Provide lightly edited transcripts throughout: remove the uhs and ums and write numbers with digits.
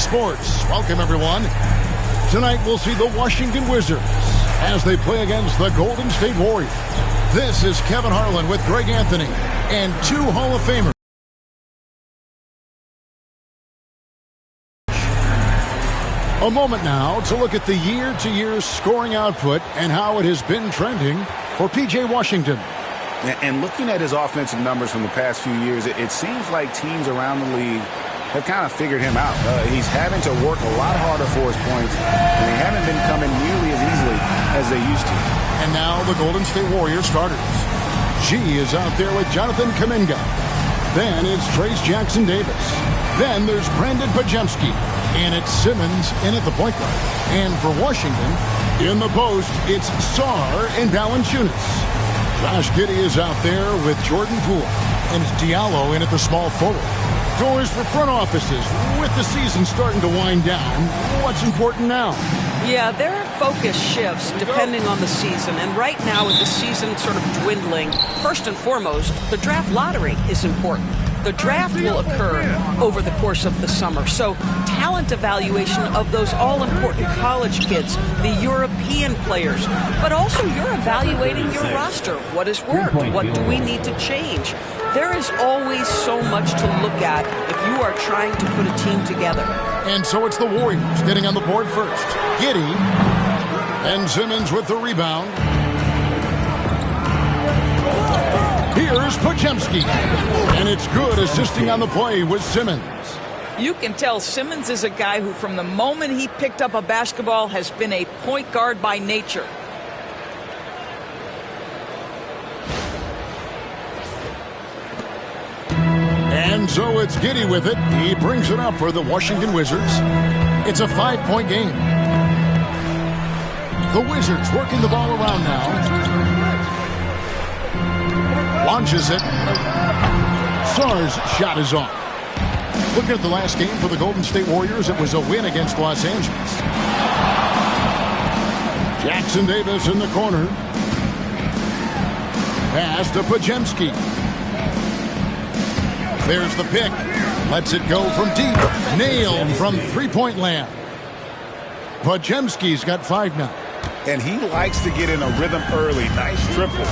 Sports. Welcome, everyone. Tonight, we'll see the Washington Wizards as they play against the Golden State Warriors. This is Kevin Harlan with Greg Anthony and two Hall of Famers. A moment now to look at the year-to-year scoring output and how it has been trending for P.J. Washington. And looking at his offensive numbers from the past few years, it seems like teams around the league have kind of figured him out. He's having to work a lot harder for his points, and they haven't been coming nearly as easily as they used to. And now the Golden State Warriors starters. G is out there with Jonathan Kuminga. Then it's Trayce Jackson-Davis. Then there's Brandon Podziemski. And it's Simmons in at the point guard. And for Washington, in the post, it's Sarr and Valanciunas. Josh Giddey is out there with Jordan Poole. And it's Diallo in at the small forward. Doors for front offices. With the season starting to wind down, what's important now? Yeah, there are focus shifts depending on the season. And right now, with the season sort of dwindling, first and foremost, the draft lottery is important. The draft will occur over the course of the summer. So talent evaluation of those all-important college kids, the European players, but also you're evaluating your roster. What has worked? What do we need to change? There is always so much to look at if you are trying to put a team together. And so it's the Warriors getting on the board first. Giddey and Simmons with the rebound. Here's Podziemski. And it's good, assisting on the play with Simmons. You can tell Simmons is a guy who, from the moment he picked up a basketball, has been a point guard by nature. And so it's Giddey with it. He brings it up for the Washington Wizards. It's a 5-point game. The Wizards working the ball around now. Launches it. Sarr's shot is off. Looking at the last game for the Golden State Warriors, it was a win against Los Angeles. Jackson-Davis in the corner. Pass to Podziemski. There's the pick. Lets it go from deep. Nailed from three-point land. Podziemski's got 5 now. And he likes to get in a rhythm early. Nice triple.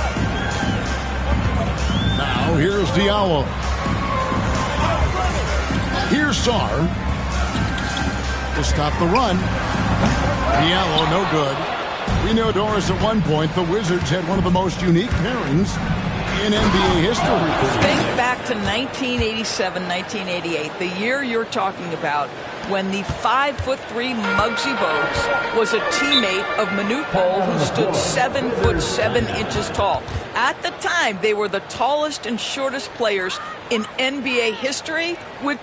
Now here's Diallo. Here's Sarr. To stop the run. Diallo no good. We know, Doris, at one point the Wizards had one of the most unique pairings in NBA history. Think back to 1987, 1988, the year you're talking about, when the 5'3" Muggsy Bogues was a teammate of Manute Bol, who stood 7'7" tall. At the time, they were the tallest and shortest players in NBA history with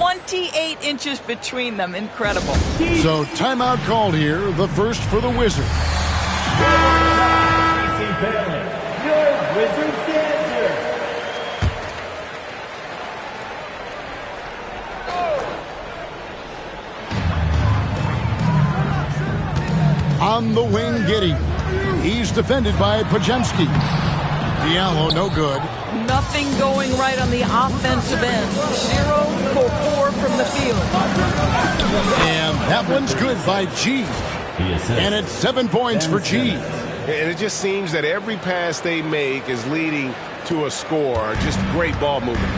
28 inches between them. Incredible. So timeout called here, the first for the Wizards. Your Wizards answer. On the wing, Giddey. He's defended by Podziemski. Diallo, no good. Nothing going right on the offensive end. 0 for 4 from the field. And that one's good by G. And it's 7 points for G. And it just seems that every pass they make is leading to a score. Just great ball movement.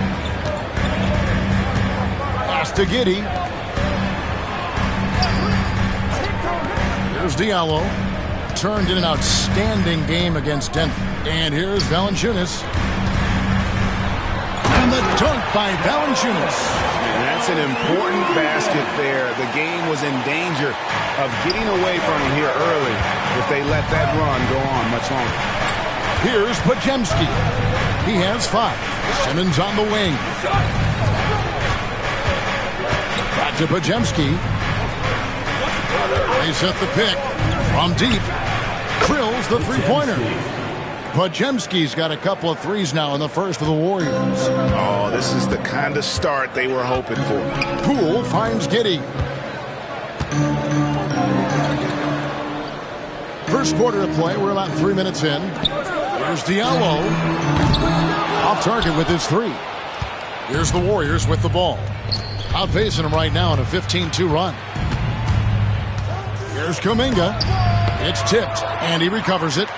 Pass to Giddey. Here's Diallo. Turned in an outstanding game against Denver. And here's Valanciunas. And the dunk by Valanciunas. And that's an important basket there. The game was in danger of getting away from him here early if they let that run go on much longer. Here's Podziemski. He has 5. Simmons on the wing. Back to Podziemski. They set the pick from deep. Drills the three-pointer. Podziemski's got a couple of threes now in the first for the Warriors. Oh, this is the kind of start they were hoping for. Poole finds Giddey. First quarter of play, we're about 3 minutes in. Here's Diallo. Off target with his 3. Here's the Warriors with the ball. Outpacing them right now in a 15-2 run. Here's Kuminga. It's tipped, and he recovers it.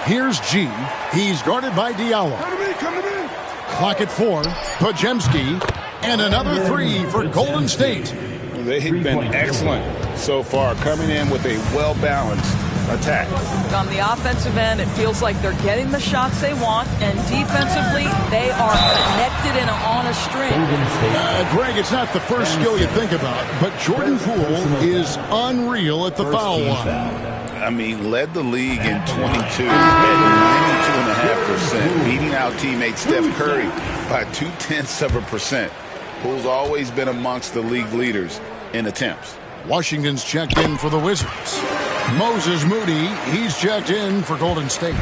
Here's G. He's guarded by Diallo. Come to me. Clock at 4. Podziemski. And another 3 for Golden State. They've been excellent so far, coming in with a well-balanced attack. On the offensive end, it feels like they're getting the shots they want, and defensively, they are connected and on a string. Greg, it's not the first skill you think about, but Jordan Poole is unreal at the foul line. I mean, led the league in 22 at 92.5%, beating out teammate Steph Curry by 0.2%. Poole's always been amongst the league leaders in attempts. Washington's checked in for the Wizards. Moses Moody, he's checked in for Golden State.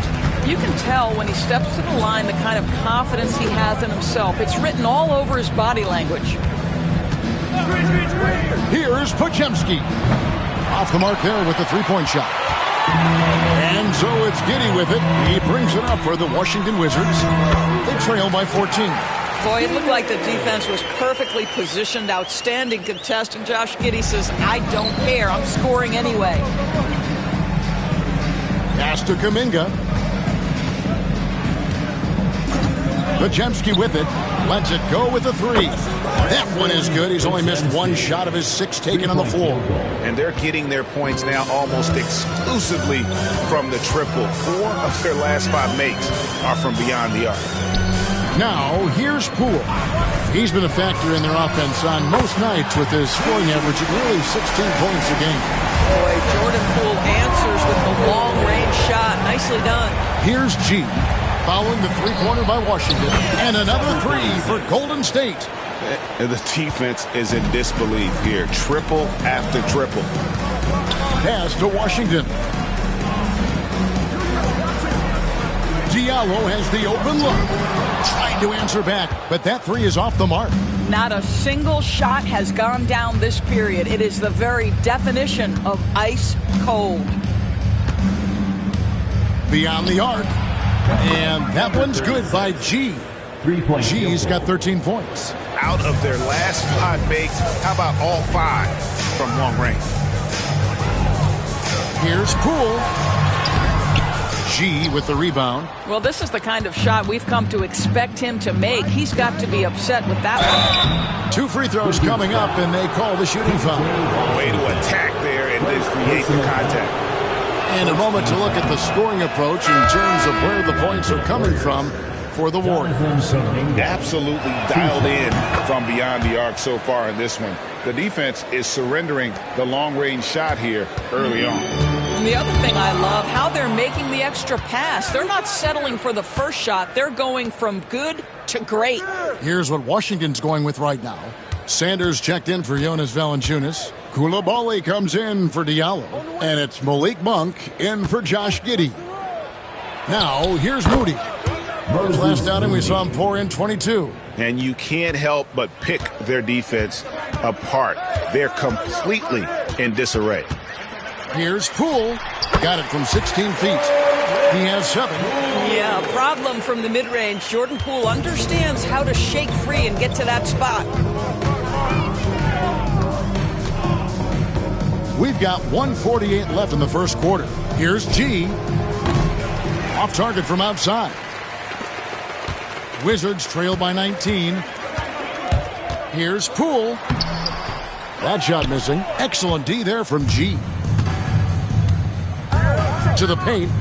You can tell when he steps to the line the kind of confidence he has in himself. It's written all over his body language. Here's Podziemski. Off the mark there with the three-point shot. And so it's Giddey with it. He brings it up for the Washington Wizards. They trail by 14. Boy, it looked like the defense was perfectly positioned. Outstanding contest. And Josh Giddey says, I don't care. I'm scoring anyway. Pass to Kuminga. Podziemski with it. Lets it go with the 3. That one is good. He's only missed 1 shot of his 6 taken on the floor. And they're getting their points now almost exclusively from the triple. 4 of their last 5 makes are from beyond the arc. Now, here's Poole. He's been a factor in their offense on most nights with his scoring average at nearly 16 points a game. Boy, Jordan Poole answers with the long-range shot. Nicely done. Here's G. Following the three-pointer by Washington. And another 3 for Golden State. The defense is in disbelief here. Triple after triple. Pass to Washington. Diallo has the open look. Trying to answer back, but that 3 is off the mark. Not a single shot has gone down this period. It is the very definition of ice cold. Beyond the arc. And that one's good by G. G's got 13 points. Out of their last 5 makes, how about all 5 from long range? Here's Poole. G with the rebound. Well, this is the kind of shot we've come to expect him to make. He's got to be upset with that one. 2 free throws coming up, and they call the shooting foul. Way to attack there and then create the contact. And a moment to look at the scoring approach in terms of where the points are coming from for the Warriors. Absolutely dialed in from beyond the arc so far in this one. The defense is surrendering the long-range shot here early on. And the other thing I love, how they're making the extra pass. They're not settling for the first shot. They're going from good to great. Here's what Washington's going with right now. Sanders checked in for Jonas Valanciunas. Coulibaly comes in for Diallo. And it's Malik Monk in for Josh Giddey. Now, here's Moody. His last outing, we saw him pour in 22. And you can't help but pick their defense apart. They're completely in disarray. Here's Poole. Got it from 16 feet. He has 7. Yeah, problem from the mid-range. Jordan Poole understands how to shake free and get to that spot. We've got 1:48 left in the first quarter. Here's G. Off target from outside. Wizards trail by 19. Here's Poole. That shot missing. Excellent D there from G. To the paint.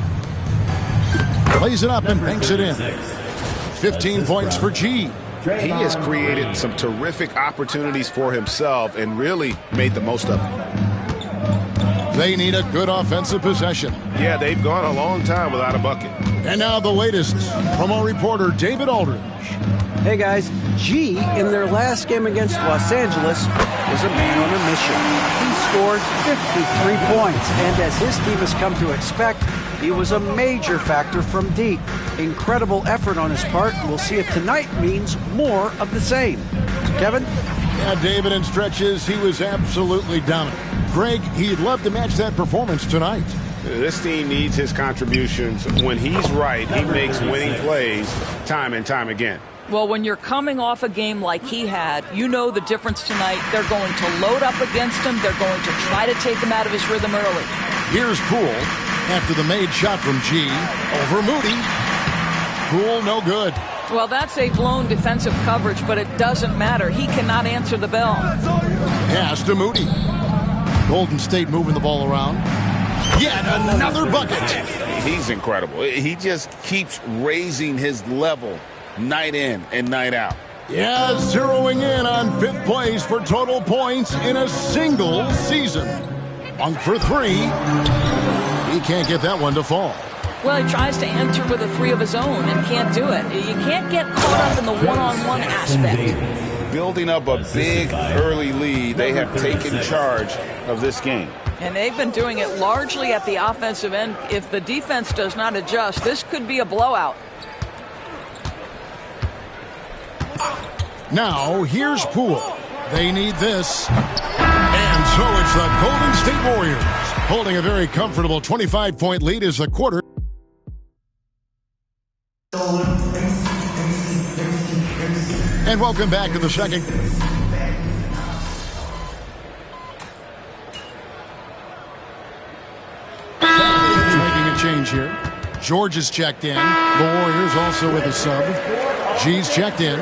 Plays it up and banks it in. 15 points for G. He has created some terrific opportunities for himself and really made the most of it. They need a good offensive possession. Yeah, they've gone a long time without a bucket. And now the latest from our reporter, David Aldridge. Hey guys, G in their last game against Los Angeles was a man on a mission. He scored 53 points, and as his team has come to expect, he was a major factor from deep. Incredible effort on his part. We'll see if tonight means more of the same. Kevin? Yeah, David, in stretches, he was absolutely dominant. Greg, he'd love to match that performance tonight. This team needs his contributions. When he's right, he makes winning plays time and time again. Well, when you're coming off a game like he had, you know the difference tonight. They're going to load up against him. They're going to try to take him out of his rhythm early. Here's Poole after the made shot from G. Over Moody. Poole, no good. Well, that's a blown defensive coverage, but it doesn't matter. He cannot answer the bell. Pass to Moody. Golden State moving the ball around. Yet another bucket. He's incredible. He just keeps raising his level night in and night out. Yeah, zeroing in on 5th place for total points in a single season. Monk for 3. He can't get that one to fall. Well, he tries to enter with a 3 of his own and can't do it. You can't get caught up in the one-on-one aspect. Building up a big early lead, they have taken charge of this game. And they've been doing it largely at the offensive end. If the defense does not adjust, this could be a blowout. Now, here's Poole. They need this. And so it's the Golden State Warriors holding a very comfortable 25-point lead as the quarter. And welcome back to the second. Making a change here. George is checked in. The Warriors also with a sub. G's checked in.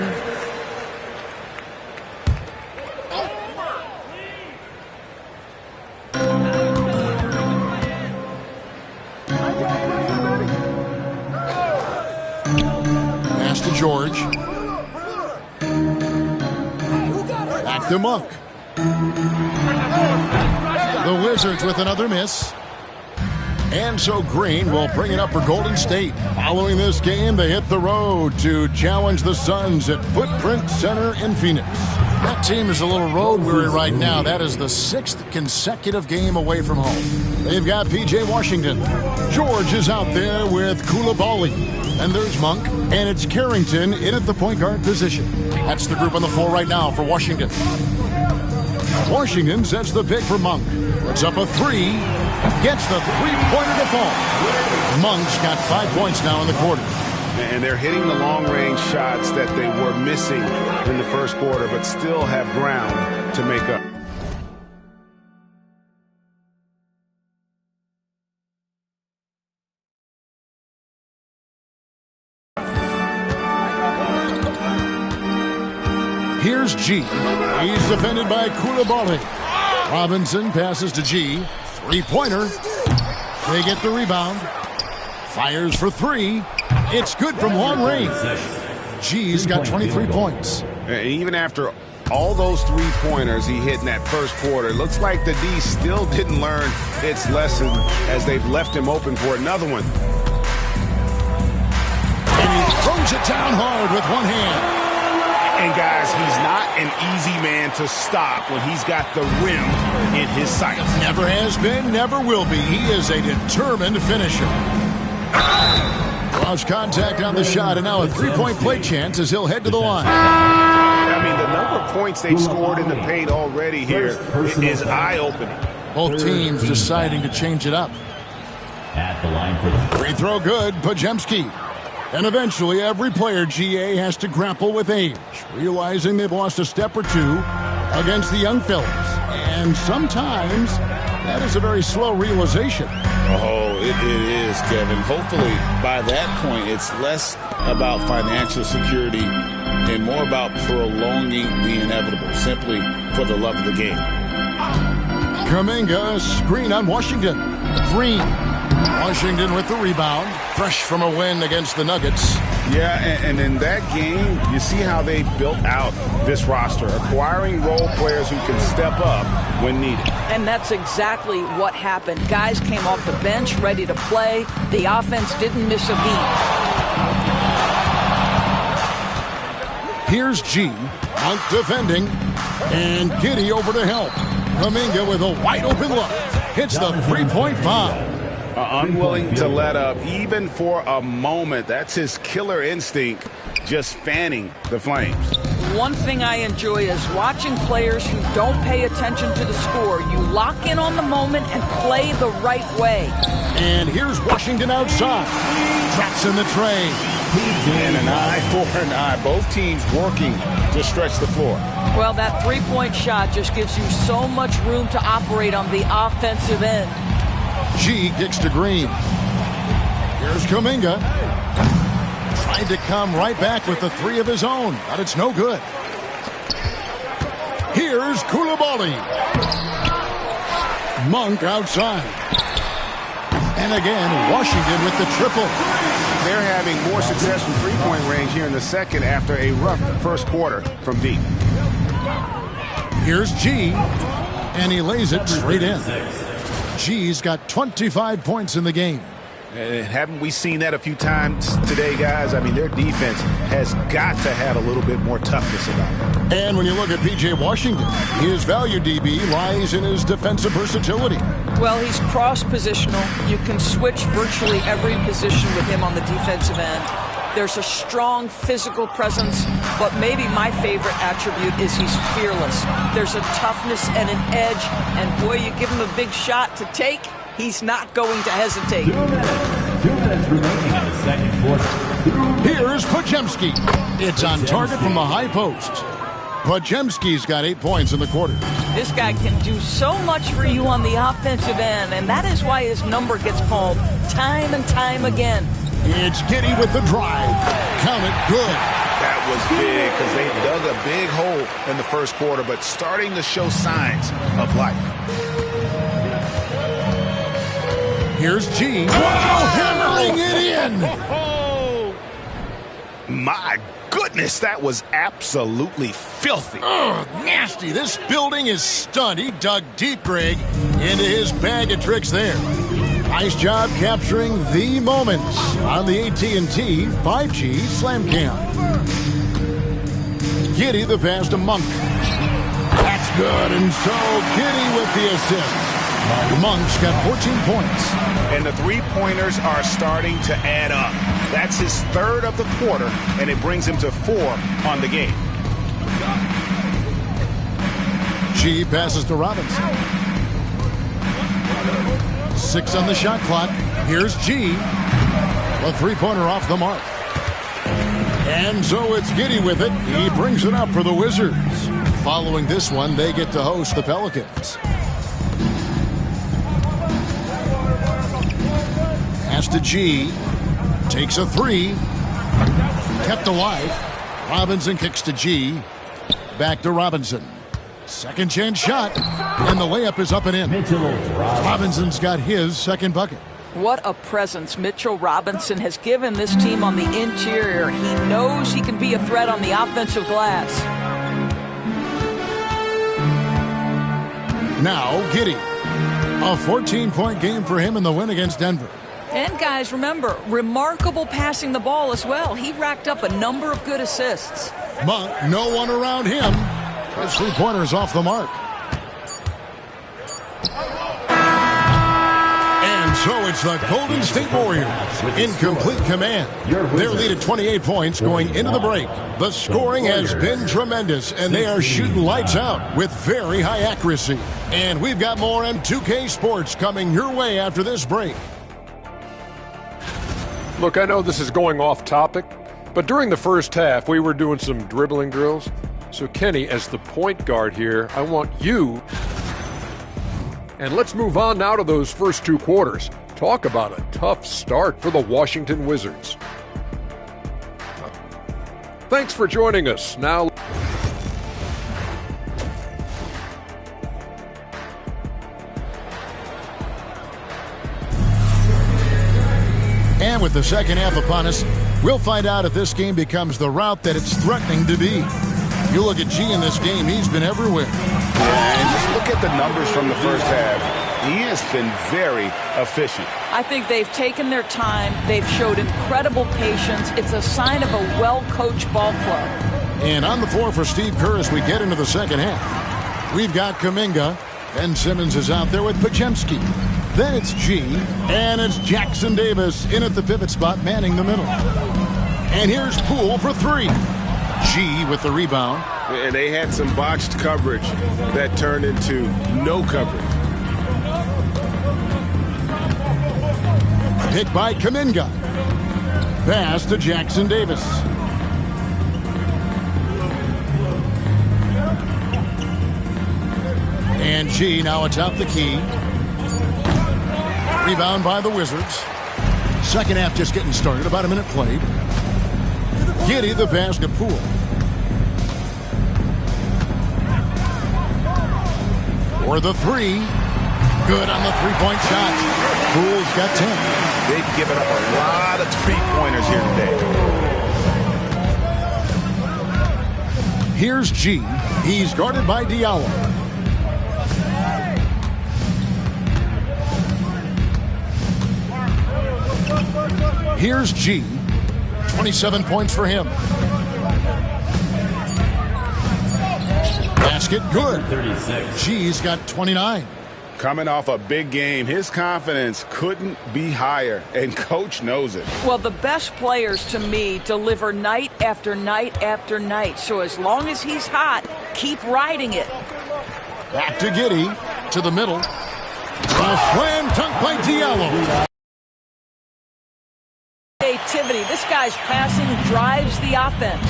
Pass to George. Back to Monk. The Wizards with another miss. And so Green will bring it up for Golden State. Following this game, they hit the road to challenge the Suns at Footprint Center in Phoenix. That team is a little road weary right now. That is the 6th consecutive game away from home. They've got P.J. Washington. George is out there with Coulibaly. And there's Monk. And it's Carrington in at the point guard position. That's the group on the floor right now for Washington. Washington sets the pick for Monk. Puts up a 3. Gets the three-pointer to fall. Monk's got 5 points now in the quarter. And they're hitting the long-range shots that they were missing in the first quarter, but still have ground to make up. Here's G. He's defended by Coulibaly. Robinson passes to G. Three-pointer. They get the rebound. Fires for 3. It's good from long range. G's got 23 points. And even after all those three-pointers he hit in that first quarter, it looks like the D still didn't learn its lesson as they've left him open for another one. And he throws it down hard with one hand. And, guys, he's not an easy man to stop when he's got the rim in his sights. Never has been, never will be. He is a determined finisher. Lost contact on the shot, and now a three-point play chance as he'll head to the line. I mean, the number of points they've scored in the paint already here is eye-opening. Both teams deciding to change it up. At the line for the Free throw good, Podziemski. And eventually, every player, GA, has to grapple with age, realizing they've lost a step or two against the young fellas. And sometimes, that is a very slow realization. Oh, it is, Kevin. Hopefully, by that point, it's less about financial security and more about prolonging the inevitable, simply for the love of the game. Kuminga, screen on Washington. Green. Washington with the rebound, fresh from a win against the Nuggets. Yeah, and in that game, you see how they built out this roster, acquiring role players who can step up when needed. And that's exactly what happened. Guys came off the bench ready to play. The offense didn't miss a beat. Here's G. Monk defending. And Giddey over to help. Kuminga with a wide open look. Hits the three-point foul. Unwilling to let up even for a moment. That's his killer instinct, just fanning the flames. One thing I enjoy is watching players who don't pay attention to the score. You lock in on the moment and play the right way. And here's Washington outside. Tracks in the tray. And an eye for an eye. Both teams working to stretch the floor. Well, that three-point shot just gives you so much room to operate on the offensive end. G kicks to Green. Here's Kuminga. Tried to come right back with the three of his own, but it's no good. Here's Coulibaly. Monk outside. And again, Washington with the triple. They're having more success from three-point range here in the second after a rough first quarter from deep. Here's G, and he lays it straight in. G's got 25 points in the game. Haven't we seen that a few times today, guys? I mean, their defense has got to have a little bit more toughness about it. And when you look at P.J. Washington, his value, DB, lies in his defensive versatility. Well, he's cross-positional. You can switch virtually every position with him on the defensive end. There's a strong physical presence, but maybe my favorite attribute is he's fearless. There's a toughness and an edge, and boy, you give him a big shot to take, he's not going to hesitate. 2 minutes remaining in the second quarter. Here's Podziemski. It's on target from the high post. Podziemski's got 8 points in the quarter. This guy can do so much for you on the offensive end, and that is why his number gets called time and time again. It's Giddey with the drive. Count it good. That was big because they dug a big hole in the first quarter, but starting to show signs of life. Here's G. Wow, hammering it in. My goodness, that was absolutely filthy. Ugh, nasty. This building is stunned. He dug deep, Greg, into his bag of tricks there. Nice job capturing the moments on the AT&T 5G Slam Cam. Giddey the pass to Monk. That's good, and so Giddey with the assist. Monk's got 14 points. And the three-pointers are starting to add up. That's his third of the quarter, and it brings him to 4 on the game. G passes to Robinson. 6 on the shot clock. Here's G. The three-pointer off the mark. And so it's Giddey with it. He brings it up for the Wizards. Following this one, they get to host the Pelicans. Pass to G. Takes a three. Kept alive. Robinson kicks to G. Back to Robinson. Second chance shot, and the layup is up and in. Robinson's got his second bucket. What a presence Mitchell Robinson has given this team on the interior. He knows he can be a threat on the offensive glass. Now, Giddey. A 14-point game for him in the win against Denver. And guys, remember, remarkable passing the ball as well. He racked up a number of good assists. Monk, no one around him. His three-pointer's off the mark. And so it's the Golden State Warriors in complete command. Their lead at 28 points going into the break. The scoring has been tremendous, and they are shooting lights out with very high accuracy. And we've got more M2K Sports coming your way after this break. Look, I know this is going off topic, but during the first half, we were doing some dribbling drills. So, Kenny, as the point guard here, I want you. And let's move on now to those first two quarters. Talk about a tough start for the Washington Wizards. Thanks for joining us. Now, and with the second half upon us, we'll find out if this game becomes the route that it's threatening to be. You look at G in this game, he's been everywhere. Yeah, and just look at the numbers from the first half. He has been very efficient. I think they've taken their time. They've showed incredible patience. It's a sign of a well-coached ball club. And on the floor for Steve Kerr as we get into the second half, we've got Kuminga. Ben Simmons is out there with Podziemski. Then it's G, and it's Jackson Davis in at the pivot spot, manning the middle. And here's Poole for three. G with the rebound. And they had some botched coverage that turned into no coverage. Pick by Kuminga. Pass to Jackson Davis. And G now atop the key. Rebound by the Wizards. Second half just getting started. About a minute played. Giddey the pass to Poole. For the three. Good on the three-point shot. Poole's got 10. They've given up a lot of three-pointers here today. Here's G. He's guarded by Diallo. Here's G. 27 points for him. Basket good. 36. G's got 29. Coming off a big game, his confidence couldn't be higher, and Coach knows it. Well, the best players, to me, deliver night after night after night. So as long as he's hot, keep riding it. Back to Giddey. To the middle. A slam dunk by Diallo. Creativity. This guy's passing drives the offense.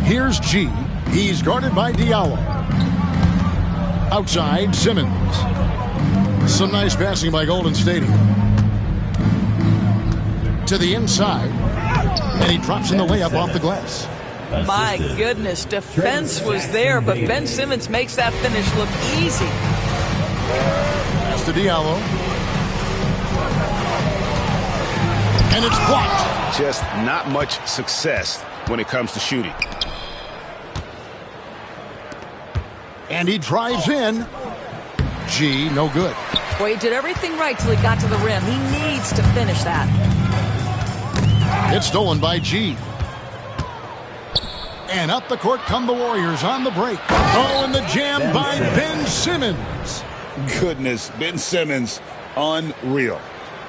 Here's G. He's guarded by Diallo. Outside, Simmons. Some nice passing by Golden State. To the inside. And he drops in the layup off the glass. My goodness, defense was there, but Ben Simmons makes that finish look easy. Pass to Diallo. And it's blocked. Just not much success when it comes to shooting. And he drives in. G, no good. Boy, he did everything right till he got to the rim. He needs to finish that. It's stolen by G. And up the court come the Warriors on the break. Oh, and the jam by Ben Simmons. Goodness, Ben Simmons, unreal.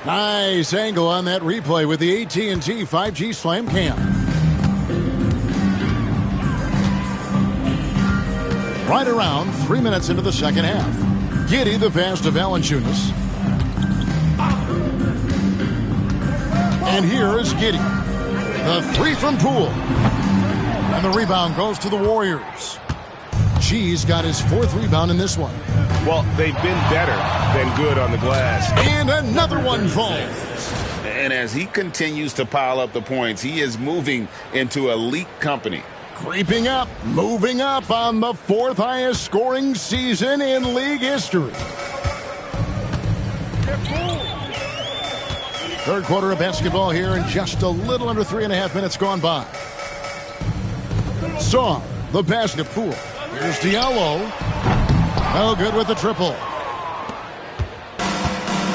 Nice angle on that replay with the AT&T 5G Slam Cam. Right around 3 minutes into the second half. Giddey the pass to Valanciunas. And here is Giddey. The three from Poole. And the rebound goes to the Warriors. G's got his fourth rebound in this one. Well, they've been better than good on the glass. And another one falls. And as he continues to pile up the points, he is moving into elite company. Creeping up, moving up on the fourth highest scoring season in league history. Third quarter of basketball here in just a little under 3.5 minutes gone by. Saw the pass to Poole. Here's Diallo. No good with the triple.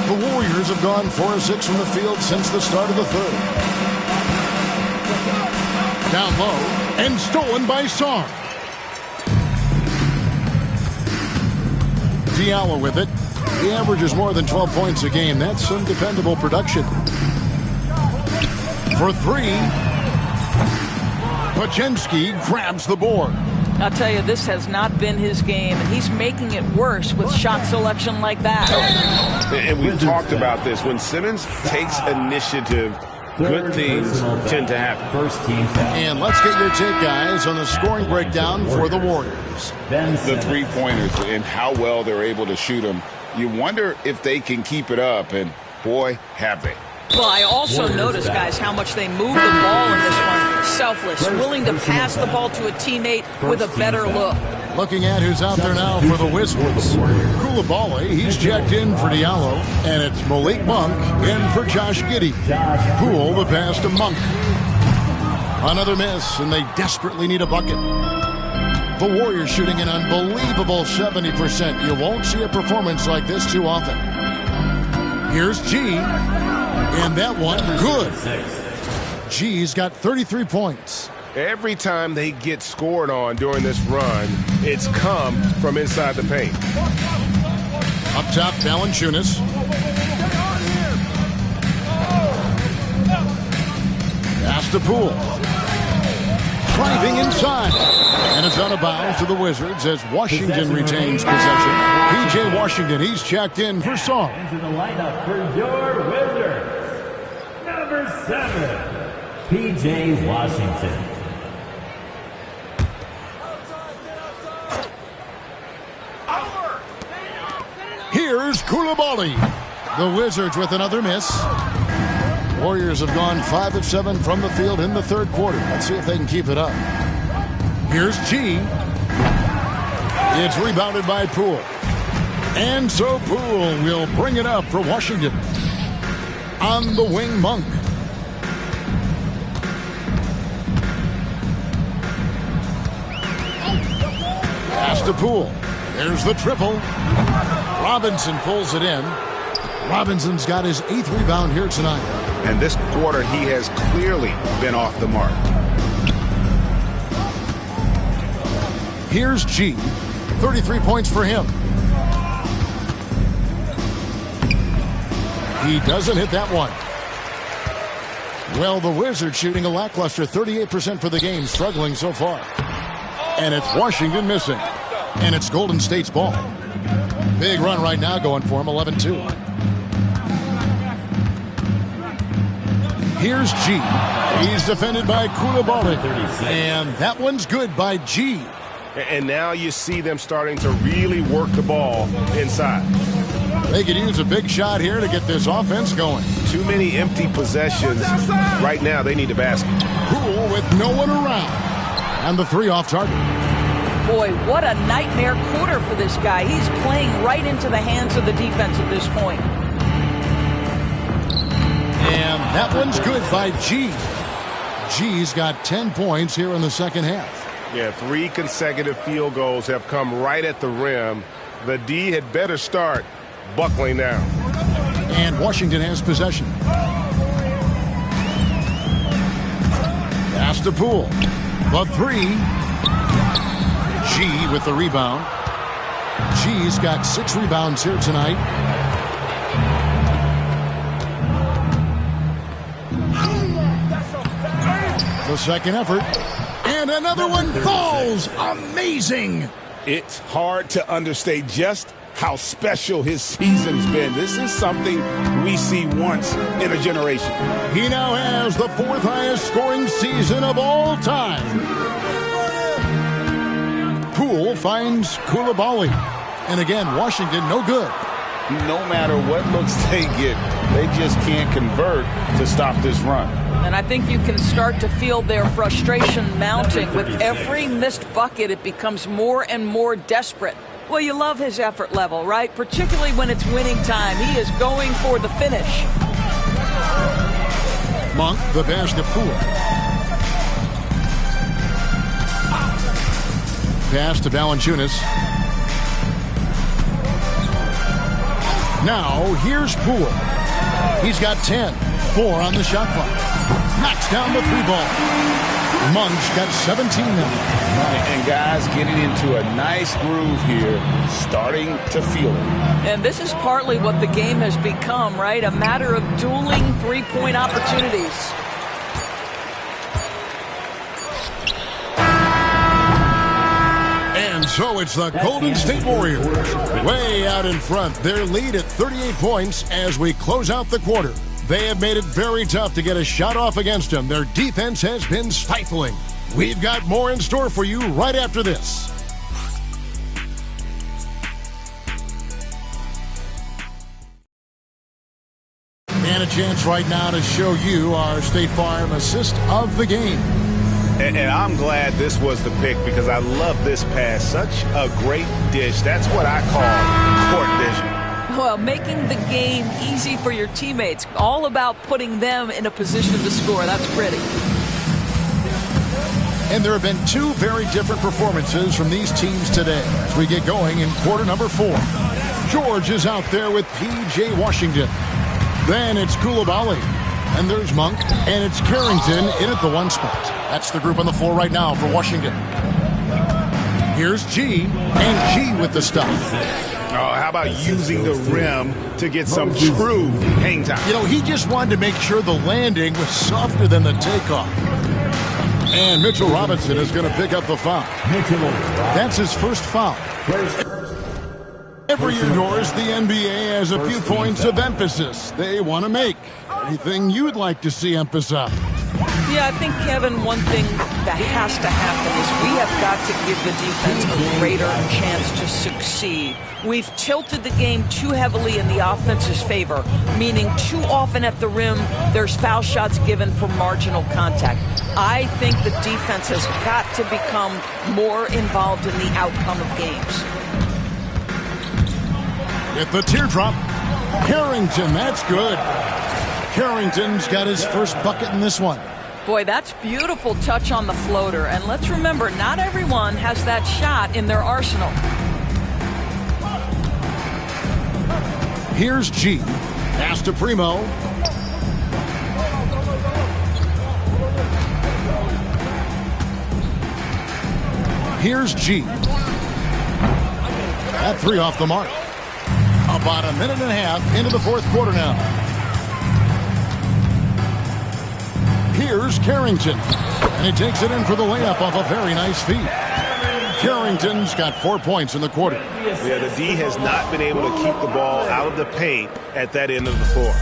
The Warriors have gone 4 of 6 from the field since the start of the third. Down low and stolen by Sarr. Diallo with it. He averages more than 12 points a game. That's some dependable production. For 3, Podziemski grabs the board. I'll tell you, this has not been his game, and he's making it worse with shot selection like that. And we've talked about this. When Simmons takes initiative, good things tend to happen. First team foul. And let's get your take, guys, on the scoring breakdown for the Warriors. The three-pointers and how well they're able to shoot them. You wonder if they can keep it up, and boy, have they. Well, I also noticed, guys, how much they move the ball in this one. Selfless, willing to pass the ball to a teammate with a better look. Looking at who's out there now for the Wizards. Coulibaly, he's checked in for Diallo, and it's Malik Monk in for Josh Giddey. Poole the pass to Monk. Another miss, and they desperately need a bucket. The Warriors shooting an unbelievable 70%. You won't see a performance like this too often. Here's G, and that one good. G's got 33 points. Every time they get scored on during this run, it's come from inside the paint. Up top, Valanciunas. Pass to Poole. Driving inside. And it's out of bounds to the Wizards as Washington retains possession. P.J. Washington, he's checked in for Sarr. Into the lineup for your Wizards, number 7, P.J. Washington. Here's Coulibaly. The Wizards with another miss. Warriors have gone 5 of 7 from the field in the third quarter. Let's see if they can keep it up. Here's G. It's rebounded by Poole. And so Poole will bring it up for Washington. On the wing, Monk. Pass to Poole. There's the triple. Robinson pulls it in. Robinson's got his 8th rebound here tonight. And this quarter, he has clearly been off the mark. Here's G. 33 points for him. He doesn't hit that one. Well, the Wizards shooting a lackluster 38% for the game, struggling so far. And it's Washington missing. And it's Golden State's ball. Big run right now going for him, 11-2. Here's G. He's defended by Coulibaly. And that one's good by G. And now you see them starting to really work the ball inside. They could use a big shot here to get this offense going. Too many empty possessions. Right now, they need a basket. Poole with no one around. And the 3 off target. Boy, what a nightmare quarter for this guy. He's playing right into the hands of the defense at this point. And that one's good by G. G's got 10 points here in the second half. Yeah, 3 consecutive field goals have come right at the rim. The D had better start buckling down. And Washington has possession. Pass to Poole. The 3. G with the rebound. G's got 6 rebounds here tonight. The second effort. And another one falls. Amazing. It's hard to understate just how special his season's been. This is something we see once in a generation. He now has the 4th highest scoring season of all time. Poole finds Coulibaly. And again, Washington no good. No matter what looks they get, they just can't convert to stop this run. And I think you can start to feel their frustration mounting. With every missed bucket, it becomes more and more desperate. Well, you love his effort level, right? Particularly when it's winning time. He is going for the finish. Monk, the pass to Poole. Pass to Valanciunas. Now, here's Poole. He's got 10. 4 on the shot clock. Knocks down the 3-ball. Monk's got 17 now. And guys getting into a nice groove here, starting to feel it. And this is partly what the game has become, right? A matter of dueling three-point opportunities. And so it's the Golden State Warriors way out in front. Their lead at 38 points as we close out the quarter. They have made it very tough to get a shot off against them. Their defense has been stifling. We've got more in store for you right after this. And a chance right now to show you our State Farm assist of the game. And I'm glad this was the pick because I love this pass. Such a great dish. That's what I call court vision. Well, making the game easy for your teammates. All about putting them in a position to score. That's pretty. And there have been two very different performances from these teams today as we get going in quarter number 4. George is out there with P.J. Washington. Then it's Coulibaly. And there's Monk. And it's Carrington in at the 1 spot. That's the group on the floor right now for Washington. Here's G. And G with the stuff. Oh, how about using the rim to get some true hang time? You know, he just wanted to make sure the landing was softer than the takeoff. And Mitchell Robinson is going to pick up the foul. That's his first foul. Every year, Doris, the NBA has a few points of emphasis they want to make. Anything you'd like to see emphasized? Yeah, I think, Kevin, one thing that has to happen is we have got to give the defense a greater chance to succeed. We've tilted the game too heavily in the offense's favor, meaning too often at the rim there's foul shots given for marginal contact. I think the defense has got to become more involved in the outcome of games. At the teardrop, Carrington, that's good. Carrington's got his first bucket in this one. Boy, that's beautiful touch on the floater. And let's remember, not everyone has that shot in their arsenal. Here's G. Pass to Primo. Here's G. That 3 off the mark. About a minute and a half into the 4th quarter now. Here's Carrington. And he takes it in for the layup off a very nice feed. Carrington's got 4 points in the quarter. Yeah, the D has not been able to keep the ball out of the paint at that end of the floor.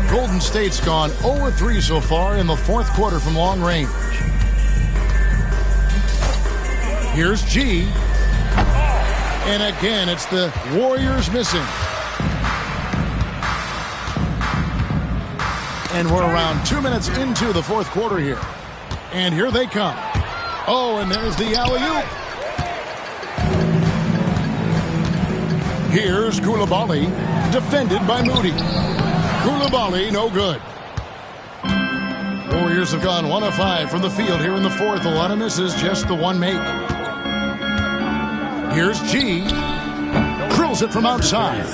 Golden State's gone 0-3 so far in the 4th quarter from long range. Here's G. And again, it's the Warriors missing. And we're around 2 minutes into the 4th quarter here. And here they come. Oh, and there's the alley-oop. Here's Coulibaly, defended by Moody. Coulibaly, no good. Warriors have gone 1 of 5 from the field here in the 4th. A lot of misses, just the 1 make. Here's G. Drills it from outside.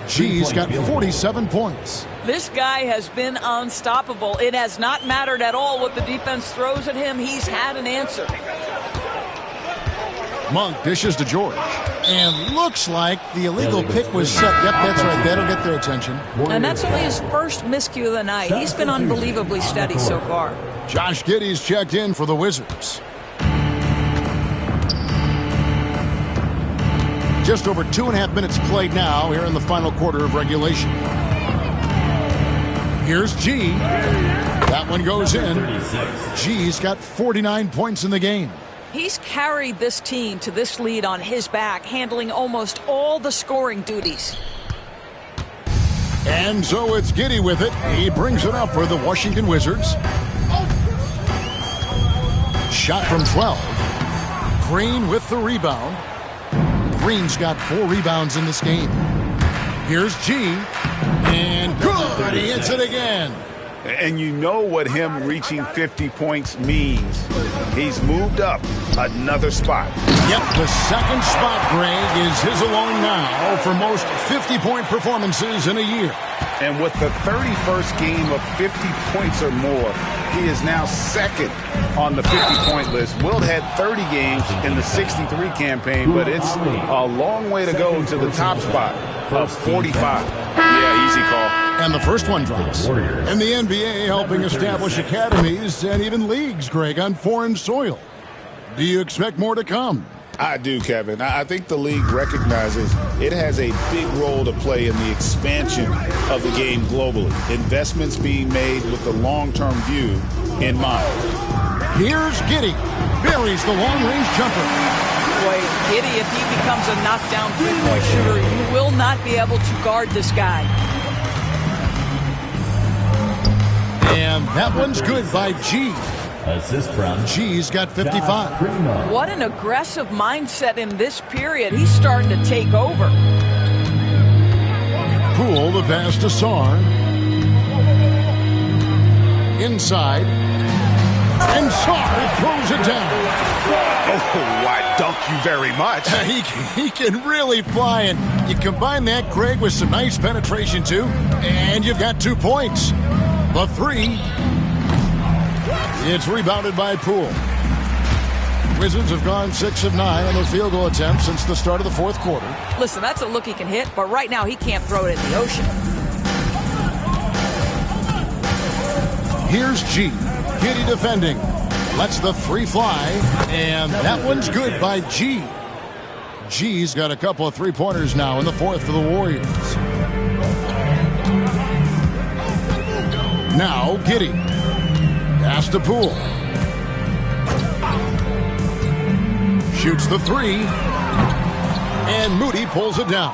G's got 47 points. This guy has been unstoppable. It has not mattered at all what the defense throws at him. He's had an answer. Monk dishes to George. And looks like the illegal pick was set. Yep, that's right. That'll get their attention. And that's only his first miscue of the night. He's been unbelievably steady so far. Josh Giddey's checked in for the Wizards. Just over 2.5 minutes played now here in the final quarter of regulation. Here's G. That one goes in. G's got 49 points in the game. He's carried this team to this lead on his back, handling almost all the scoring duties. And so it's Giddey with it. He brings it up for the Washington Wizards. Shot from 12. Green with the rebound. Green's got 4 rebounds in this game. Here's G. And good. He hits it again. And you know what him reaching 50 points means. He's moved up another spot. Yep, the second spot, Greg, is his alone now for most 50-point performances in a year. And with the 31st game of 50 points or more, he is now second on the 50-point list. Wilt had 30 games in the 63 campaign, but it's a long way to go to the top spot of 45. Yeah, easy call. And the first one drops. And the NBA helping establish academies and even leagues, Greg, on foreign soil. Do you expect more to come? I do, Kevin. I think the league recognizes it has a big role to play in the expansion of the game globally. Investments being made with the long-term view in mind. Here's Giddey. Buries the long-range jumper. Boy, Giddey, if he becomes a knockdown three-point shooter, you will not be able to guard this guy. And that one's good by G. Assist from G's got 55. What an aggressive mindset in this period. He's starting to take over. Poole, the pass to Sarr. Inside. And Sarr throws it down. Oh, why, dunk you very much. He can really fly, and you combine that, Greg, with some nice penetration, too, and you've got 2 points. The three. It's rebounded by Poole. Wizards have gone 6 of 9 on the field goal attempts since the start of the fourth quarter. Listen, that's a look he can hit, but right now he can't throw it in the ocean. Here's G. Giddey defending. Lets the three fly, and that one's good by G. G's got a couple of three-pointers now in the fourth for the Warriors. Now Giddey. Pass to Poole. Shoots the three. And Moody pulls it down.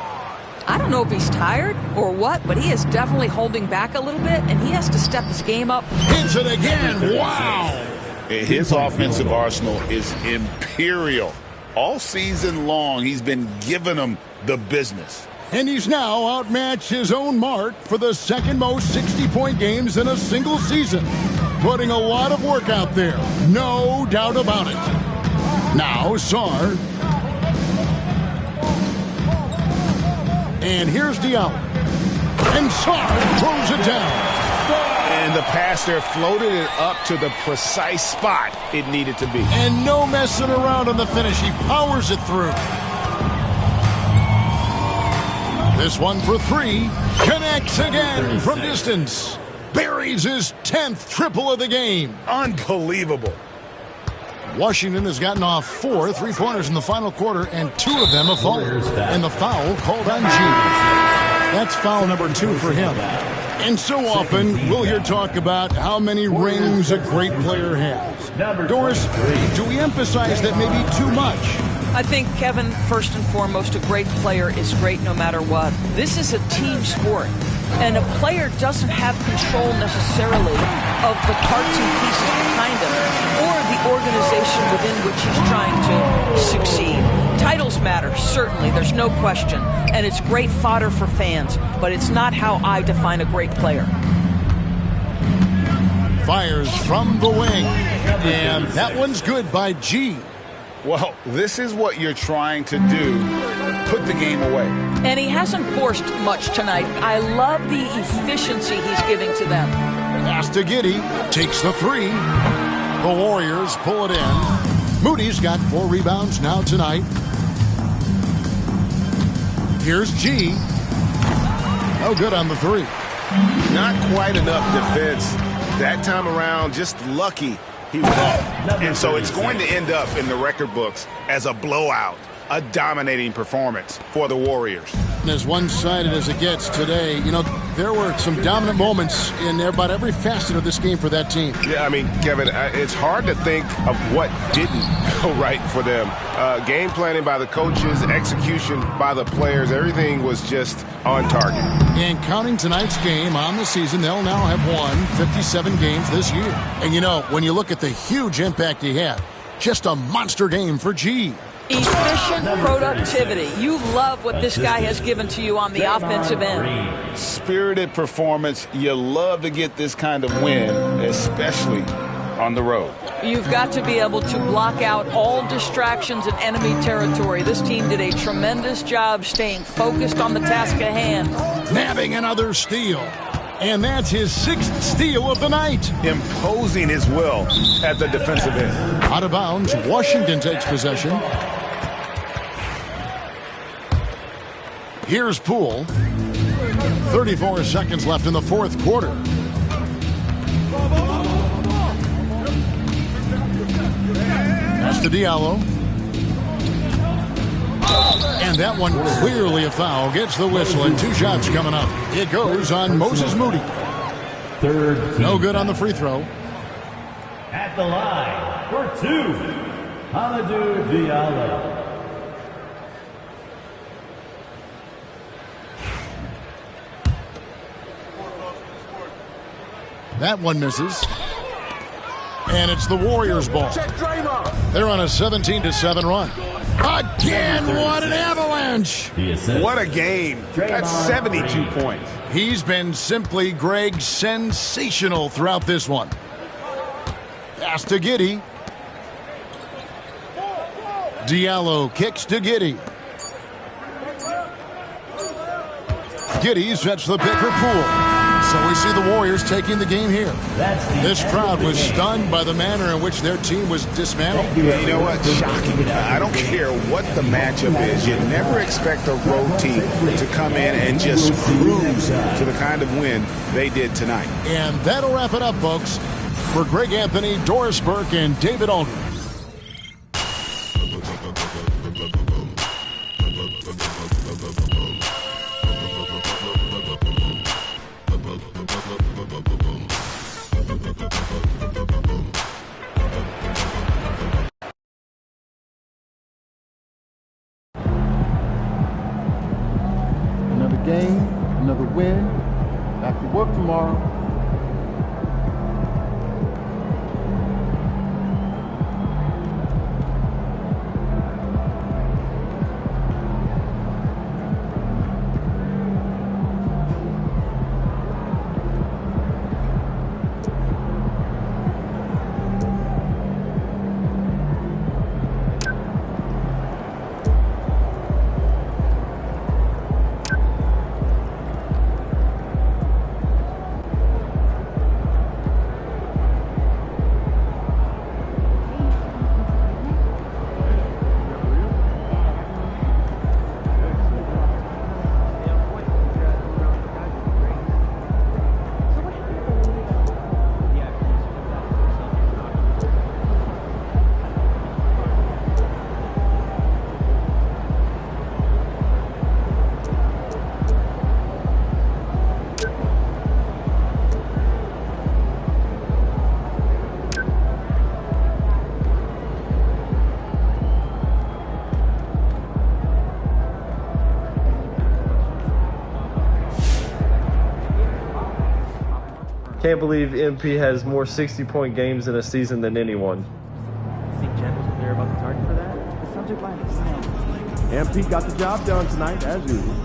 I don't know if he's tired or what, but he is definitely holding back a little bit, and he has to step his game up. Hits it again. Wow. His offensive arsenal is imperial. All season long, he's been giving them the business. And he's now outmatched his own mark for the second most 60-point games in a single season. Putting a lot of work out there. No doubt about it. Now Sarr. And here's Diallo. And Sarr throws it down. And the pass there floated it up to the precise spot it needed to be. And no messing around on the finish. He powers it through. This one for three. Connects again from distance. Buries his 10th triple of the game. Unbelievable. Washington has gotten off 4 three-pointers in the final quarter, and 2 of them have fallen. And the foul called on G. That's foul number 2 for him. And so often, we'll hear talk about how many rings a great player has. Doris, do we emphasize that maybe too much? I think, Kevin, first and foremost, a great player is great no matter what. This is a team sport, and a player doesn't have control necessarily of the parts and pieces behind him or the organization within which he's trying to succeed. Titles matter, certainly, there's no question, and it's great fodder for fans, but it's not how I define a great player. Fires from the wing, and that one's good by G. Well, this is what you're trying to do. Put the game away. And he hasn't forced much tonight. I love the efficiency he's giving to them. Pass to Giddey. Takes the three. The Warriors pull it in. Moody's got 4 rebounds now tonight. Here's G. No good on the three. Not quite enough defense. That time around, just lucky. He was off. And so it's going to end up in the record books as a blowout, a dominating performance for the Warriors. And as one-sided as it gets today, you know, there were some dominant moments in about every facet of this game for that team. Yeah, I mean, Kevin, it's hard to think of what didn't go right for them. Game planning by the coaches, execution by the players, everything was just on target. And counting tonight's game on the season, they'll now have won 57 games this year. And, you know, when you look at the huge impact he had, just a monster game for G. Efficient productivity. You love what this guy has given to you on the offensive end. Spirited performance. You love to get this kind of win, especially on the road. You've got to be able to block out all distractions in enemy territory. This team did a tremendous job staying focused on the task at hand. Nabbing another steal. And that's his 6th steal of the night. Imposing his will at the defensive end. Out of bounds, Washington takes possession. Here's Poole. 34 seconds left in the 4th quarter. Pass to Diallo. And that one clearly a foul. Gets the whistle and 2 shots coming up. It goes on Moses Moody. No good on the free throw. At the line for 2, Hamidou Diallo. That one misses. And it's the Warriors' ball. They're on a 17-7 run. Again, what an avalanche! What a game. That's 72 points. He's been simply, Greg, sensational throughout this one. Pass to Giddey. Diallo kicks to Giddey. Giddey sets the pick for Poole. So we see the Warriors taking the game here. This crowd was stunned by the manner in which their team was dismantled. Yeah, you know what? Shocking. I don't care what the matchup is. You never expect a road team to come in and just cruise to the kind of win they did tonight. And that'll wrap it up, folks. For Greg Anthony, Doris Burke, and David Aldridge. Another game, another win. Back to work tomorrow. Can't believe MP has more 60-point games in a season than anyone. I think Jen was there about the target for that. The subject line is MP got the job done tonight, as usual.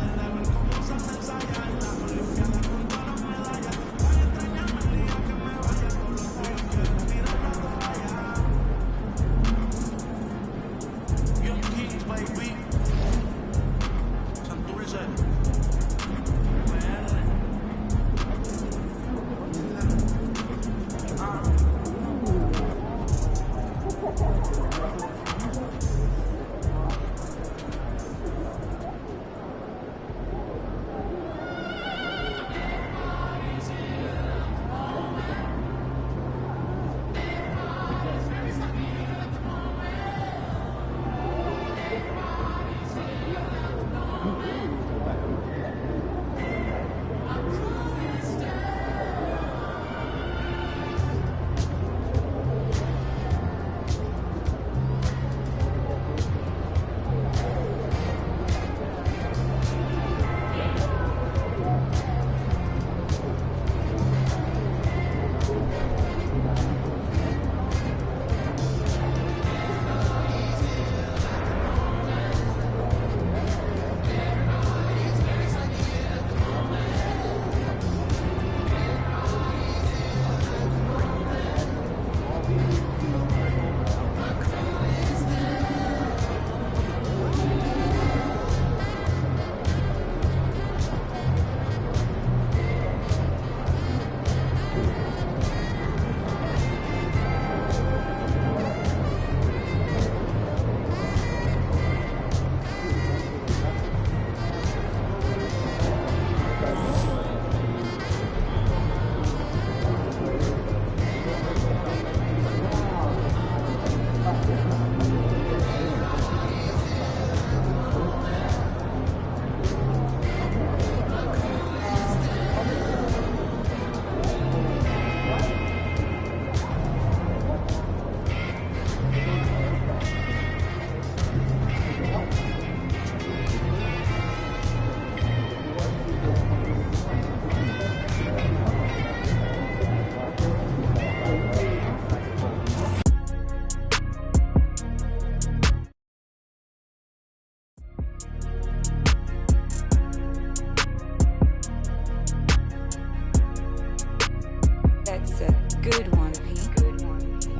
good one, Pete.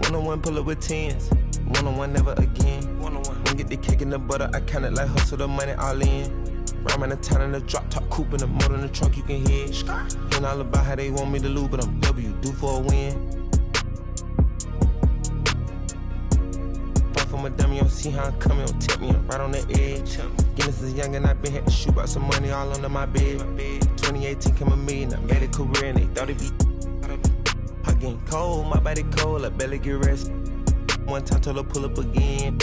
One-on-one pull up with tens. One-on-one never again. One-on-one. When get the cake in the butter, I count it like hustle the money all in. Rhyme in the town in the drop top coupe in the motor in the trunk you can hear. Hearing all about how they want me to lose, but I'm W, due for a win. From a dummy, you don't see how I'm coming, don't tip me, I'm right on the edge. Guinness is young and I been had to shoot about some money all under my bed. 2018 came a million, I made a career and they thought it'd be. I getting cold, my body cold, I barely get rest. One time told her pull up again.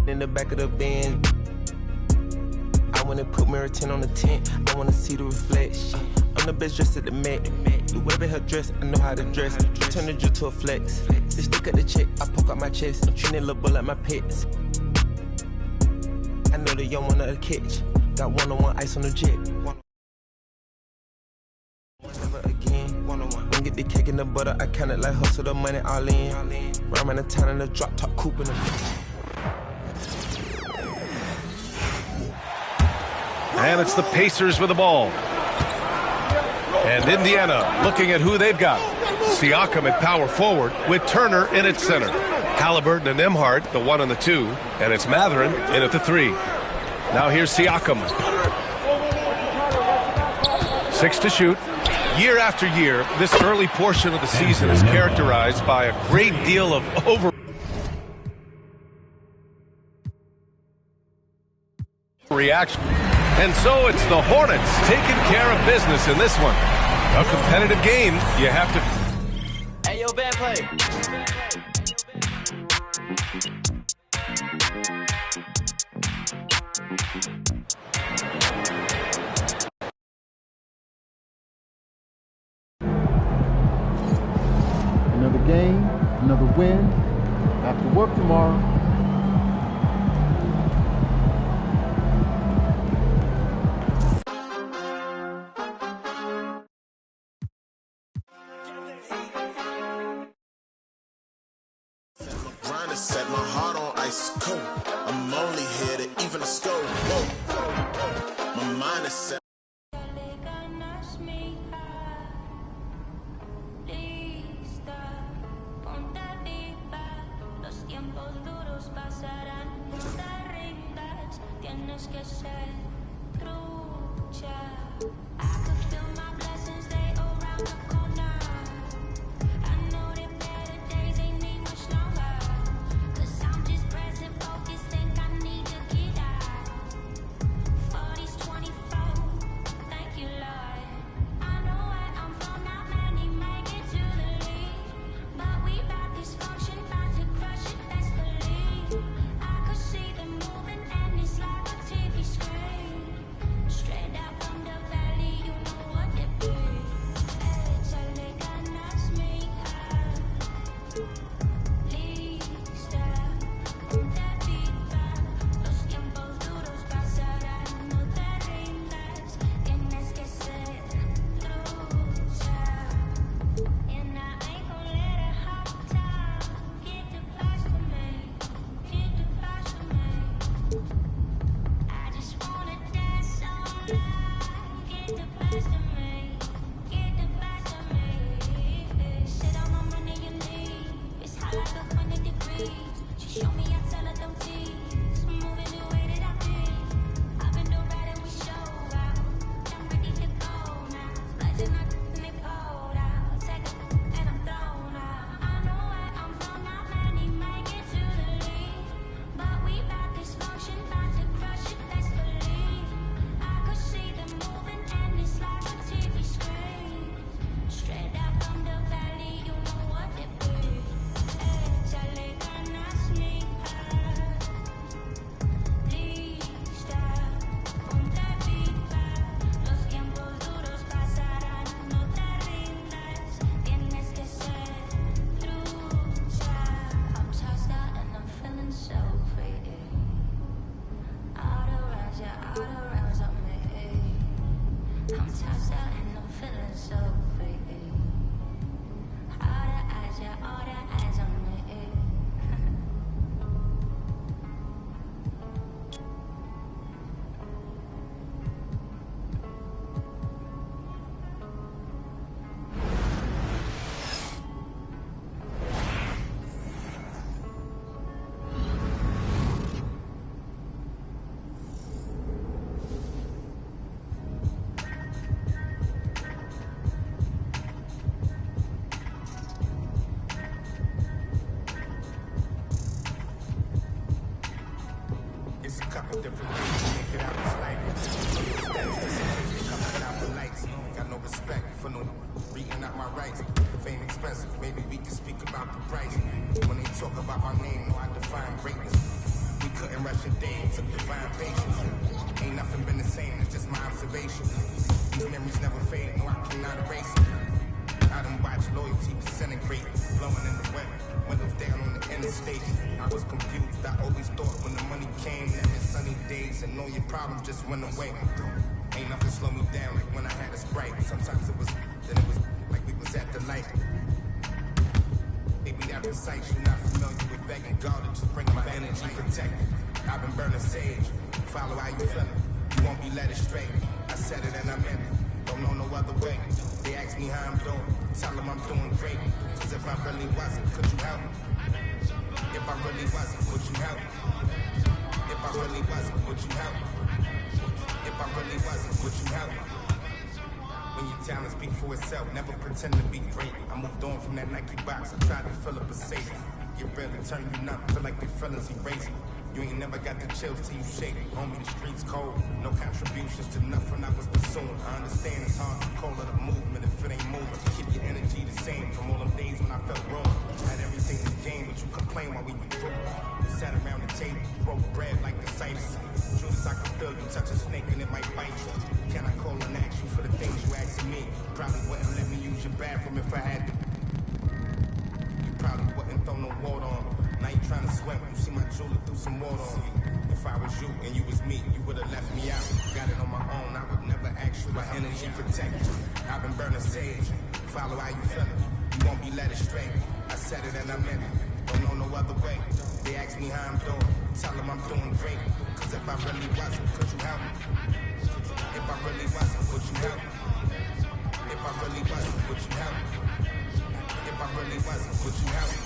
In the back of the Benz. I wanna put mirror 10 on the tent, I wanna see the reflection. I'm the best dressed at the Met. Do whatever her dress, I know how to dress. Turn the drill to a flex. They stick at the check, I poke out my chest. I'm treating that little boy like my pets. I know they young one of the catch. Got one-on-one ice on the jet. Never again. One-on-one. When get the cake in the butter, I count it like hustle the money all in. Rhyme in the town in the drop top coupe in the. And it's the Pacers with the ball. And Indiana looking at who they've got. Siakam at power forward with Turner in at center. Halliburton and Nembhard, the 1 and the 2. And it's Mathurin in at the 3. Now here's Siakam. 6 to shoot. Year after year, this early portion of the season is characterized by a great deal of overreaction. And so it's the Hornets taking care of business in this one. A competitive game, you have to... Hey, yo, bad play. Another game, another win. After work tomorrow. Set my heart on ice cold. I'm only here to even a score. Whoa. My mind is set. it out this life. Coming out the lights. Got no respect for no reading out my rights. Fame expensive, maybe we can speak about the price. When they talk about my name, no, I define greatness. We couldn't rush a day, took divine patience. Ain't nothing been the same, it's just my observation. These memories never fade, no, I cannot erase it. I done watched loyalty disintegrate, blowing in the wind, windows down on the interstate. I was confused, I always thought when the money came, that meant sunny days and all your problems just went away. Ain't nothing slow me down like when I had a Sprite. Sometimes it was like we was at the light. Maybe that precise, you're not familiar with begging God to just bring my energy protected. I've been burning sage, follow how you feeling. You won't be led astray. I said it and I meant it. Don't know no other way. They ask me how I'm doing, tell them I'm doing great. Cause if I really wasn't, could you help me? If I really wasn't, would you help me? If I really wasn't, would you help me? If I really wasn't, would you help me? When your talent speaks for itself, never pretend to be great. I moved on from that Nike box, I tried to fill up a safe. Get real and turn you numb, feel like your feelings erasing. You ain't never got the chills till you shake. Homie, the streets cold. No contributions to nothing I was pursuing. I understand it's hard to call it a movement if it ain't moving. Keep your energy the same from all them days when I felt wrong. Had everything in the game, but you complain while we were through. Sat around the table, broke bread like the Cypher. Judas, I can feel you touch a snake and it might bite you. Can I call and ask you for the things you asking me? Probably wouldn't let me use your bathroom if I had to. You probably wouldn't throw no water on me. Now you trying to swim, you see my jeweler threw some water on me. If I was you and you was me, you would've left me out. Got it on my own, I would never ask you. My energy protected. I've been burning sage. Follow how you feeling. You won't be led astray. I said it and I meant it. Don't know no other way. They ask me how I'm doing. Tell them I'm doing great. Cause if I really wasn't, could you help me? If I really wasn't, would you help me? If I really wasn't, would you help me? If I really wasn't, would you help me?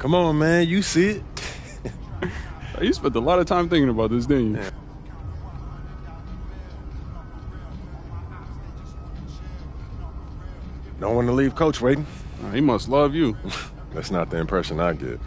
Come on, man. You see it. You spent a lot of time thinking about this, didn't you? Yeah. Don't want to leave Coach waiting. He must love you. That's not the impression I get.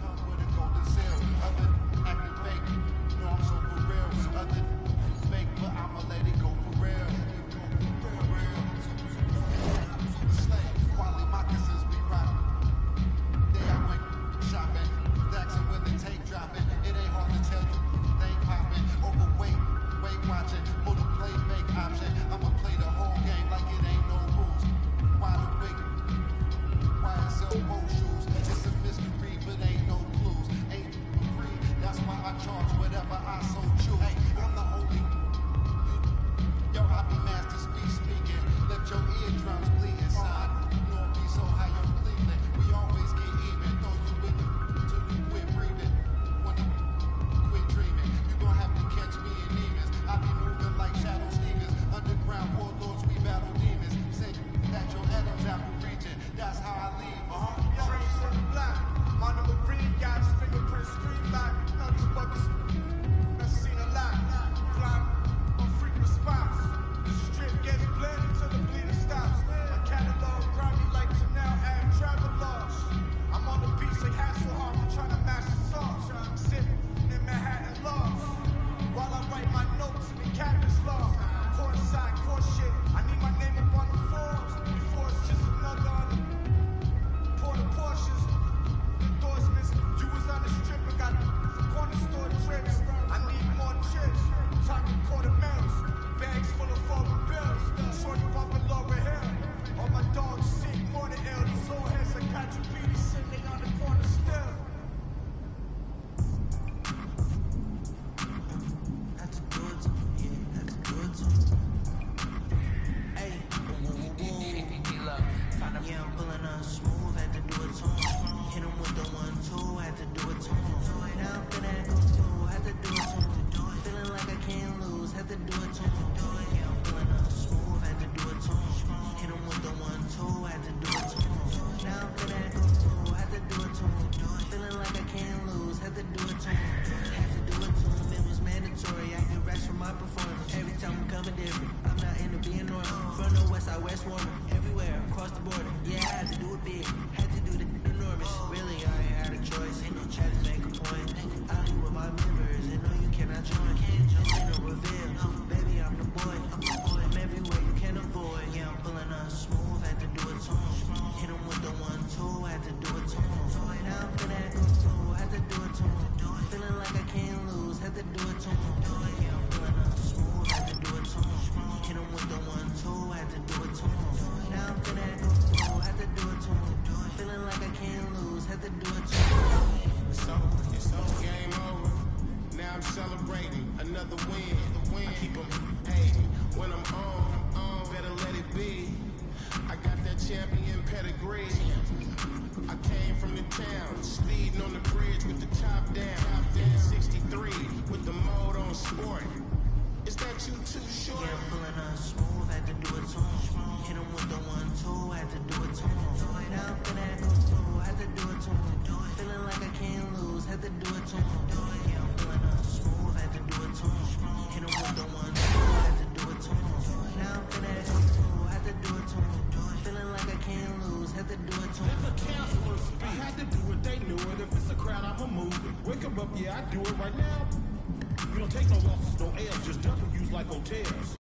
Yeah, I do it right now. You don't take no losses, no L's, just W's like hotels.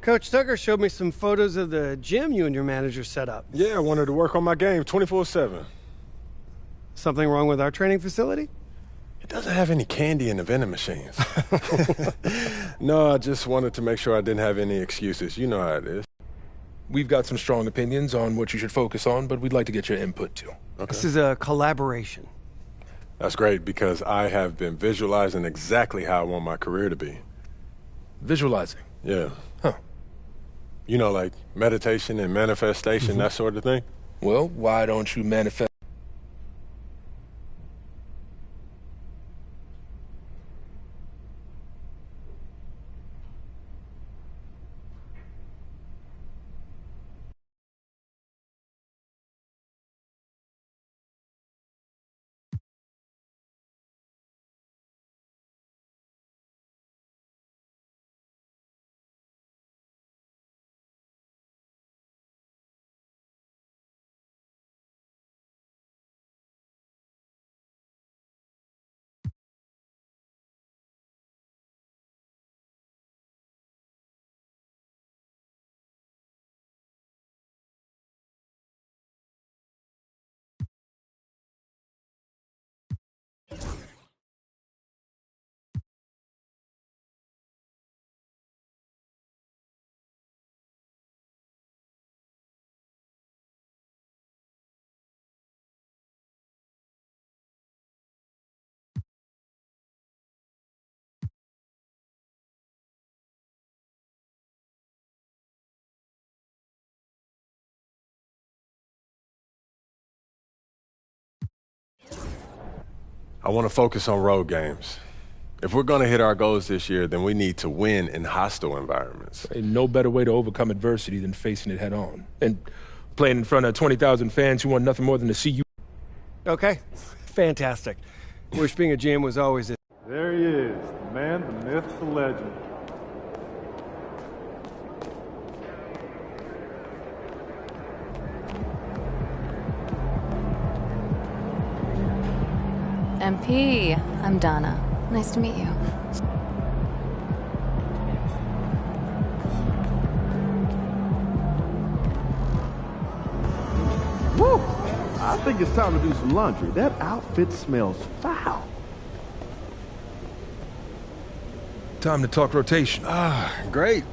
Coach Tucker showed me some photos of the gym you and your manager set up. Yeah, I wanted to work on my game 24/7. Something wrong with our training facility? It doesn't have any candy in the vending machines. No, I just wanted to make sure I didn't have any excuses. You know how it is. We've got some strong opinions on what you should focus on, but we'd like to get your input too. Okay. This is a collaboration. That's great because I have been visualizing exactly how I want my career to be. Visualizing? Yeah. Huh. You know, like meditation and manifestation, that sort of thing? Well, why don't you manifest? I want to focus on road games. If we're going to hit our goals this year, then we need to win in hostile environments. No better way to overcome adversity than facing it head on. And playing in front of 20,000 fans who want nothing more than to see you. Okay, fantastic. Wish being a GM was always a... There he is, the man, the myth, the legend. MP, I'm Donna. Nice to meet you. Woo! I think it's time to do some laundry. That outfit smells foul. Time to talk rotation. Great.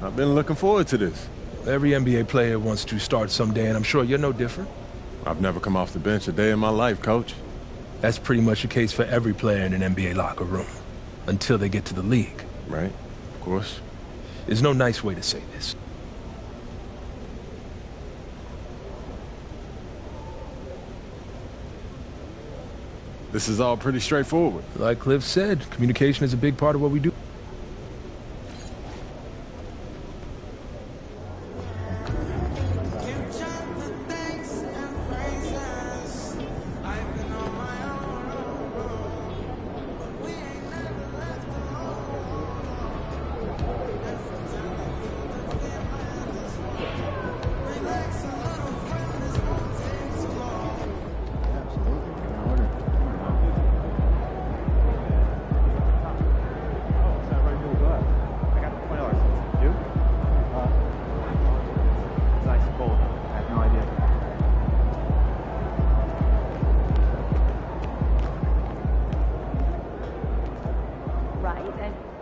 I've been looking forward to this. Every NBA player wants to start someday, and I'm sure you're no different. I've never come off the bench a day in my life, Coach. That's pretty much the case for every player in an NBA locker room, until they get to the league. Right, of course. There's no nice way to say this. This is all pretty straightforward. Like Cliff said, communication is a big part of what we do.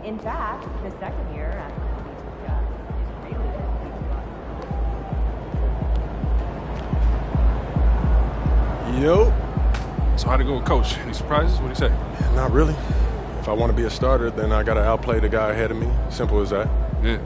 In fact, the second year actually is really Yo. So how'd it go with Coach? Any surprises? What'd he say? Not really. If I want to be a starter, then I got to outplay the guy ahead of me. Simple as that. Yeah.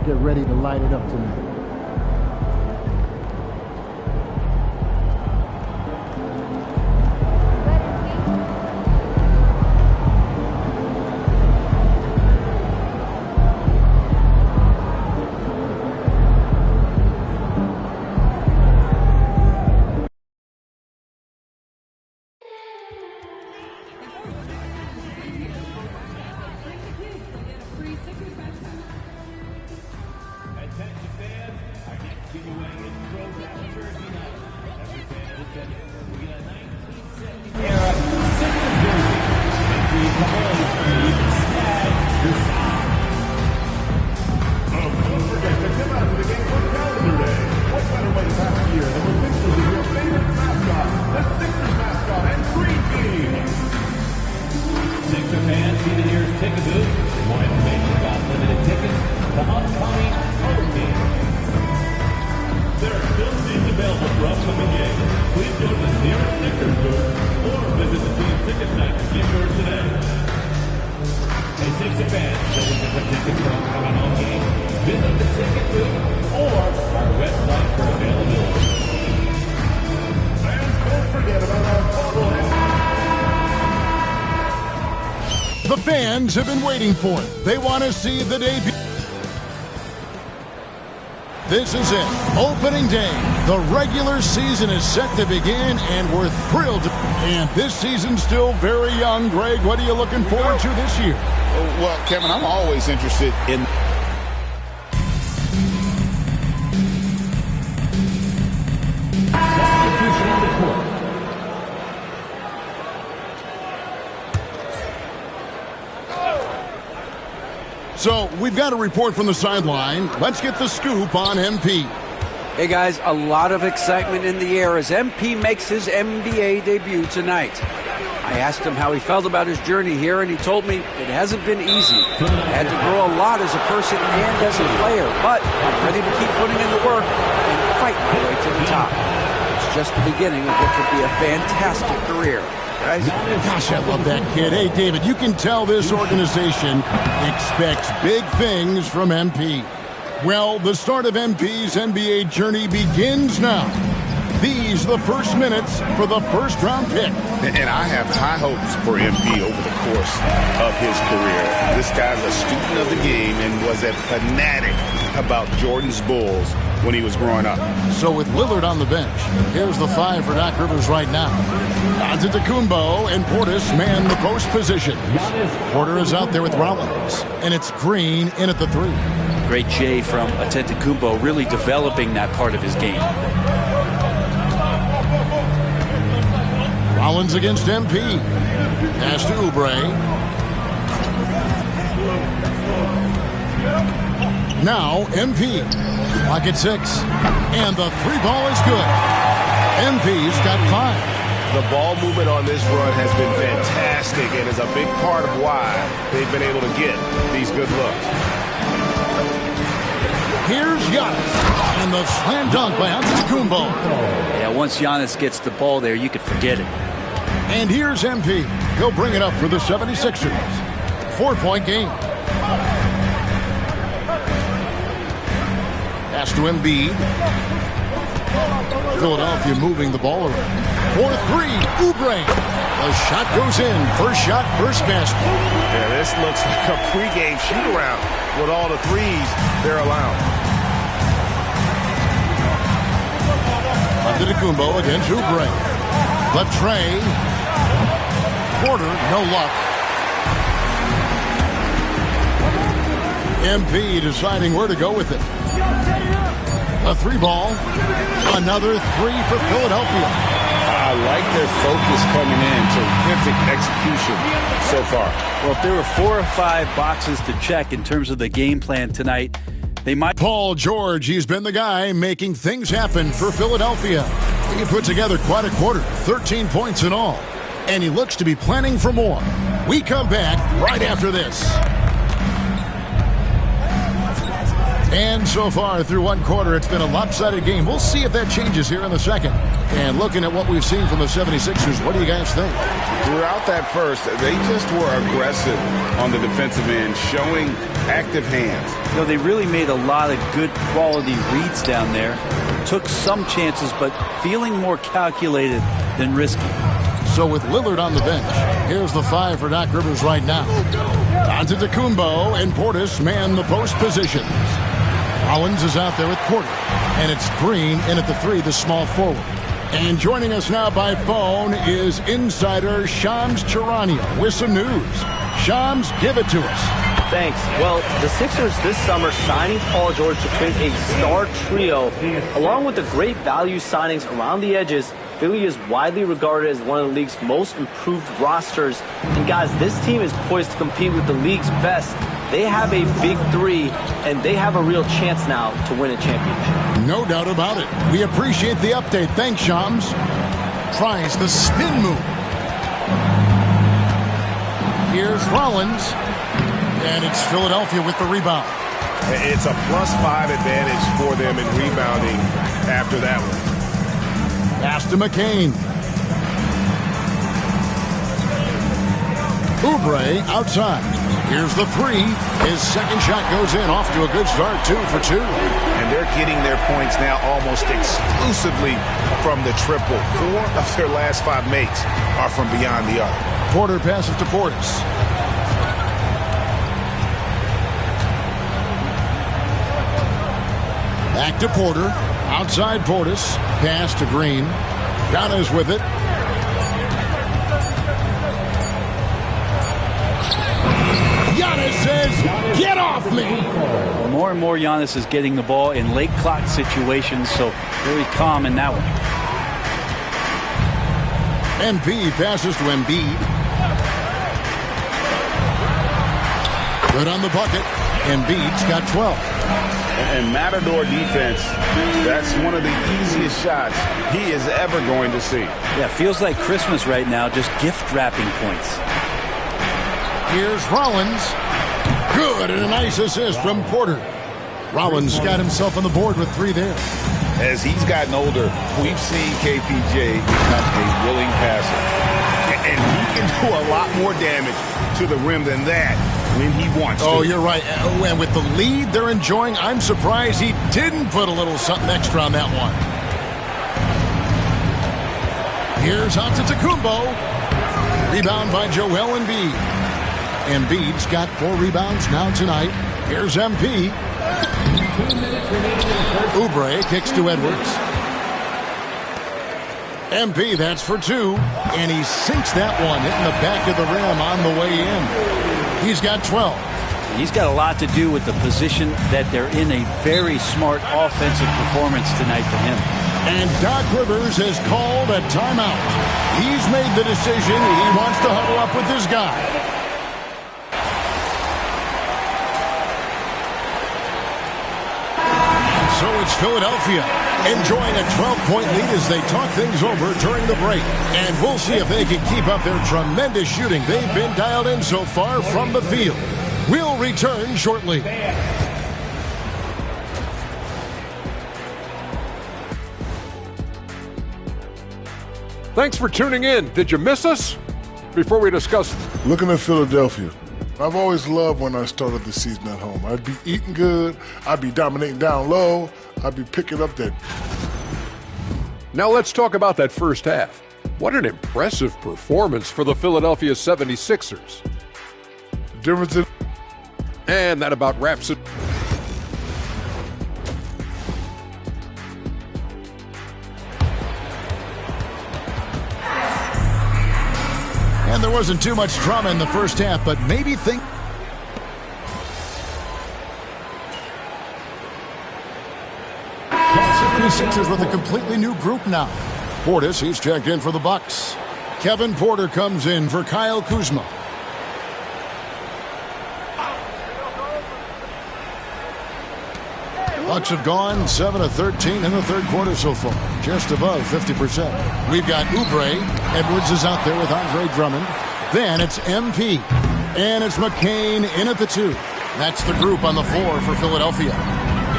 Get ready to light it up tonight. for today. A 6 fans looking to put tickets for upcoming home games. Visit the ticket booth or our website for availability. Fans, don't forget about our bobblehead. The fans have been waiting for it. They want to see the debut. This is it. Opening day. The regular season is set to begin, and we're thrilled. And this season's still very young. Greg, what are you looking forward to this year? Well, Kevin, I'm always interested in... Substitution on the court. So, we've got a report from the sideline. Let's get the scoop on MP. Hey guys, a lot of excitement in the air as MP makes his NBA debut tonight. I asked him how he felt about his journey here, and he told me it hasn't been easy. I had to grow a lot as a person and as a player, but I'm ready to keep putting in the work and fight my way to the top. It's just the beginning of what could be a fantastic career. Guys? Gosh, I love that kid. Hey, David, you can tell this organization expects big things from MP. Well, the start of MP's NBA journey begins now. These are the first minutes for the first-round pick. And I have high hopes for MP over the course of his career. This guy's a student of the game and was a fanatic about Jordan's Bulls when he was growing up. So with Lillard on the bench, here's the 5 for Doc Rivers right now. Antetokounmpo and Portis man the post positions. Porter is out there with Rollins, and it's Green in at the 3. Great J from Antetokounmpo, really developing that part of his game. Rollins against MP. Pass to Oubre. Now MP. Clock at 6. And the 3 ball is good. MP's got 5. The ball movement on this run has been fantastic and is a big part of why they've been able to get these good looks. Here's Giannis. And the slam dunk by Antetokounmpo. Yeah, once Giannis gets the ball there, you could forget it. And here's MP. He'll bring it up for the 76ers. 4-point game. Pass to Embiid. Philadelphia moving the ball around. 4-3, Oubre. The shot goes in. First shot, first basket. Yeah, this looks like a pregame shoot-around with all the threes they're allowing. Antetokounmpo against Oubre. Left Trey. Porter, no luck. MP deciding where to go with it. A 3 ball. Another 3 for Philadelphia. I like their focus coming in. Terrific execution so far. Well, if there were 4 or 5 boxes to check in terms of the game plan tonight, they might... Paul George, he's been the guy making things happen for Philadelphia. He put together quite a quarter, 13 points in all. And he looks to be planning for more. We come back right after this. And so far through one quarter, it's been a lopsided game. We'll see if that changes here in the second. And looking at what we've seen from the 76ers, what do you guys think? Throughout that first, they just were aggressive on the defensive end, showing active hands. You know, they really made a lot of good quality reads down there. Took some chances, but feeling more calculated than risky. So with Lillard on the bench, here's the 5 for Doc Rivers right now. Antetokounmpo and Portis man the post positions. Rollins is out there with Porter. And it's Green in at the 3, the small forward. And joining us now by phone is insider Shams Charania with some news. Shams, give it to us. Thanks. Well, the Sixers this summer signing Paul George to create a star trio, along with the great value signings around the edges. Philly is widely regarded as one of the league's most improved rosters. And guys, this team is poised to compete with the league's best. They have a big 3, and they have a real chance now to win a championship. No doubt about it. We appreciate the update. Thanks, Shams. Tries the spin move. Here's Rollins. And it's Philadelphia with the rebound. It's a +5 advantage for them in rebounding after that one. Pass to McCain. Oubre outside. Here's the three. His second shot goes in. Off to a good start, 2 for 2. And they're getting their points now almost exclusively from the triple. 4 of their last 5 makes are from beyond the arc. Porter passes to Portis. Back to Porter. Outside Portis. Pass to Green. Giannis with it. Giannis says, get off me! Well, more and more Giannis is getting the ball in late clock situations, so very calm in that one. MP passes to Embiid. Good on the bucket. Embiid's got 12. And Matador defense, that's one of the easiest shots he is ever going to see. Yeah, feels like Christmas right now, just gift wrapping points. Here's Rollins. Good, and a nice assist from Porter. Rollins got himself on the board with 3 there. As he's gotten older, we've seen KPJ become a willing passer. And he can do a lot more damage to the rim than that when he wants to. Oh, you're right. And with the lead they're enjoying, I'm surprised he didn't put a little something extra on that one. Here's Antetokounmpo. Rebound by Joel Embiid. Embiid's got 4 rebounds now tonight. Here's MP. Oubre kicks to Edwards. MP, that's for 2. And he sinks that one, hitting the back of the rim on the way in. He's got 12. He's got a lot to do with the position that they're in. A very smart offensive performance tonight for him. And Doc Rivers has called a timeout. He's made the decision. He wants to huddle up with his guy. So it's Philadelphia enjoying a 12-point lead as they talk things over during the break. And we'll see if they can keep up their tremendous shooting. They've been dialed in so far from the field. We'll return shortly. Thanks for tuning in. Did you miss us? Before we discuss... Looking at Philadelphia, I've always loved when I started the season at home. I'd be eating good. I'd be dominating down low. I'd be picking up that. Now let's talk about that first half. What an impressive performance for the Philadelphia 76ers. The difference in... And that about wraps it. And there wasn't too much drama in the first half, but maybe think... Sixers with a completely new group now. Portis, he's checked in for the Bucks. Kevin Porter comes in for Kyle Kuzma. Bucks have gone 7 of 13 in the third quarter so far, just above 50%. We've got Oubre. Edwards is out there with Andre Drummond. Then it's MP. And it's McCain in at the 2. That's the group on the floor for Philadelphia.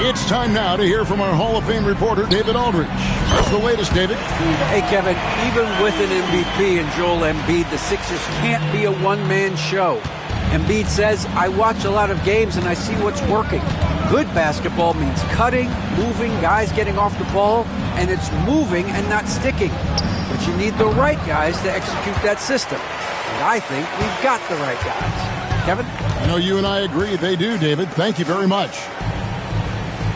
It's time now to hear from our Hall of Fame reporter, David Aldridge. What's the latest, David? Hey, Kevin, even with an MVP and Joel Embiid, the Sixers can't be a one-man show. Embiid says, I watch a lot of games and I see what's working. Good basketball means cutting, moving, guys getting off the ball, and it's moving and not sticking. But you need the right guys to execute that system. And I think we've got the right guys. Kevin? I know you and I agree they do, David. Thank you very much.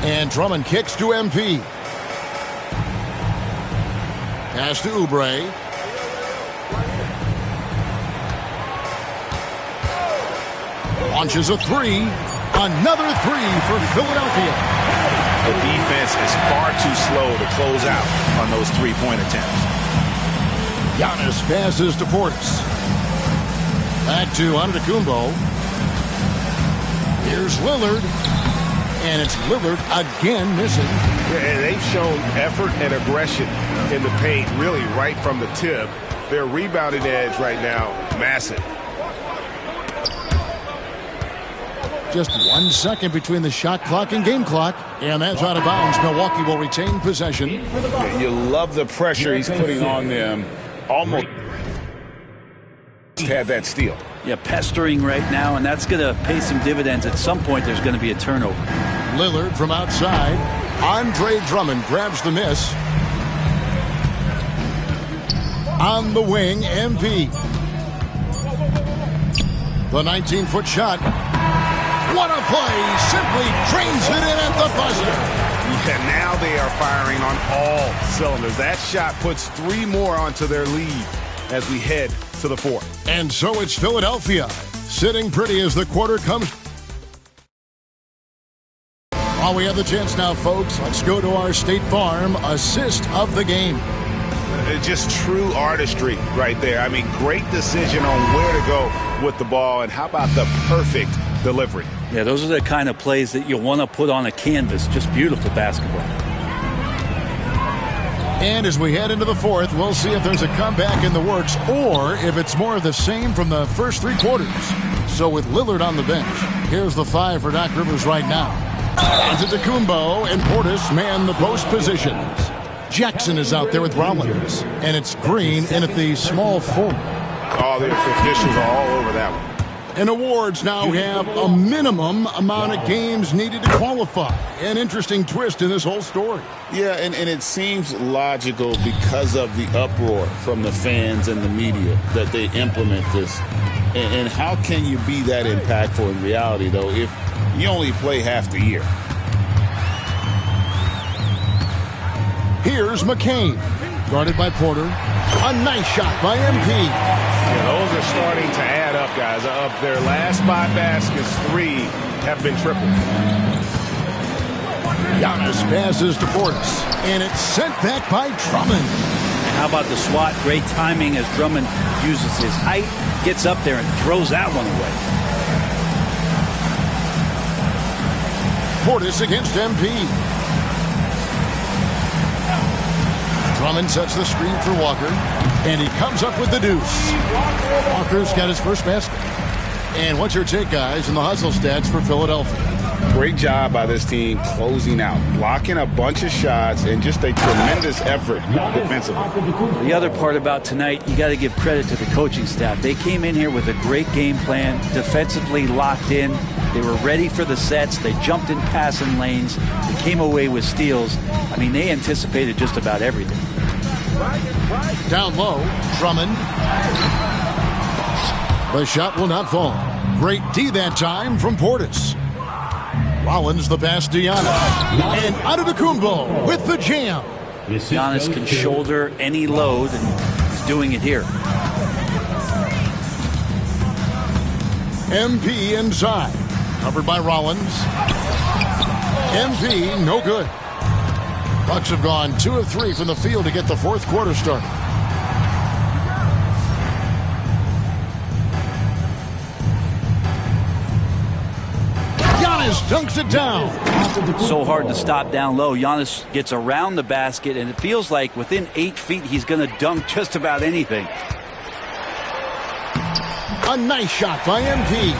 And Drummond kicks to MP. Pass to Oubre. Launches a 3. Another 3 for Philadelphia. The defense is far too slow to close out on those three-point attempts. Giannis passes to Portis. Back to Antetokounmpo. Here's Lillard. And it's Lillard again missing. And they've shown effort and aggression in the paint really right from the tip. Their rebounding edge right now, massive. Just 1 second between the shot clock and game clock. And that's out of bounds. Milwaukee will retain possession. You love the pressure he's putting on them. Almost just had that steal. Yeah, pestering right now, and that's going to pay some dividends. At some point, there's going to be a turnover. Lillard from outside. Andre Drummond grabs the miss. On the wing, MP. The 19-foot shot. What a play! Simply drains it in at the buzzer. Yeah, now they are firing on all cylinders. That shot puts 3 more onto their lead as we head to the 4th. And so it's Philadelphia, sitting pretty as the quarter comes. While we have the chance now, folks, let's go to our State Farm assist of the game. Just true artistry right there. I mean, great decision on where to go with the ball, and how about the perfect delivery? Yeah, those are the kind of plays that you want to put on a canvas. Just beautiful basketball. And as we head into the 4th, we'll see if there's a comeback in the works or if it's more of the same from the first 3 quarters. So with Lillard on the bench, here's the 5 for Doc Rivers right now. Antetokounmpo and Portis man the post positions. Jackson is out there with Rollins, and it's Green in at the small forward. Oh, the officials are all over that one. And awards now have a minimum amount of games needed to qualify. An interesting twist in this whole story. Yeah, and it seems logical because of the uproar from the fans and the media that they implement this. And how can you be that impactful in reality, though, if you only play half the year? Here's McCain, guarded by Porter. A nice shot by MP. Yeah, those are starting to add up, guys. Of their last 5 baskets, 3 have been triple. Giannis passes to Portis, and it's sent back by Drummond. And how about the swat? Great timing as Drummond uses his height, gets up there and throws that one away. Portis against MP. Drummond sets the screen for Walker, and he comes up with the deuce. Walker's got his first basket. And what's your take, guys, in the hustle stats for Philadelphia? Great job by this team closing out, blocking a bunch of shots, and just a tremendous effort defensively. The other part about tonight, you got to give credit to the coaching staff. They came in here with a great game plan, defensively locked in. They were ready for the sets. They jumped in passing lanes. They came away with steals. I mean, they anticipated just about everything. Down low, Drummond. The shot will not fall. Great D that time from Portis. Rollins the pass to Giannis. And Antetokounmpo with the jam. Giannis can shoulder any load, and he's doing it here. MP inside. Covered by Rollins. MP, no good. Bucks have gone 2 of 3 from the field to get the 4th quarter started. Giannis dunks it down. So hard to stop down low. Giannis gets around the basket, and it feels like within 8 feet he's going to dunk just about anything. A nice shot by MP.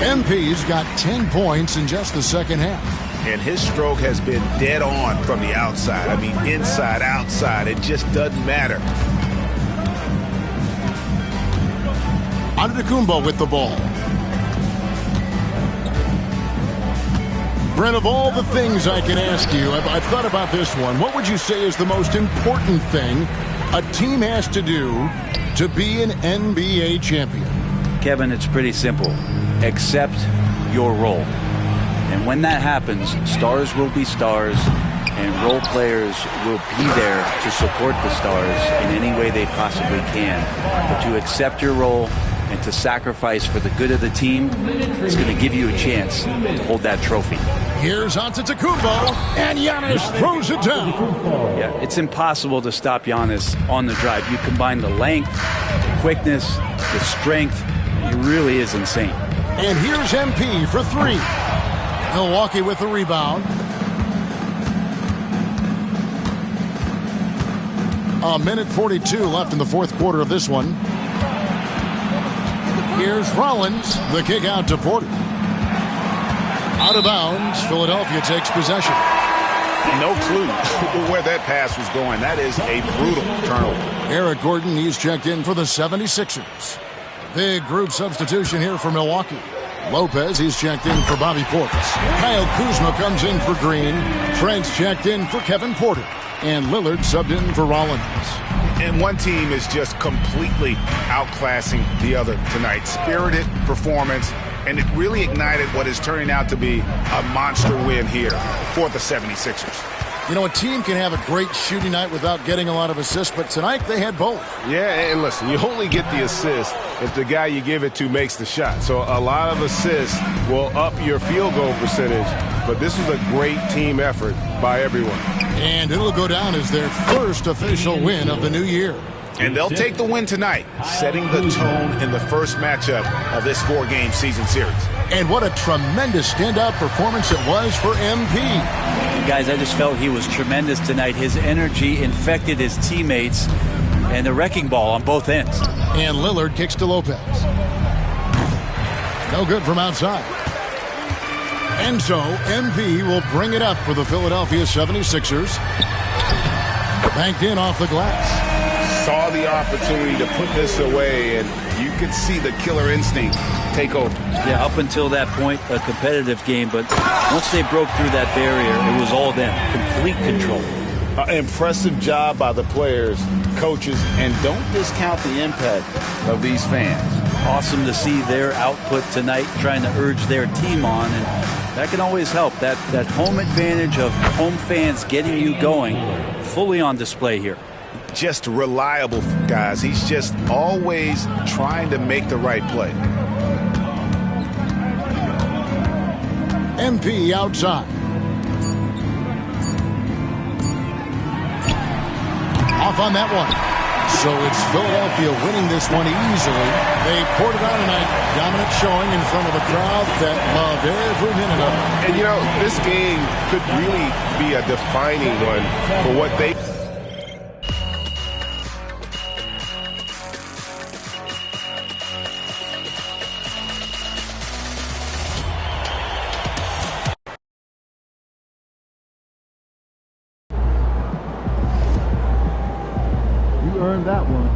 MP's got 10 points in just the second half. And his stroke has been dead on from the outside. I mean, inside, outside, it just doesn't matter. Antetokounmpo with the ball. Brent, of all the things I can ask you, I've thought about this one. What would you say is the most important thing a team has to do to be an NBA champion? Kevin, it's pretty simple. Accept your role. And when that happens, stars will be stars, and role players will be there to support the stars in any way they possibly can. But to accept your role and to sacrifice for the good of the team is going to give you a chance to hold that trophy. Here's Antetokounmpo, and Giannis throws it down. Yeah, it's impossible to stop Giannis on the drive. You combine the length, the quickness, the strength. It really is insane. And here's MP for 3. Milwaukee with the rebound. A minute 42 left in the 4th quarter of this one. Here's Rollins. The kick out to Porter. Out of bounds. Philadelphia takes possession. No clue where that pass was going. That is a brutal turnover. Eric Gordon, he's checked in for the 76ers. Big group substitution here for Milwaukee. Lopez, he's checked in for Bobby Portis. Kyle Kuzma comes in for Green. Trent's checked in for Kevin Porter. And Lillard subbed in for Rollins. And one team is just completely outclassing the other tonight. Spirited performance, and it really ignited what is turning out to be a monster win here for the 76ers. You know, a team can have a great shooting night without getting a lot of assists, but tonight they had both. Yeah, and listen, you only get the assist if the guy you give it to makes the shot. So a lot of assists will up your field goal percentage, but this was a great team effort by everyone. And it'll go down as their first official win of the new year. And they'll take the win tonight, setting the tone in the first matchup of this 4-game season series. And what a tremendous standout performance it was for MP. Guys, I just felt he was tremendous tonight. His energy infected his teammates, and the wrecking ball on both ends. And Lillard kicks to Lopez. No good from outside. And so MP will bring it up for the Philadelphia 76ers. Banked in off the glass. Saw the opportunity to put this away, and you could see the killer instinct take over. Yeah, up until that point, a competitive game, but once they broke through that barrier, it was all them. Complete control. Impressive job by the players, coaches, and don't discount the impact of these fans. Awesome to see their output tonight, trying to urge their team on, and that can always help. That home advantage of home fans getting you going, fully on display here. Just reliable, guys. He's just always trying to make the right play. MP outside. Off on that one. So it's Philadelphia winning this one easily. They poured it on tonight. Dominant showing in front of a crowd that loved every minute of it. And, you know, this game could really be a defining one for what they... Earned that one.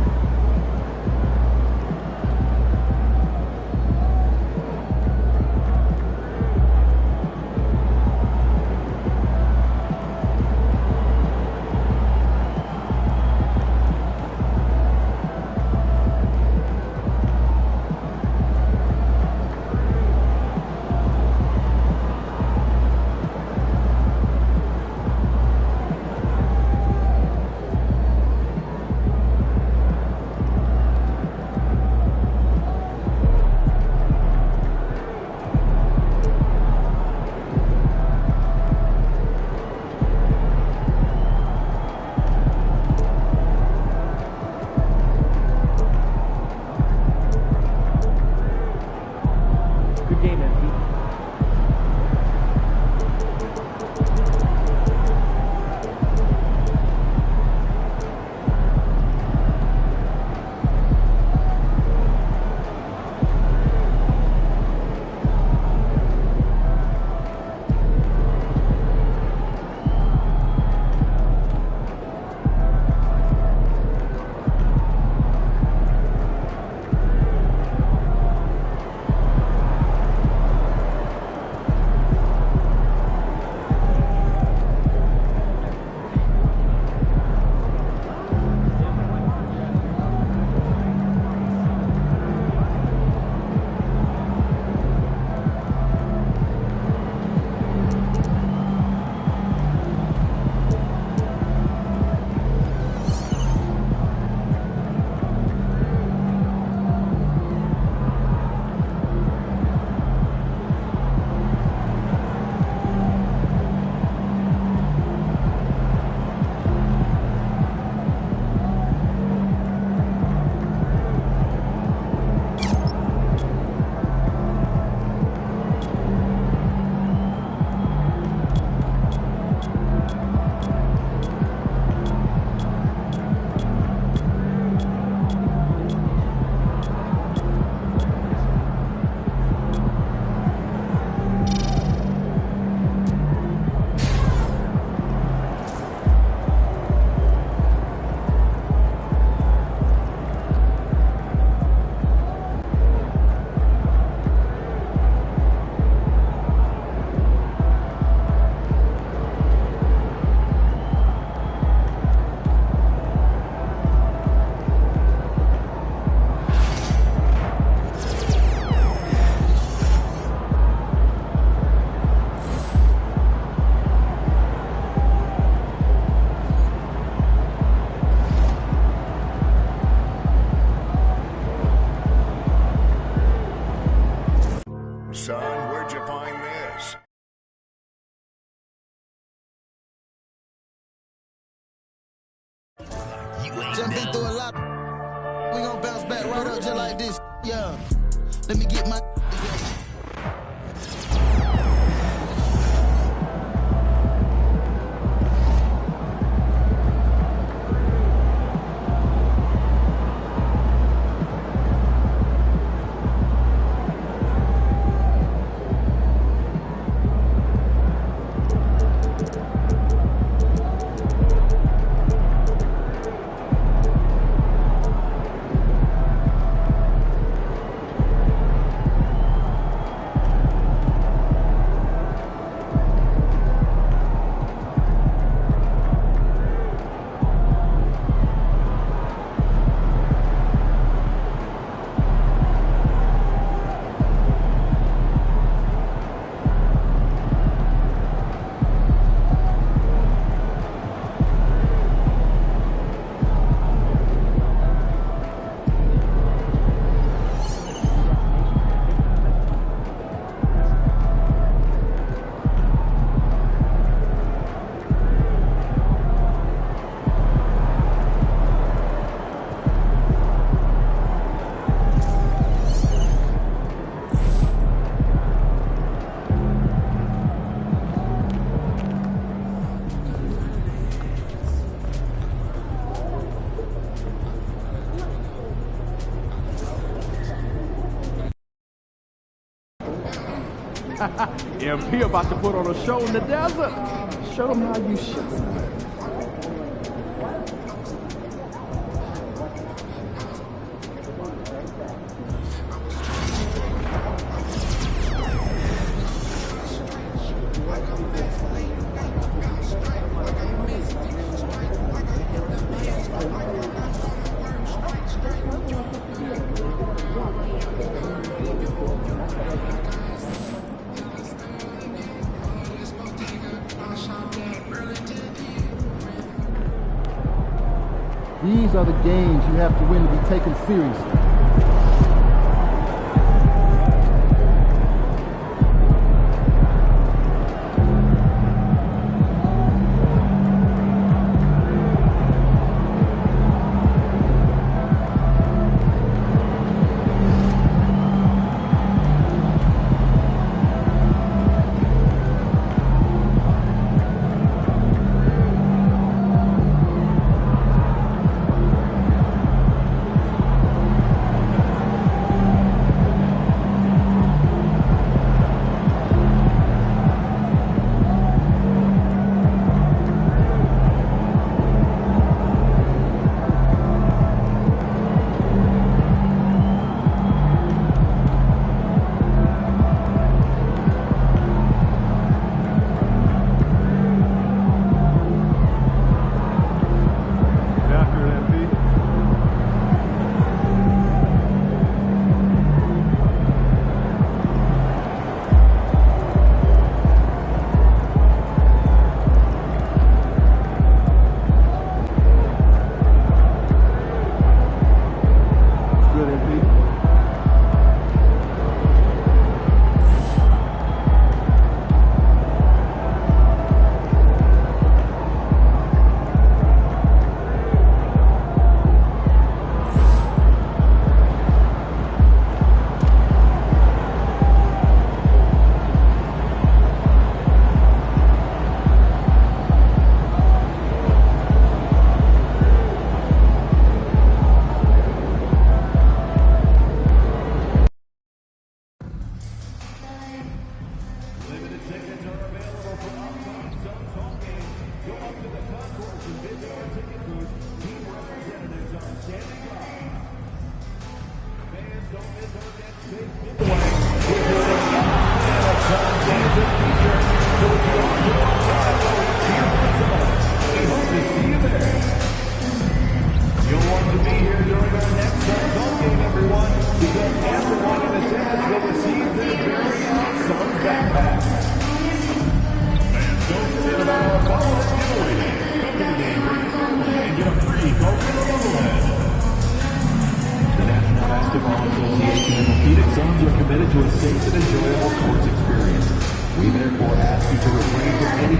Just been through a lot. We gon' bounce back right up just like this. Yeah. Let me get my together. MP about to put on a show in the desert. Show them how you shine. These are the games you have to win to be taken seriously.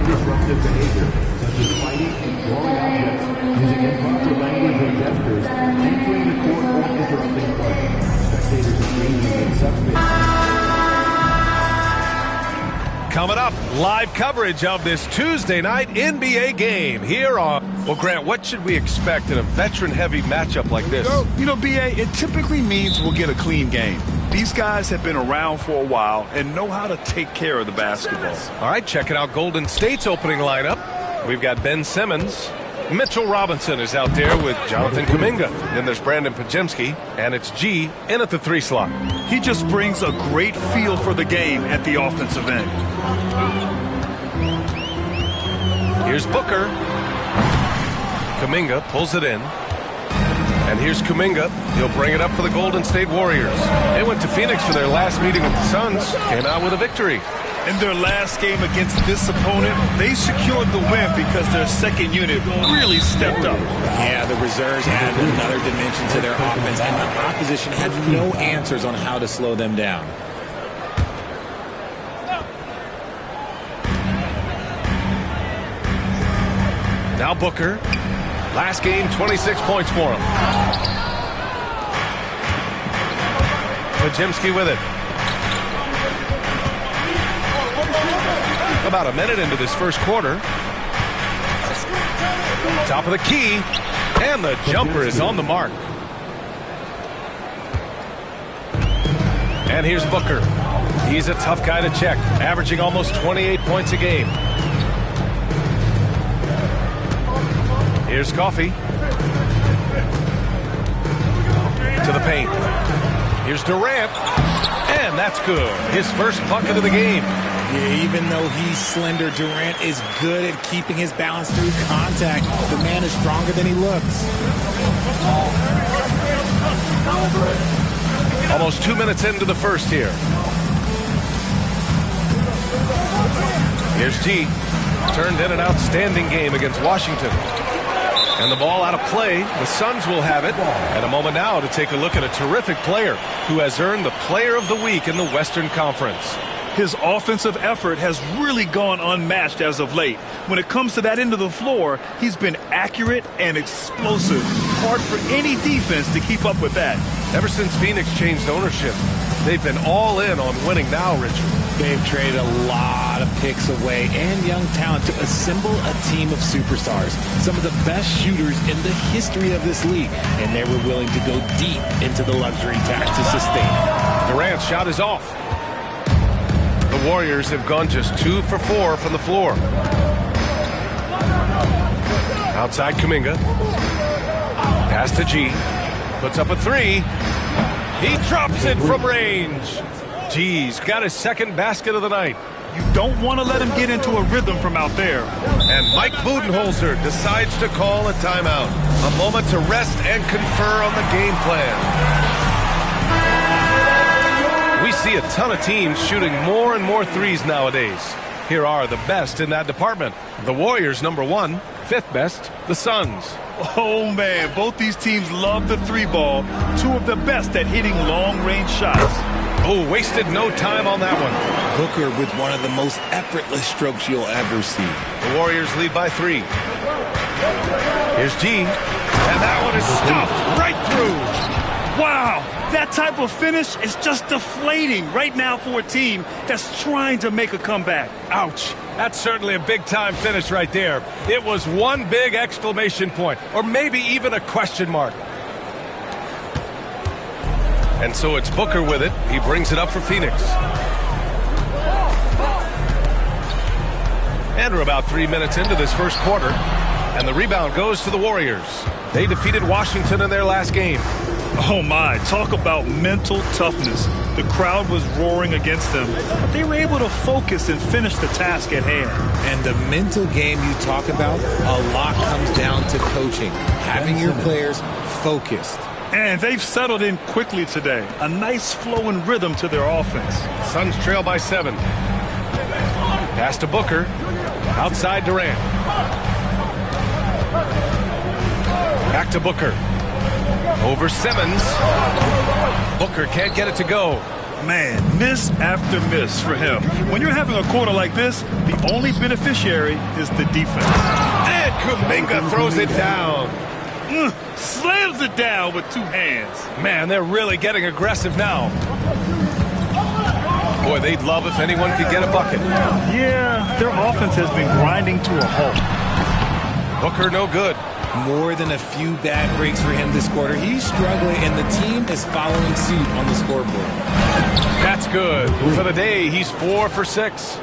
disruptive behavior, such as fighting and throwing objects, using improper language Coming up, live coverage of this Tuesday night NBA game here on... Well, Grant, what should we expect in a veteran-heavy matchup like this? You know, B.A., it typically means we'll get a clean game. These guys have been around for a while and know how to take care of the basketball. All right, checking out Golden State's opening lineup. We've got Ben Simmons. Mitchell Robinson is out there with Jonathan Kuminga. Then there's Brandon Podziemski, and it's G in at the 3 slot. He just brings a great feel for the game at the offensive end. Here's Booker. Kuminga pulls it in. And here's Kuminga. He'll bring it up for the Golden State Warriors. They went to Phoenix for their last meeting with the Suns. Came out with a victory. In their last game against this opponent, they secured the win because their second unit really stepped up. Yeah, the reserves added another dimension to their offense, and the opposition had no answers on how to slow them down. Now Booker. Last game, 26 points for him. Podziemski with it. About a minute into this first quarter. Top of the key. And the jumper is on the mark. And here's Booker. He's a tough guy to check, averaging almost 28 points a game. Here's Coffey. To the paint. Here's Durant. And that's good. His first bucket of the game. Yeah, even though he's slender, Durant is good at keeping his balance through contact. The man is stronger than he looks. Almost 2 minutes into the first here. Here's G. Turned in an outstanding game against Washington. And the ball out of play. The Suns will have it. And a moment now to take a look at a terrific player who has earned the Player of the Week in the Western Conference. His offensive effort has really gone unmatched as of late. When it comes to that end of the floor, he's been accurate and explosive. Hard for any defense to keep up with that. Ever since Phoenix changed ownership, they've been all in on winning now, Richard. They've traded a lot of picks away and young talent to assemble a team of superstars. Some of the best shooters in the history of this league. And they were willing to go deep into the luxury tax to sustain it. Durant's shot is off. The Warriors have gone just 2 for 4 from the floor. Outside Kuminga. Pass to G. Puts up a 3. He drops it from range. G's got his second basket of the night. You don't want to let him get into a rhythm from out there. And Mike Budenholzer decides to call a timeout. A moment to rest and confer on the game plan. We see a ton of teams shooting more and more threes nowadays. Here are the best in that department. The Warriors, number 1. 5th best, the Suns. Oh, man, both these teams love the 3-ball. 2 of the best at hitting long-range shots. Oh, wasted no time on that one. Booker with one of the most effortless strokes you'll ever see. The Warriors lead by 3. Here's G. And that one is stuffed right through. Wow, that type of finish is just deflating right now for a team that's trying to make a comeback. Ouch. That's certainly a big-time finish right there. It was one big exclamation point, or maybe even a question mark. And so it's Booker with it. He brings it up for Phoenix. And we're about 3 minutes into this first quarter. And the rebound goes to the Warriors. They defeated Washington in their last game. Oh, my. Talk about mental toughness. The crowd was roaring against them, but they were able to focus and finish the task at hand. And the mental game you talk about, a lot comes down to coaching, having your players focused. And they've settled in quickly today. A nice flow and rhythm to their offense. Suns trail by 7. Pass to Booker. Outside Durant. Back to Booker. Over Simmons. Booker can't get it to go. Man, miss after miss for him. When you're having a quarter like this, the only beneficiary is the defense. And Kuminga throws it down. Slams it down with 2 hands. Man, they're really getting aggressive now. Boy, they'd love if anyone could get a bucket. Yeah, their offense has been grinding to a halt. Booker no good. More than a few bad breaks for him this quarter. He's struggling, and the team is following suit on the scoreboard. That's good. For the day, he's 4 for 6.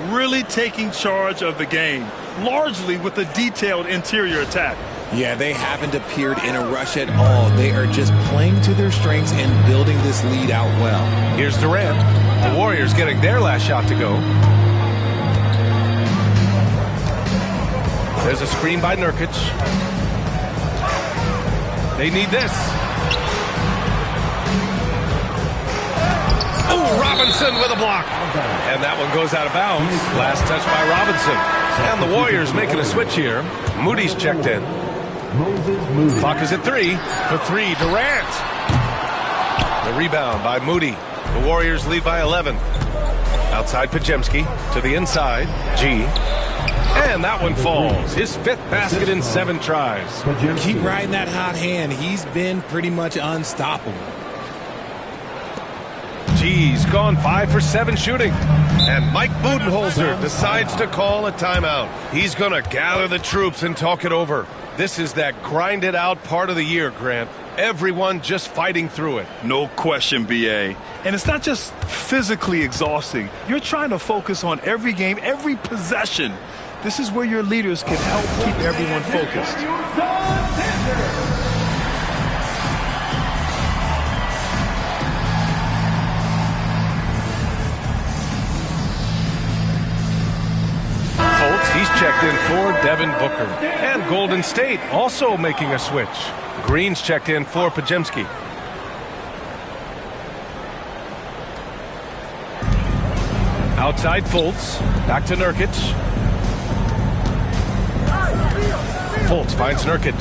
Really taking charge of the game, largely with a detailed interior attack. Yeah, they haven't appeared in a rush at all. They are just playing to their strengths and building this lead out well. Here's Durant. The Warriors getting their last shot to go. There's a screen by Nurkic. They need this. Oh, Robinson with a block. And that one goes out of bounds. Last touch by Robinson. And the Warriors making a switch here. Moody's checked in. Clock is at 3. For 3, Durant. The rebound by Moody. The Warriors lead by 11. Outside Podziemski. To the inside. G. And that one falls. His 5th basket in 7 tries. Keep riding that hot hand. He's been pretty much unstoppable. G's gone 5 for 7 shooting. And Mike Budenholzer decides to call a timeout. He's going to gather the troops and talk it over. This is that grinded out part of the year, Grant. Everyone just fighting through it. No question, B.A. And it's not just physically exhausting. You're trying to focus on every game, every possession. This is where your leaders can help keep everyone focused. Fultz, he's checked in for Devin Booker. And Golden State also making a switch. Green's checked in for Podziemski. Outside Fultz. Back to Nurkic. Fultz finds Nurkic.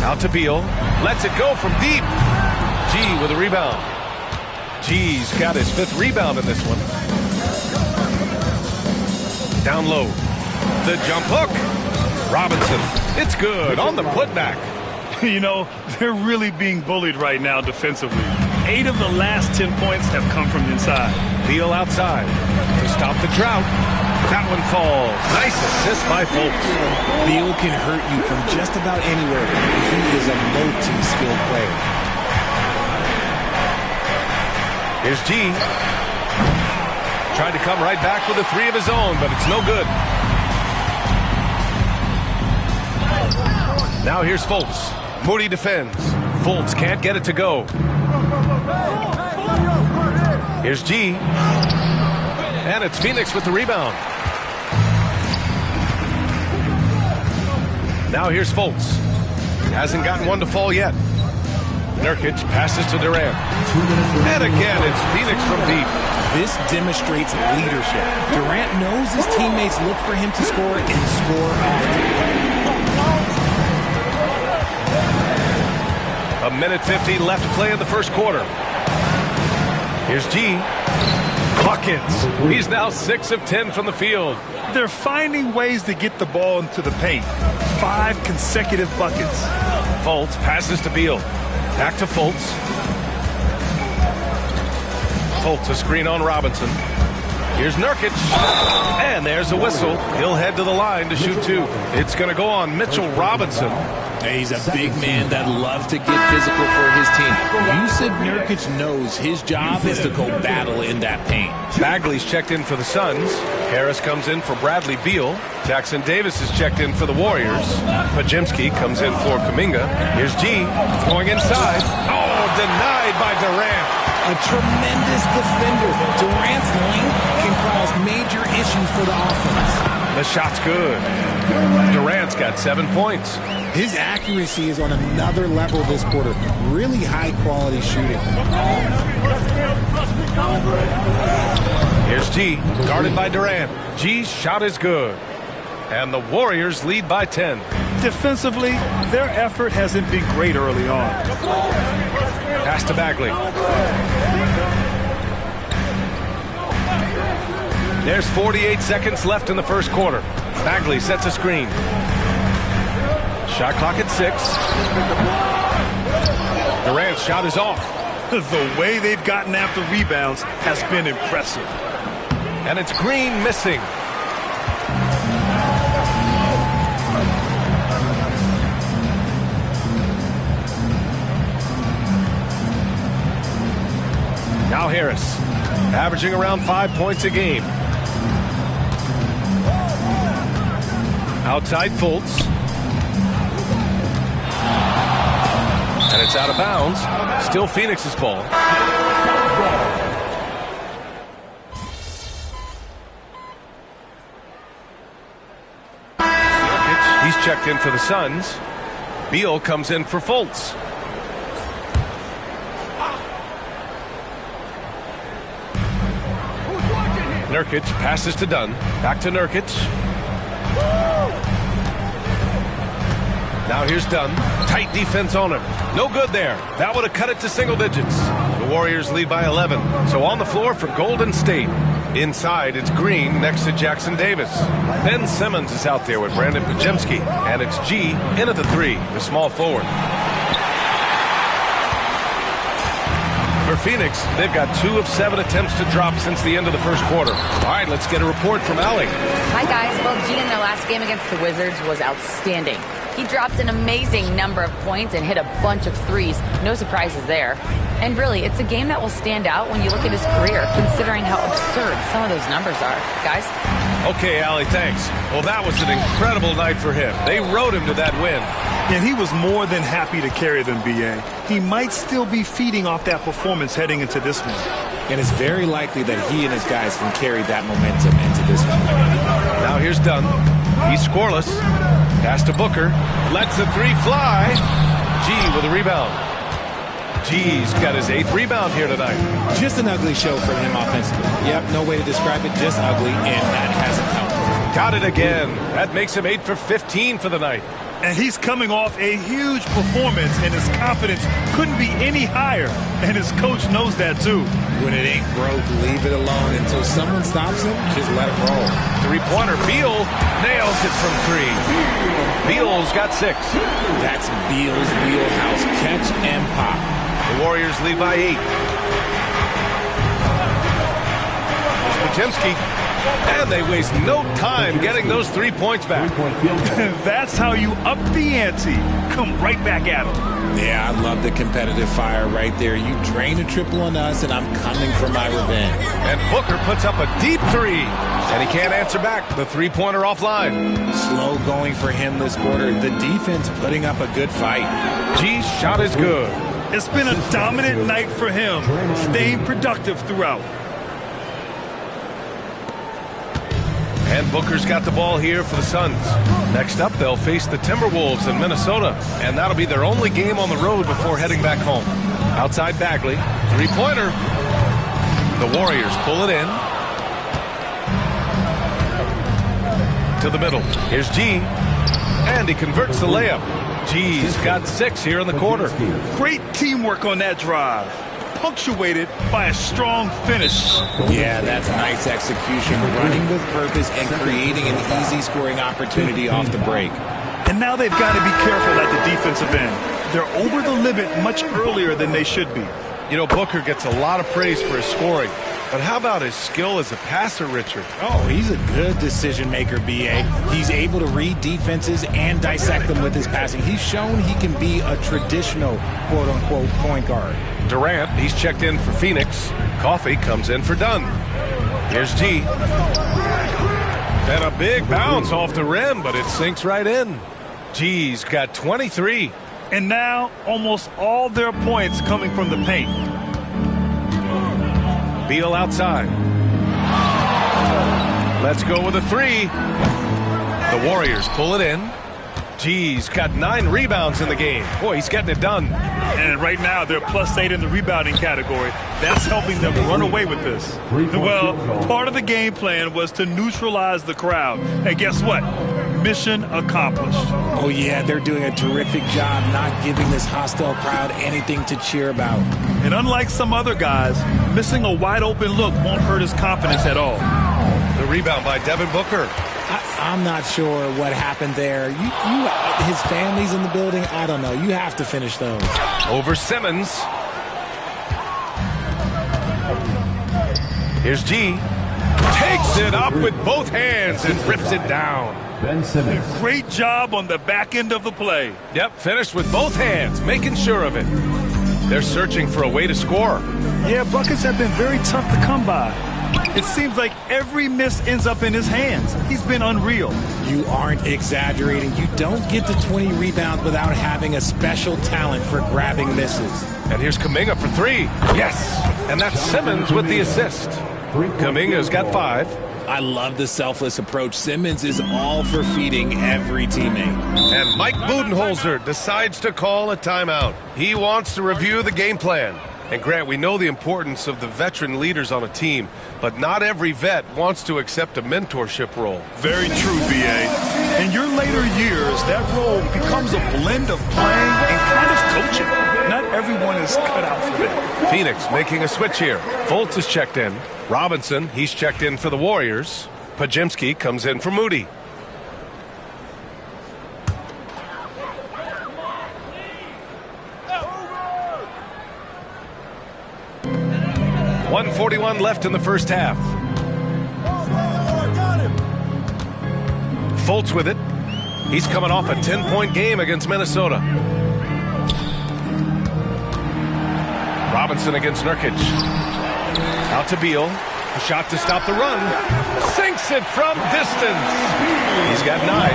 Out to Beal. Lets it go from deep. G with a rebound. G's got his 5th rebound in this one. Down low. The jump hook. Robinson. It's good on the putback. You know, they're really being bullied right now defensively. 8 of the last 10 points have come from inside. Beal outside to stop the drought. That one falls. Nice assist by Fultz. Beal can hurt you from just about anywhere. He is a multi-skilled player. Here's G. Tried to come right back with a 3 of his own, but it's no good. Now here's Fultz. Moody defends. Fultz can't get it to go. Here's G. And it's Phoenix with the rebound. Now here's Fultz. Hasn't gotten one to fall yet. Nurkic passes to Durant. And again, it's Phoenix from deep. This demonstrates leadership. Durant knows his teammates look for him to score and score often. A minute 50 left to play in the first quarter. Here's G. Buckets. He's now 6 of 10 from the field. They're finding ways to get the ball into the paint. 5 consecutive buckets. Fultz passes to Beal. Back to Fultz. Fultz a screen on Robinson. Here's Nurkic. And there's a whistle. He'll head to the line to shoot 2. It's going to go on Mitchell Robinson. He's a big man that loves to get physical for his team. Jusuf Nurkic knows his job is to go battle in that paint. Bagley's checked in for the Suns. Harris comes in for Bradley Beal. Jackson Davis is checked in for the Warriors. Podziemski comes in for Kuminga. Here's G going inside. Oh, denied by Durant. A tremendous defender. Durant's length can cause major issues for the offense. The shot's good. Durant's got 7 points. His accuracy is on another level this quarter. Really high-quality shooting. Here's G, guarded by Durant. G's shot is good. And the Warriors lead by 10. Defensively, their effort hasn't been great early on. Pass to Bagley. There's 48 seconds left in the first quarter. Bagley sets a screen. Shot clock at 6. Durant's shot is off. The way they've gotten after rebounds has been impressive. And it's Green missing. Now Harris, averaging around 5 points a game. Outside Fultz. And it's out of bounds. Still Phoenix's ball. He's checked in for the Suns. Beal comes in for Fultz. Nurkic passes to Dunn. Back to Nurkic. Now here's Dunn. Tight defense on him. No good there. That would have cut it to single digits. The Warriors lead by 11. So on the floor for Golden State. Inside, it's Green next to Jackson Davis. Ben Simmons is out there with Brandon Podziemski. And it's G in at the three, the small forward. For Phoenix, they've got 2 of 7 attempts to drop since the end of the first quarter. All right, let's get a report from Allie. Hi, guys. Well, G in their last game against the Wizards was outstanding. He dropped an amazing number of points and hit a bunch of threes. No surprises there. And really, it's a game that will stand out when you look at his career, considering how absurd some of those numbers are. Guys? Okay, Allie, thanks. Well, that was an incredible night for him. They rode him to that win. And he was more than happy to carry them, B.A. He might still be feeding off that performance heading into this one. And it's very likely that he and his guys can carry that momentum into this one. Now here's Dunn. He's scoreless. Pass to Booker. Lets the three fly. G with a rebound. G's got his 8th rebound here tonight. Just an ugly show from him offensively. Yep, no way to describe it, just ugly, and that hasn't helped. Got it again. That makes him 8 for 15 for the night. And he's coming off a huge performance, and his confidence couldn't be any higher. And his coach knows that, too. When it ain't broke, leave it alone. Until someone stops him, just let it roll. Three-pointer. Beal nails it from 3. Beal's got 6. That's Beal's wheelhouse. Catch and pop. The Warriors lead by 8. Podziemski. And they waste no time getting those 3 points back. That's how you up the ante. Come right back at him. Yeah, I love the competitive fire right there. You drain a triple on us, and I'm coming for my revenge. And Booker puts up a deep 3. And he can't answer back. The three-pointer offline. Slow going for him this quarter. The defense putting up a good fight. G's shot is good. It's been a dominant night for him, staying productive throughout. And Booker's got the ball here for the Suns. Next up, they'll face the Timberwolves in Minnesota. And that'll be their only game on the road before heading back home. Outside Bagley. Three-pointer. The Warriors pull it in. To the middle. Here's G. And he converts the layup. G's got 6 here in the quarter. Great teamwork on that drive. Punctuated by a strong finish. Yeah, that's nice execution. Running with purpose and creating an easy scoring opportunity off the break. And now they've got to be careful at the defensive end. They're over the limit much earlier than they should be. You know, Booker gets a lot of praise for his scoring. But how about his skill as a passer, Richard? Oh, he's a good decision maker, B.A. He's able to read defenses and dissect them with his passing. He's shown he can be a traditional quote-unquote point guard. Durant, he's checked in for Phoenix. Coffey comes in for Dunn. Here's G. And a big bounce off the rim, but it sinks right in. G's got 23. And now almost all their points coming from the paint. Beal outside. Let's go with a 3. The Warriors pull it in. G's got 9 rebounds in the game. Boy, he's getting it done. And right now, they're +8 in the rebounding category. That's helping them run away with this. Well, part of the game plan was to neutralize the crowd. And guess what? Mission accomplished. Oh, yeah, they're doing a terrific job not giving this hostile crowd anything to cheer about. And unlike some other guys, missing a wide-open look won't hurt his confidence at all. The rebound by Devin Booker. I'm not sure what happened there. His family's in the building. I don't know. You have to finish those. Over Simmons. Here's G. Takes it up with both hands and rips it down. Ben Simmons. Great job on the back end of the play. Yep, finished with both hands, making sure of it. They're searching for a way to score. Yeah, buckets have been very tough to come by. It seems like every miss ends up in his hands. He's been unreal. You aren't exaggerating. You don't get to 20 rebounds without having a special talent for grabbing misses. And here's Kuminga for three. Yes! And that's Simmons with the assist. Kuminga's got 5. I love the selfless approach. Simmons is all for feeding every teammate. And Mike Budenholzer decides to call a timeout. He wants to review the game plan. And Grant, we know the importance of the veteran leaders on a team, but not every vet wants to accept a mentorship role. Very true, B.A. In your later years, that role becomes a blend of playing and kind of coaching. Not everyone is cut out for that. Phoenix making a switch here. Fultz is checked in. Robinson, he's checked in for the Warriors. Podziemski comes in for Moody. .141 left in the first half. Fultz with it. He's coming off a 10-point game against Minnesota. Robinson against Nurkic. Out to Beal. A shot to stop the run. Sinks it from distance. He's got 9.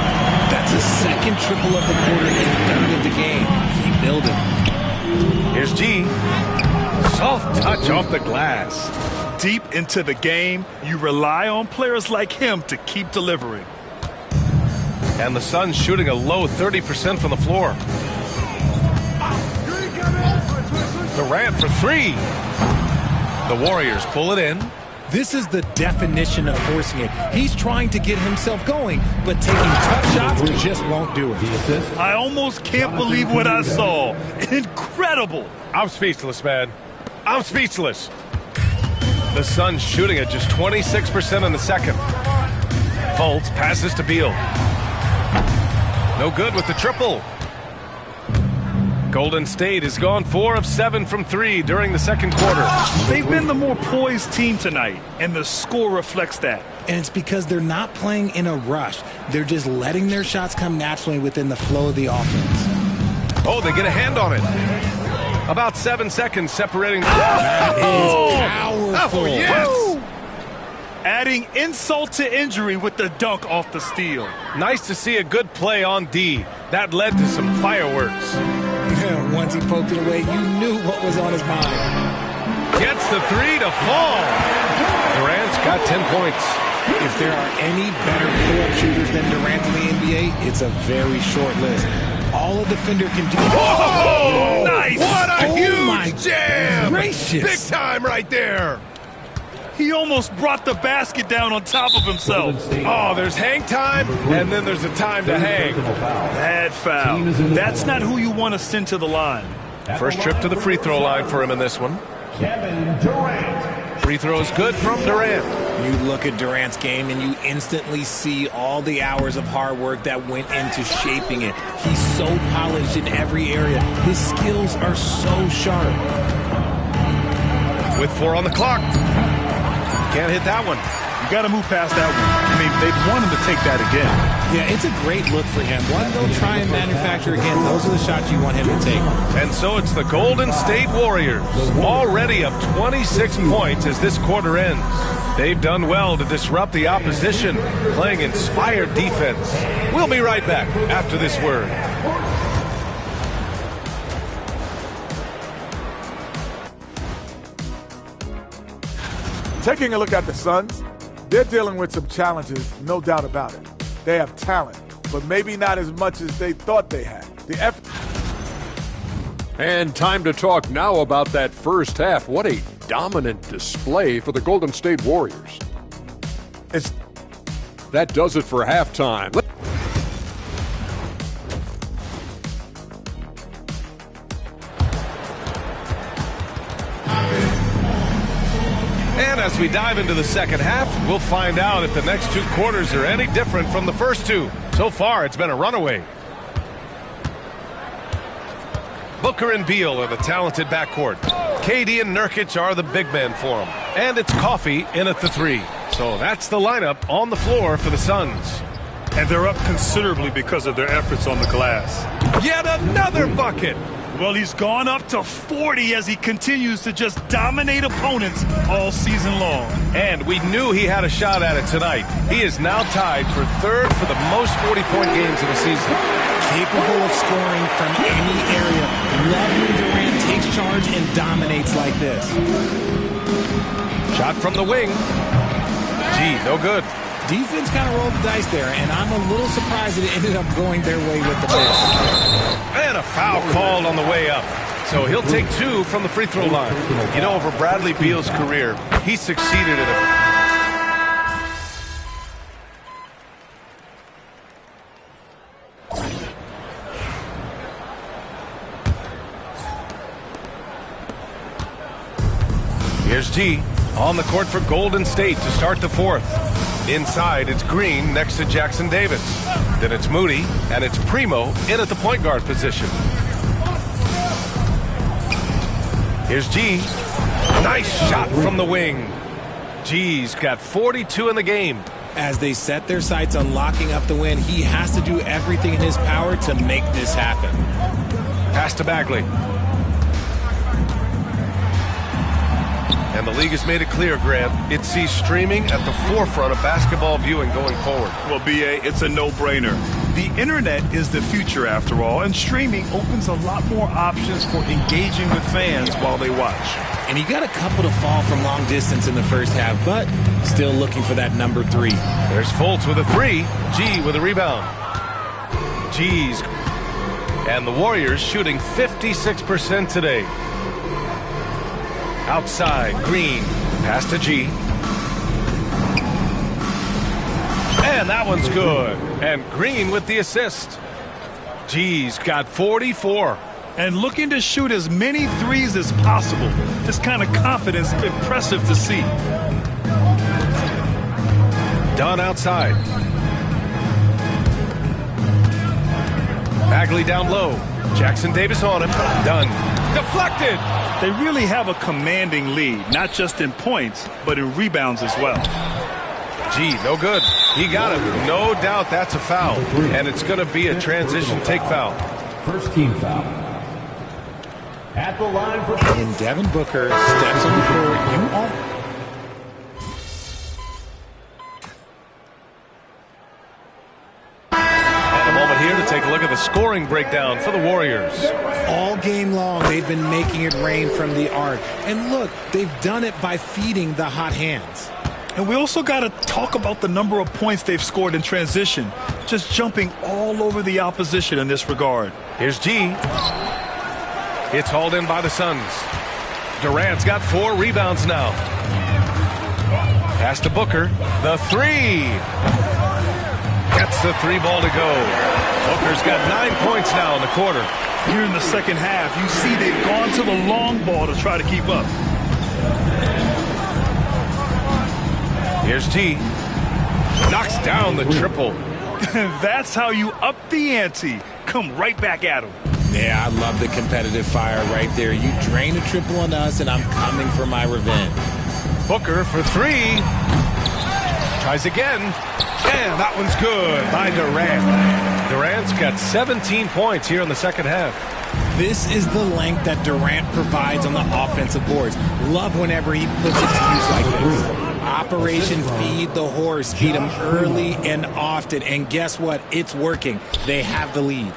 That's a second triple of the quarter and third of the game. Keep building. Here's G. Soft touch off the glass. Deep into the game, you rely on players like him to keep delivering. And the Suns shooting a low 30% from the floor. Durant for 3. The Warriors pull it in. This is the definition of forcing it. He's trying to get himself going, but taking tough shots just won't do it. I almost can't believe what I saw. Incredible. I'm speechless, man. I'm speechless. The Suns shooting at just 26% in the second. Fultz passes to Beal. No good with the triple. Golden State has gone 4 of 7 from 3 during the second quarter. They've been the more poised team tonight, and the score reflects that. And it's because they're not playing in a rush. They're just letting their shots come naturally within the flow of the offense. Oh, they get a hand on it. About 7 seconds separating. That is powerful. Oh, yes. Adding insult to injury with the dunk off the steal. Nice to see a good play on D. That led to some fireworks. Once he poked it away, you knew what was on his mind. Gets the 3 to fall. Durant's got 10 points. If there are any better pull-up shooters than Durant in the NBA, it's a very short list. All a defender can do. Whoa! Nice! What a huge jam! Gracious. Big time right there. He almost brought the basket down on top of himself. Oh, there's hang time, and then there's a time to hang. Bad foul. That's not who you want to send to the line. First trip to the free throw line for him in this one. Kevin Durant. Free throws good from Durant. You look at Durant's game and you instantly see all the hours of hard work that went into shaping it. He's so polished in every area. His skills are so sharp. With 4 on the clock. Can't hit that one. You got to move past that one. I mean, they want him to take that again. Yeah, it's a great look for him. One, they'll try and manufacture again. Those are the shots you want him to take. And so it's the Golden State Warriors, already up 26 points as this quarter ends. They've done well to disrupt the opposition, playing inspired defense. We'll be right back after this word. Taking a look at the Suns, they're dealing with some challenges, no doubt about it. They have talent, but maybe not as much as they thought they had. And time to talk now about that first half. What a dominant display for the Golden State Warriors. That does it for halftime. And as we dive into the second half, we'll find out if the next 2 quarters are any different from the first 2. So far, it's been a runaway. Booker and Beal are the talented backcourt. KD and Nurkic are the big men for him. And it's Coffee in at the 3. So that's the lineup on the floor for the Suns. And they're up considerably because of their efforts on the glass. Yet another bucket. Well, he's gone up to 40 as he continues to just dominate opponents all season long. And we knew he had a shot at it tonight. He is now tied for third for the most 40-point games of the season. Capable of scoring from any area. Love when Durant takes charge and dominates like this. Shot from the wing. No good. Defense kind of rolled the dice there, and I'm a little surprised that it ended up going their way with the miss. And a foul called on the way up. So he'll take 2 from the free throw line. You know, over Bradley Beal's career, he succeeded in it. Here's G on the court for Golden State to start the fourth. Inside, it's Green next to Jackson Davis. Then it's Moody, and it's Primo in at the point guard position. Here's G. Nice shot from the wing. G's got 42 in the game. As they set their sights on locking up the win, he has to do everything in his power to make this happen. Pass to Bagley. And the league has made it clear, Grant, it sees streaming at the forefront of basketball viewing going forward. Well, B.A., it's a no-brainer. The internet is the future, after all, and streaming opens a lot more options for engaging with fans while they watch. And he got a couple to fall from long distance in the first half, but still looking for that number 3. There's Fultz with a 3. G with a rebound. G's. And the Warriors shooting 56% today. Outside, Green. Pass to G. And that one's good. And Green with the assist. G's got 44. And looking to shoot as many threes as possible. This kind of confidence, impressive to see. Dunn outside. Bagley down low. Jackson Davis on him. Dunn. Deflected. They really have a commanding lead, not just in points, but in rebounds as well. G, no good. He got it. No doubt that's a foul. And it's going to be a transition take foul. First team foul. At the line for... And Devin Booker steps on the court. And a moment here to take a look at the scoring breakdown for the Warriors. All game long, they've been making it rain from the arc. And look, they've done it by feeding the hot hands. And we also got to talk about the number of points they've scored in transition. Just jumping all over the opposition in this regard. Here's G. It's hauled in by the Suns. Durant's got 4 rebounds now. Pass to Booker. The 3. Gets the 3 ball to go. Booker's got 9 points now in the quarter. Here in the second half, you see they've gone to the long ball to try to keep up. Here's T. Knocks down the triple. That's how you up the ante. Come right back at him. Yeah, I love the competitive fire right there. You drain a triple on us, and I'm coming for my revenge. Booker for 3. Tries again. And that one's good by Durant. Durant's got 17 points here in the second half. This is the length that Durant provides on the offensive boards. Love whenever he puts it to use like this. Operation Feed the Horse. Feed him early and often. And guess what? It's working. They have the lead.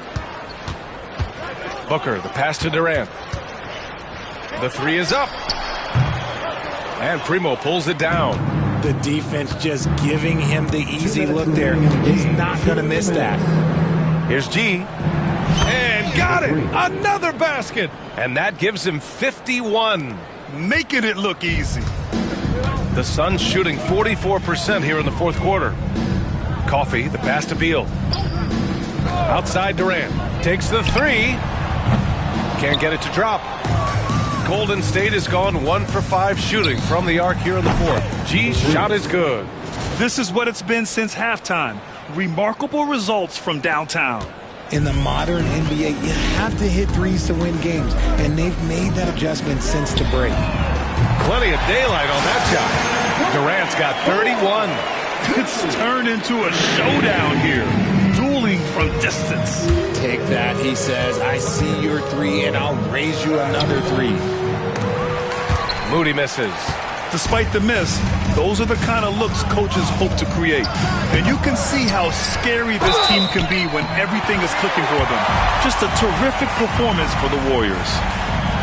Booker, the pass to Durant. The 3 is up. And Primo pulls it down. The defense just giving him the easy look there. He's not going to miss that. Here's G. And got it. Another basket. And that gives him 51. Making it look easy. The Suns shooting 44% here in the fourth quarter. Coffee, the pass to Beal. Outside Durant. Takes the 3. Can't get it to drop. Golden State has gone 1 for 5 shooting from the arc here in the fourth. G's shot is good. This is what it's been since halftime. Remarkable results from downtown. In the modern NBA, you have to hit threes to win games, and they've made that adjustment since the break. Plenty of daylight on that shot. Durant's got 31. It's turned into a showdown here. Dueling from distance. Take that, he says. I see your three, and I'll raise you another three. Moody misses. Despite the miss, those are the kind of looks coaches hope to create. And you can see how scary this team can be when everything is clicking for them. Just a terrific performance for the Warriors.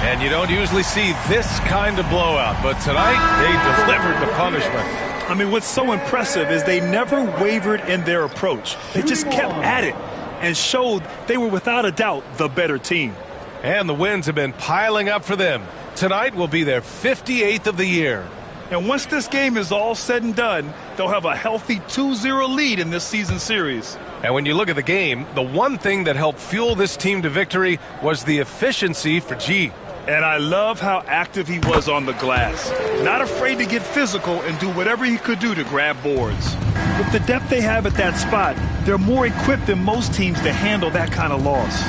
And you don't usually see this kind of blowout, but tonight they delivered the punishment. I mean, what's so impressive is they never wavered in their approach. They just kept at it and showed they were without a doubt the better team. And the wins have been piling up for them. Tonight will be their 58th of the year. And once this game is all said and done, they'll have a healthy 2-0 lead in this season series. And when you look at the game, the one thing that helped fuel this team to victory was the efficiency for G. And I love how active he was on the glass. Not afraid to get physical and do whatever he could do to grab boards. With the depth they have at that spot, they're more equipped than most teams to handle that kind of loss.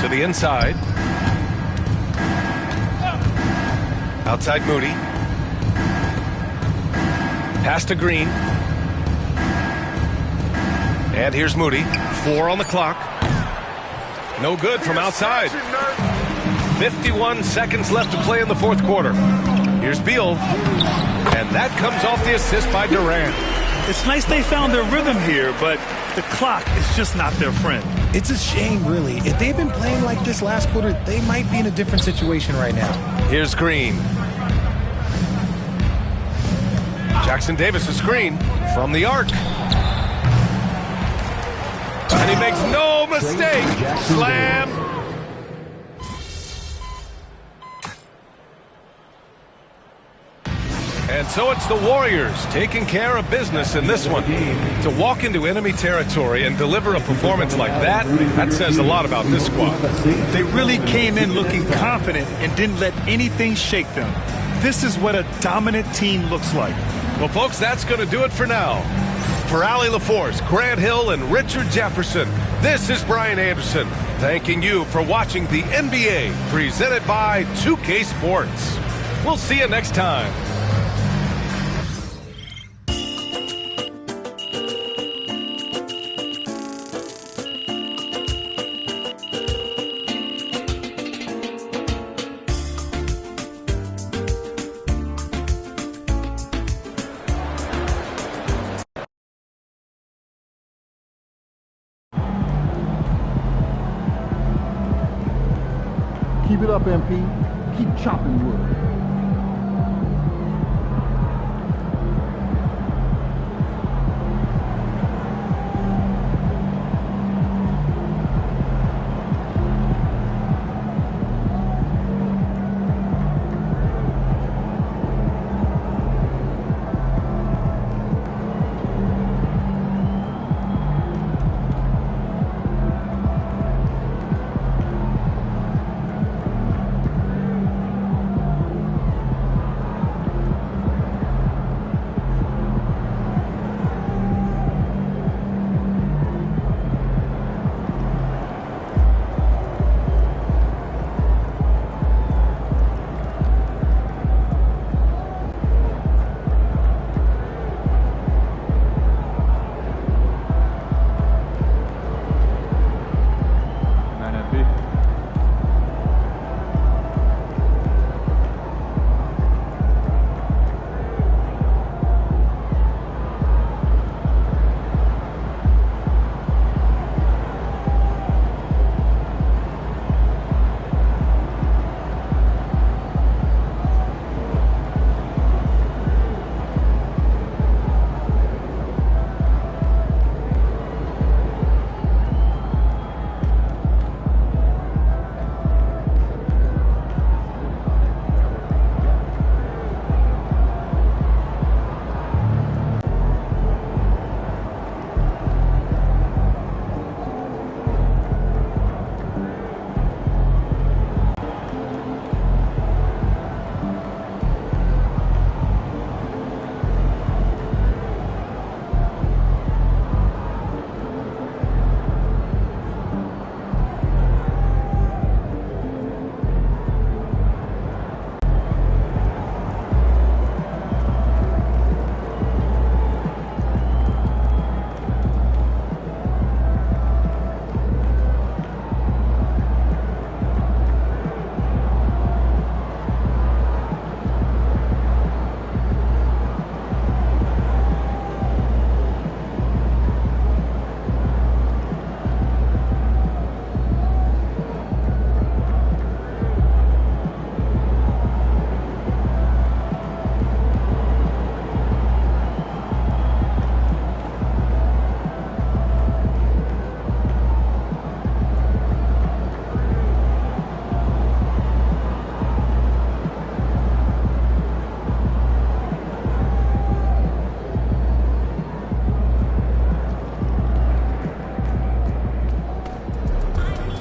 To the inside. Outside Moody. Pass to Green. And here's Moody. 4 on the clock. No good from outside. 51 seconds left to play in the fourth quarter. Here's Beal. And that comes off the assist by Durant. It's nice they found their rhythm here, but the clock is just not their friend. It's a shame, really. If they've been playing like this last quarter, they might be in a different situation right now. Here's Green. Jackson Davis, a screen from the arc. And he makes no mistake. Slam. And so it's the Warriors taking care of business in this one. To walk into enemy territory and deliver a performance like that says a lot about this squad. They really came in looking confident and didn't let anything shake them. This is what a dominant team looks like. Well, folks, that's going to do it for now. For Allie LaForce, Grant Hill, and Richard Jefferson, this is Brian Anderson, thanking you for watching the NBA, presented by 2K Sports. We'll see you next time. Keep it up, MP. Keep chopping wood.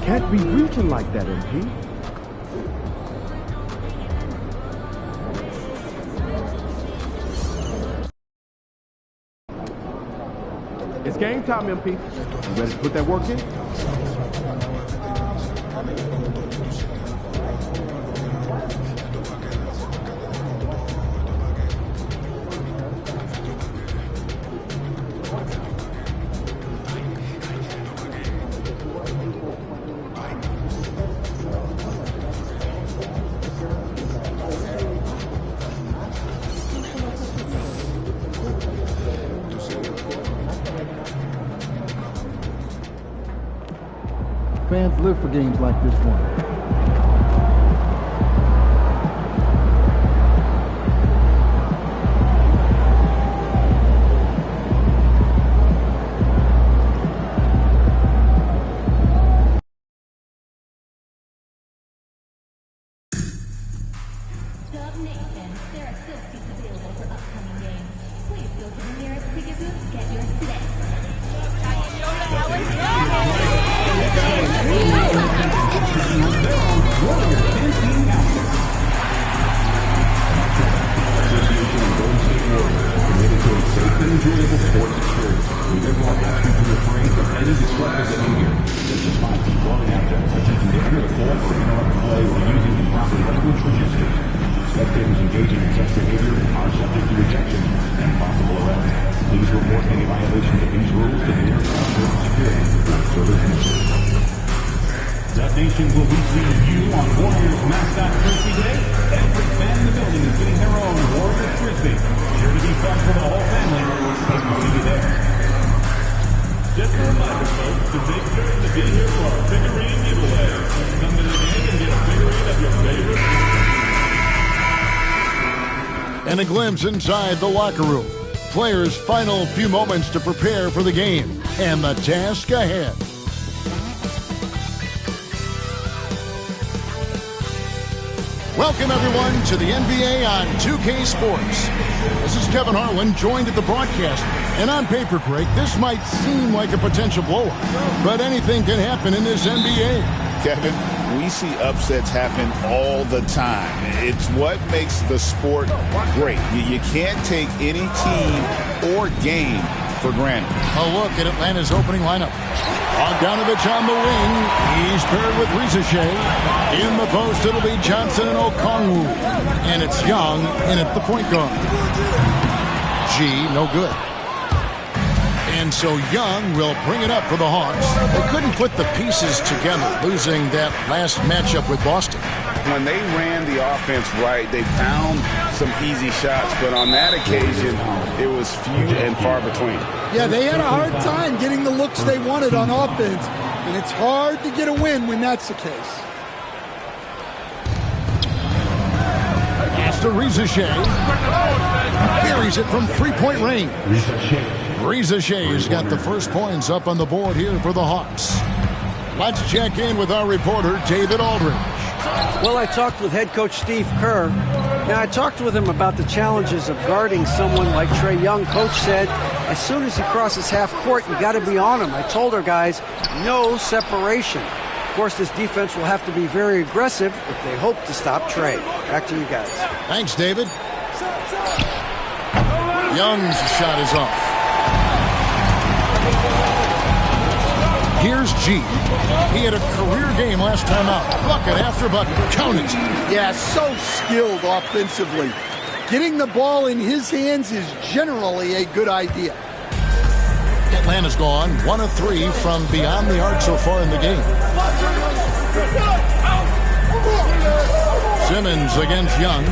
Can't be reaching like that, MP. It's game time, MP. You ready to put that work in? Fans live for games like this one. And a glimpse inside the locker room. Players' final few moments to prepare for the game and the task ahead. Welcome, everyone, to the NBA on 2K Sports. This is Kevin Harlan, joined at the broadcast. And on paper, Craig, this might seem like a potential blowout, but anything can happen in this NBA. Kevin, we see upsets happen all the time. It's what makes the sport great. You can't take any team or game for granted. A look at Atlanta's opening lineup. Bogdanovich on the wing. He's paired with Rizachet. In the post, it'll be Johnson and Okongwu. And it's Young in at the point guard. G, no good. And so Young will bring it up for the Hawks. They couldn't put the pieces together, losing that last matchup with Boston. When they ran the offense right, they found some easy shots, but on that occasion, it was few and far between. Yeah, they had a hard time getting the looks they wanted on offense, and it's hard to get a win when that's the case. Pass to Rizachet. Buries it from three-point range. Rizachet's got the first points up on the board here for the Hawks. Let's check in with our reporter, David Aldridge. Well, I talked with head coach Steve Kerr. Now, I talked with him about the challenges of guarding someone like Trae Young. Coach said, as soon as he crosses half court, you got to be on him. I told our guys, no separation. Of course, this defense will have to be very aggressive if they hope to stop Trae. Back to you guys. Thanks, David. Young's shot is off. Here's G. He had a career game last time out. Bucket after bucket. Count it. Yeah, so skilled offensively. Getting the ball in his hands is generally a good idea. Atlanta's gone 1 of 3 from beyond the arc so far in the game. Simmons against Young.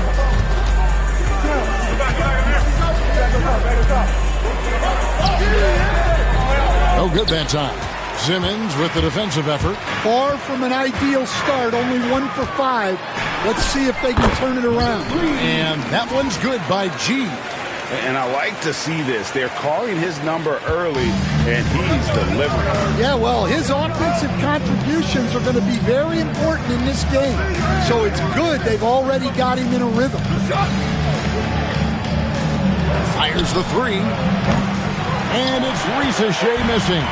No good that time. Simmons with the defensive effort. Far from an ideal start, only 1 for 5. Let's see if they can turn it around. And that one's good by G. And I like to see this. They're calling his number early, and he's delivering. Yeah, well, his offensive contributions are going to be very important in this game. So it's good they've already got him in a rhythm. Fires the 3. And it's Rizachet missing.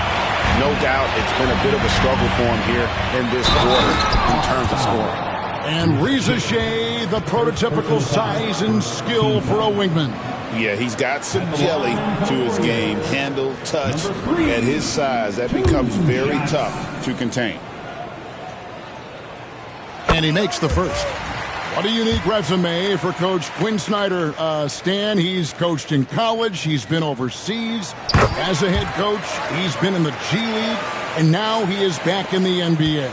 No doubt it's been a bit of a struggle for him here in this quarter in terms of scoring. And Reza Shea, the prototypical size and skill for a wingman. Yeah, he's got some jelly to his game. Handle, touch. At his size, that becomes very tough to contain. And he makes the first. What a unique resume for Coach Quinn Snyder. Stan, he's coached in college. He's been overseas as a head coach. He's been in the G League. And now he is back in the NBA.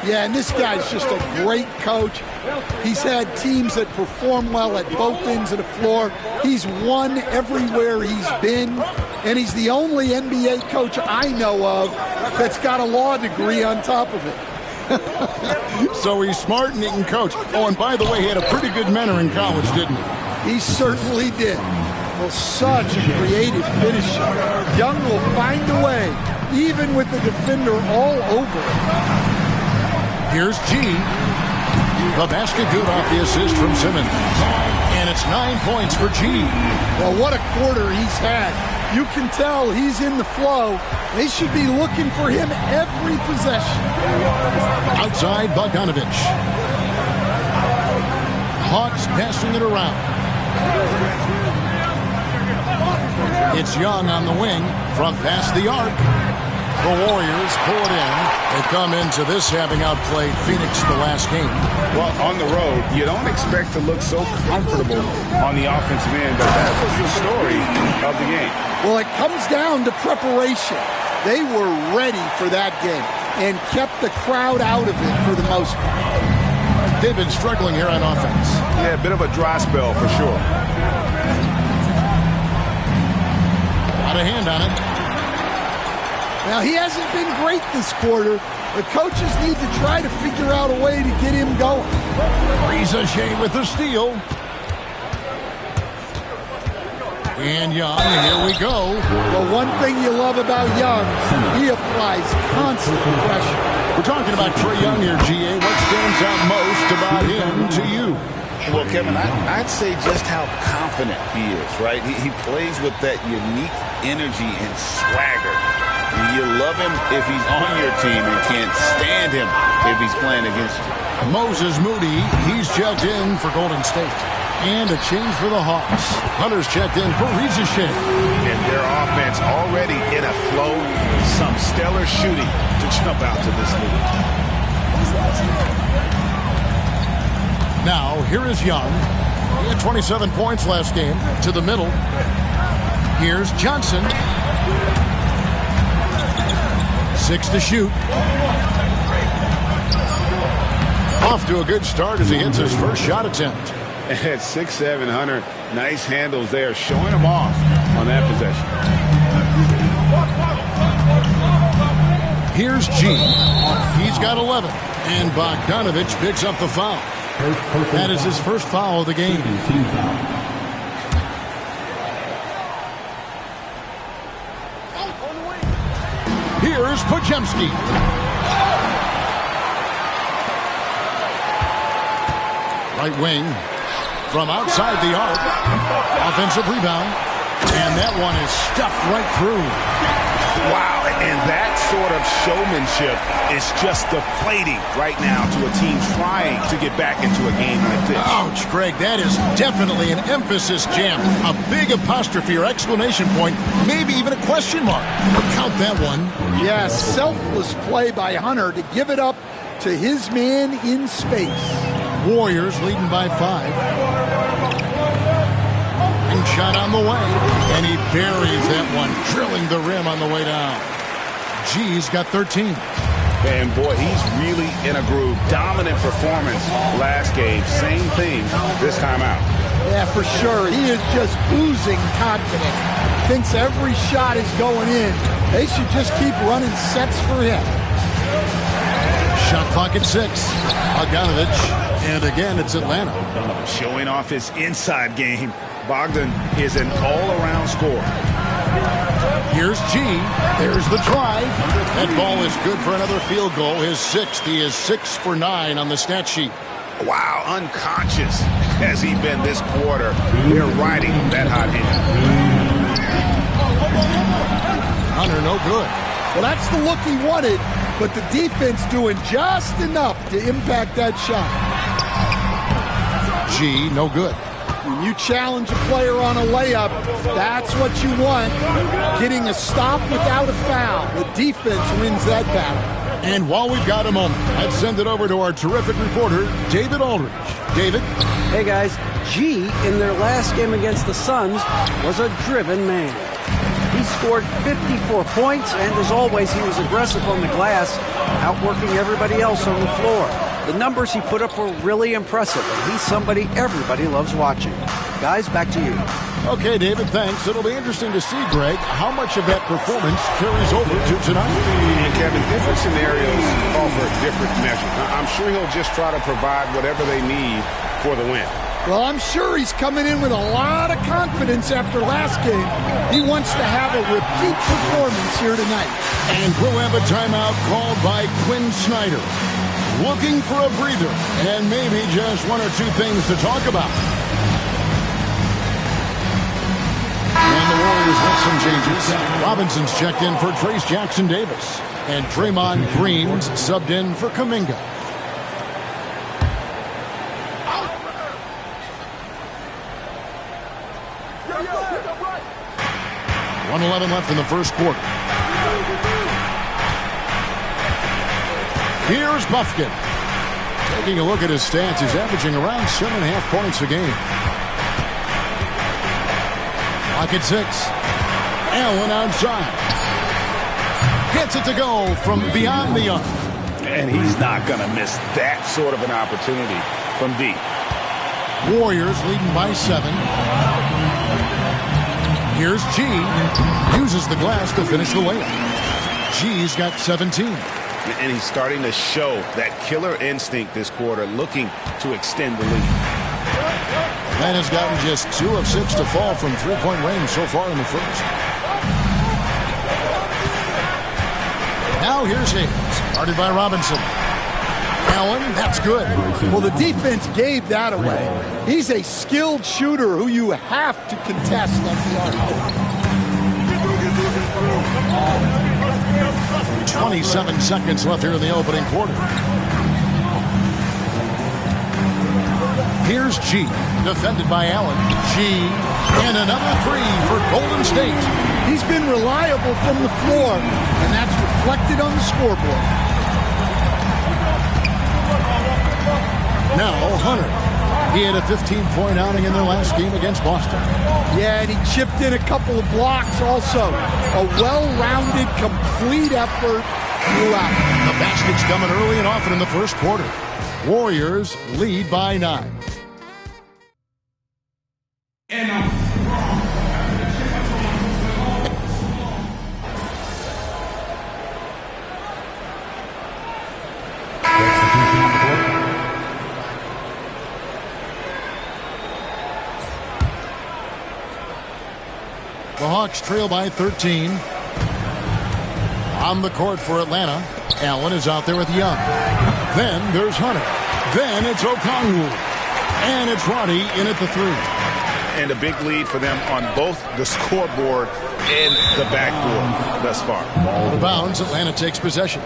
Yeah, and this guy's just a great coach. He's had teams that perform well at both ends of the floor. He's won everywhere he's been. And he's the only NBA coach I know of that's got a law degree on top of it. So he's smart and he can coach. Oh, and by the way, he had a pretty good mentor in college, didn't he? He certainly did. Well, such a creative finisher. Young will find a way, even with the defender all over it. Here's G. The basket good off the assist from Simmons. And it's 9 points for G. Well, what a quarter he's had. You can tell he's in the flow. They should be looking for him every possession. Outside Bogdanovic. Hawks passing it around. It's Young on the wing from past the arc. The Warriors pull it in. They come into this having outplayed Phoenix the last game. Well, on the road, you don't expect to look so comfortable on the offensive end, but that was the story of the game. Well, it comes down to preparation. They were ready for that game and kept the crowd out of it for the most part. They've been struggling here on offense. Yeah, a bit of a dry spell for sure. Got a hand on it. Now, he hasn't been great this quarter. The coaches need to try to figure out a way to get him going. Reza Shea with the steal. And Young, here we go. Well, one thing you love about Young, he applies constant pressure. We're talking about Trae Young here, GA. What stands out most about him to you? Well, Kevin, I'd say just how confident he is, right? He plays with that unique energy and swagger. You love him if he's on your team and can't stand him if he's playing against you. Moses Moody, he's checked in for Golden State. And a change for the Hawks. Hunter's checked in for Reza Shea. And their offense already in a flow. Some stellar shooting to jump out to this lead. Now, here is Young. He had 27 points last game. To the middle. Here's Johnson. 6 to shoot. Off to a good start as he hits his first shot attempt. At 6'7", Hunter, nice handles there, showing him off on that possession. Here's G. He's got 11. And Bogdanovic picks up the foul. That is his first foul of the game. Here's Podziemski. Right wing from outside the arc. Offensive rebound. And that one is stuffed right through. Wow, and that sort of showmanship is just deflating right now to a team trying to get back into a game like this. Ouch, Greg, that is definitely an emphasis jam. A big apostrophe or exclamation point, maybe even a question mark. Count that one. Yeah, selfless play by Hunter to give it up to his man in space. Warriors leading by 5. And shot on the way. And he buries that one, drilling the rim on the way down. G's got 13. And boy, he's really in a groove. Dominant performance last game. Same thing this time out. Yeah, for sure. He is just oozing confidence. Thinks every shot is going in. They should just keep running sets for him. Shot clock at 6. Bogdanovic. And again, it's Atlanta. Showing off his inside game. Bogdan is an all-around scorer. Here's G. There's the drive. That ball is good for another field goal. His 6th. He is 6 for 9 on the stat sheet. Wow, unconscious has he been this quarter. They're riding that hot hand. Hunter, no good. Well, that's the look he wanted, but the defense doing just enough to impact that shot. G, no good. When you challenge a player on a layup, that's what you want. Getting a stop without a foul. The defense wins that battle. And while we've got a moment, let's send it over to our terrific reporter, David Aldridge. David? Hey, guys. G, in their last game against the Suns, was a driven man. He scored 54 points, and as always, he was aggressive on the glass, outworking everybody else on the floor. The numbers he put up were really impressive, and he's somebody everybody loves watching. Guys, back to you. Okay, David, thanks. It'll be interesting to see, Greg, how much of that performance carries over to tonight. And Kevin, different scenarios call for different measures. I'm sure he'll just try to provide whatever they need for the win. Well, I'm sure he's coming in with a lot of confidence after last game. He wants to have a repeat performance here tonight. And we'll have a timeout called by Quinn Snyder. Looking for a breather and maybe just one or two things to talk about. And the Warriors with some changes. Robinson's checked in for Trayce Jackson-Davis. And Draymond Green's subbed in for Kuminga. .11 left in the first quarter. Here's Bufkin. Taking a look at his stats, he's averaging around 7.5 points a game. Clock at 6. Allen outside. Gets it to go from beyond the arc. And he's not going to miss that sort of an opportunity from deep. Warriors leading by 7. Here's G. Uses the glass to finish the layup. G's got 17. And he's starting to show that killer instinct this quarter, looking to extend the lead. Atlanta's gotten just 2 of 6 to fall from three-point range so far in the first. Now here's Hayes, guarded by Robinson. Allen, that's good. Well, the defense gave that away. He's a skilled shooter who you have to contest on the arc. 27 seconds left here in the opening quarter. Here's G, defended by Allen. G, and another 3 for Golden State. He's been reliable from the floor, and that's reflected on the scoreboard. Now Hunter. He had a 15-point outing in their last game against Boston. Yeah, and he chipped in a couple of blocks also. A well-rounded, complete effort throughout. The basket's coming early and often in the first quarter. Warriors lead by 9. The Hawks trail by 13. On the court for Atlanta, Allen is out there with Young. Then there's Hunter. Then it's Okongwu. And it's Roddy in at the 3. And a big lead for them on both the scoreboard and the backboard thus far. Out of bounds, Atlanta takes possession.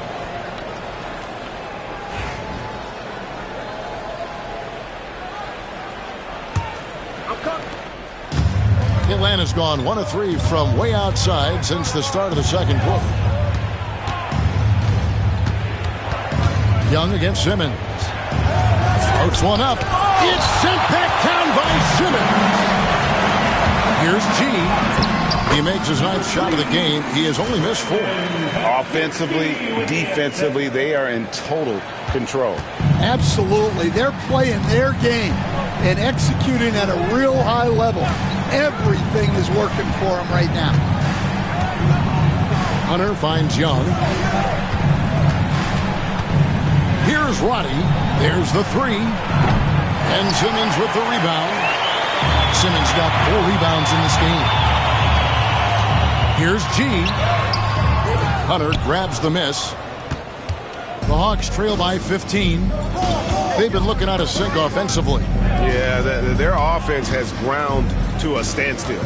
Atlanta's gone 1 of 3 from way outside since the start of the second quarter. Young against Simmons. Floats one up. It's sent back down by Simmons. Here's G. He makes his 9th shot of the game. He has only missed 4. Offensively, defensively, they are in total control. Absolutely. They're playing their game and executing at a real high level. Everything is working for him right now. Hunter finds Young. Here's Roddy. There's the 3. And Simmons with the rebound. Simmons got 4 rebounds in this game. Here's G. Hunter grabs the miss. The Hawks trail by 15. They've been looking out of sync offensively. Yeah, their offense has ground to a standstill.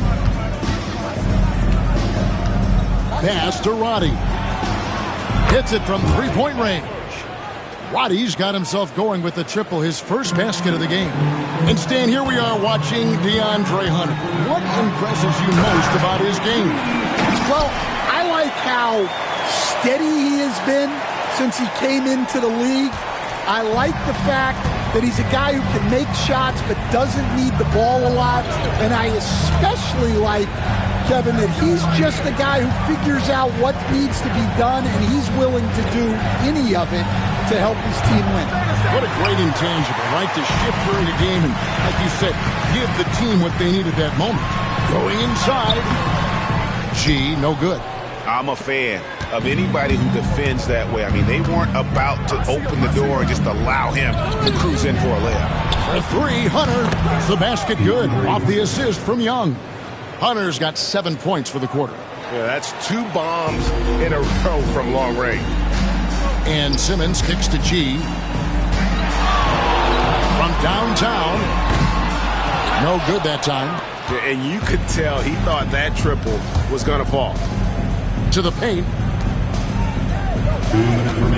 Pass to Roddy. Hits it from three-point range. Waddy's got himself going with the triple, his first basket of the game. And Stan, here we are watching DeAndre Hunter. What impresses you most about his game? Well, I like how steady he has been since he came into the league. I like the fact that he's a guy who can make shots but doesn't need the ball a lot. And I especially like, Kevin, that he's just a guy who figures out what needs to be done, and he's willing to do any of it to help his team win. What a great intangible, right? To shift during the game and, like you said, give the team what they need at that moment. Going inside. G, no good. I'm a fan of anybody who defends that way. I mean, they weren't about to open the door and just allow him to cruise in for a layup. For three, Hunter. The basket good. Off the assist from Young. Hunter's got 7 points for the quarter. Yeah, that's 2 bombs in a row from long range. And Simmons kicks to G. From downtown. No good that time. And you could tell he thought that triple was going to fall. To the paint.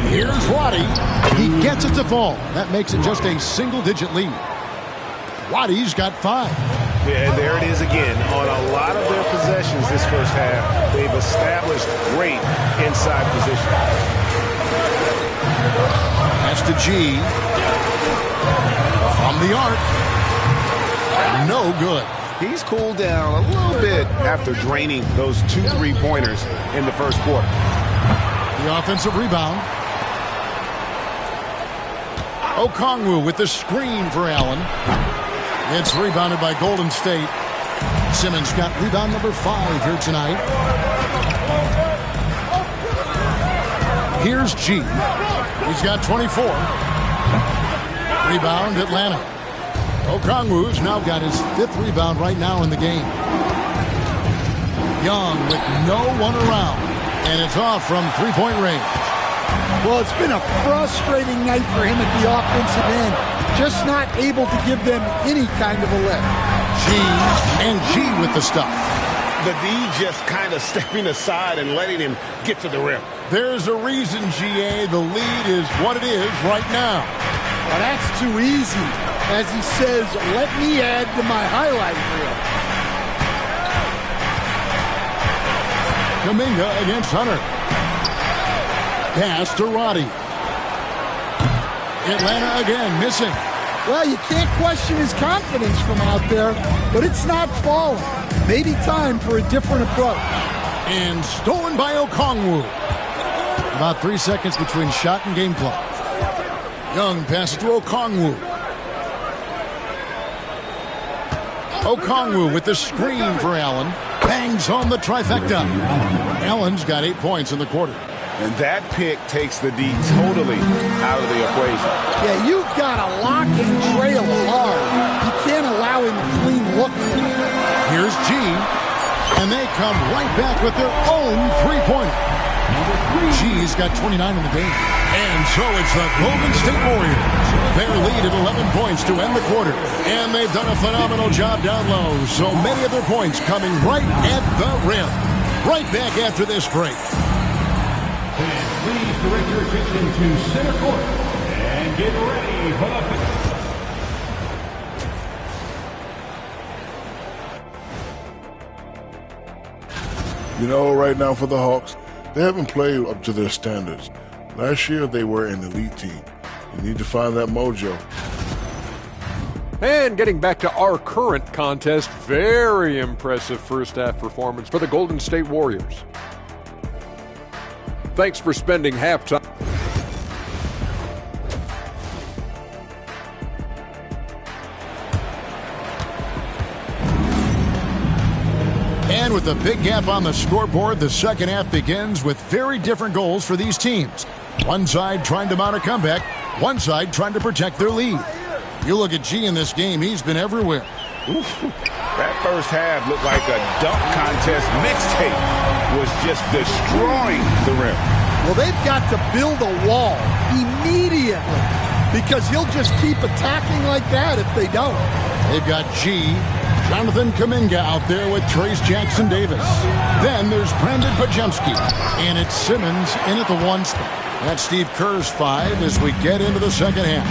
Here's Waddy. He gets it to fall. That makes it just a single-digit lead. Waddy's got 5. Yeah, and there it is again. On a lot of their possessions this first half, they've established great inside position. Pass to G. From the arc. No good. He's cooled down a little bit after draining those 2 3-pointers in the first quarter. The offensive rebound. Okongwu with the screen for Allen. It's rebounded by Golden State. Simmons got rebound number 5 here tonight. Here's G. He's got 24. Rebound Atlanta. Okongwu's now got his 5th rebound right now in the game. Young with no one around. And it's off from three-point range. Well, it's been a frustrating night for him at the offensive end. Just not able to give them any kind of a lift. G with the stuff. The D just kind of stepping aside and letting him get to the rim. There's a reason, GA, the lead is what it is right now. Well, that's too easy. As he says, let me add to my highlight reel. Kuminga against Hunter. Pass to Roddy. Atlanta again missing. Well, you can't question his confidence from out there, but it's not falling. Maybe time for a different approach. And stolen by Okongwu. About 3 seconds between shot and game clock. Young passes to Okongwu. Okongwu with the screen for Allen. Bangs home the trifecta. Allen's got 8 points in the quarter. And that pick takes the D totally out of the equation. Yeah, you've got to lock and trail hard. You can't allow him a clean look. Here's G. And they come right back with their own three-pointer. G's got 29 in the game. And so it's the Golden State Warriors. Their lead at 11 points to end the quarter. And they've done a phenomenal job down low. So many of their points coming right at the rim. Right back after this break. Please direct your attention to center court and get ready for the... You know, right now for the Hawks, they haven't played up to their standards. Last year, they were an elite team. You need to find that mojo. And getting back to our current contest, very impressive first half performance for the Golden State Warriors. Thanks for spending halftime. And with a big gap on the scoreboard, the second half begins with very different goals for these teams. One side trying to mount a comeback, one side trying to protect their lead. You look at G in this game, he's been everywhere. Oof. That first half looked like a dunk contest mixtape. Was just destroying the rim. Well, they've got to build a wall immediately because he'll just keep attacking like that if they don't. They've got G Jonathan Kuminga out there with Trayce Jackson-Davis. Then there's Brandon Podziemski. And it's Simmons in at the 1 spot. That's Steve Kerr's 5 as we get into the second half.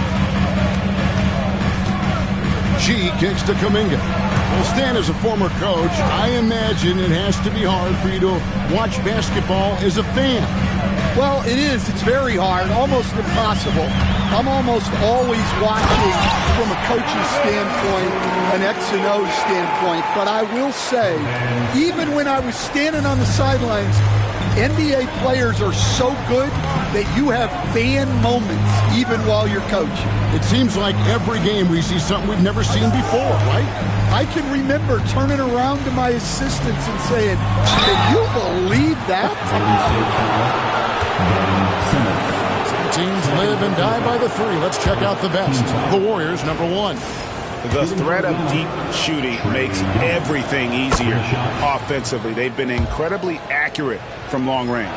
G kicks to Kuminga. Well, Stan, as a former coach, I imagine it has to be hard for you to watch basketball as a fan. Well, it is. It's very hard, almost impossible. I'm almost always watching from a coach's standpoint, an X and O standpoint. But I will say, even when I was standing on the sidelines, NBA players are so good that you have fan moments even while you're coaching. It seems like every game we see something we've never seen before, right? I can remember turning around to my assistants and saying, can you believe that? Teams live and die by the 3. Let's check out the best. The Warriors, number 1. The threat of deep shooting makes everything easier offensively. They've been incredibly accurate from long range.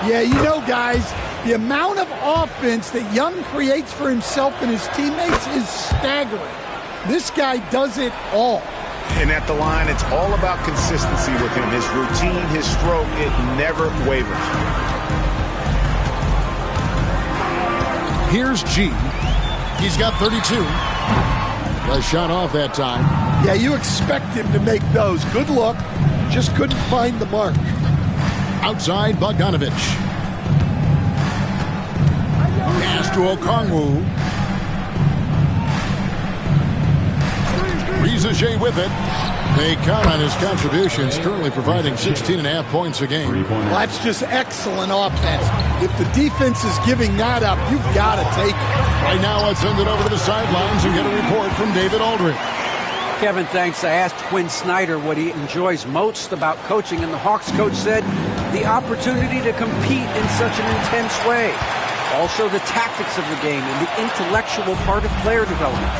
Yeah, you know, guys, the amount of offense that Young creates for himself and his teammates is staggering. This guy does it all. And at the line, it's all about consistency with him. His routine, his stroke, it never wavers. Here's G. He's got 32. A shot off that time. Yeah, you expect him to make those. Good look. Just couldn't find the mark. Outside, Bogdanovic. Pass to Okongwu. Rizaje with it. They count on his contributions, currently providing 16.5 points a game. Well, that's just excellent offense. If the defense is giving that up, you've got to take it. Right now, let's send it over to the sidelines and get a report from David Aldridge. Kevin, thanks. I asked Quinn Snyder what he enjoys most about coaching, and the Hawks coach said the opportunity to compete in such an intense way. Also, the tactics of the game and the intellectual part of player development.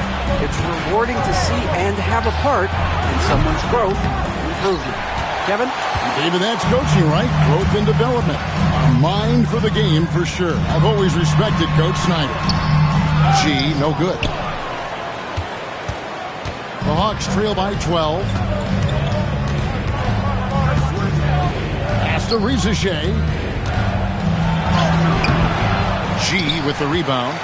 It's rewarding to see and have a part in someone's growth and improvement. Kevin? David, that's coaching, right? Growth and development. A mind for the game, for sure. I've always respected Coach Snyder. G, no good. The Hawks trail by 12. Pass to Rizaje. G with the rebound.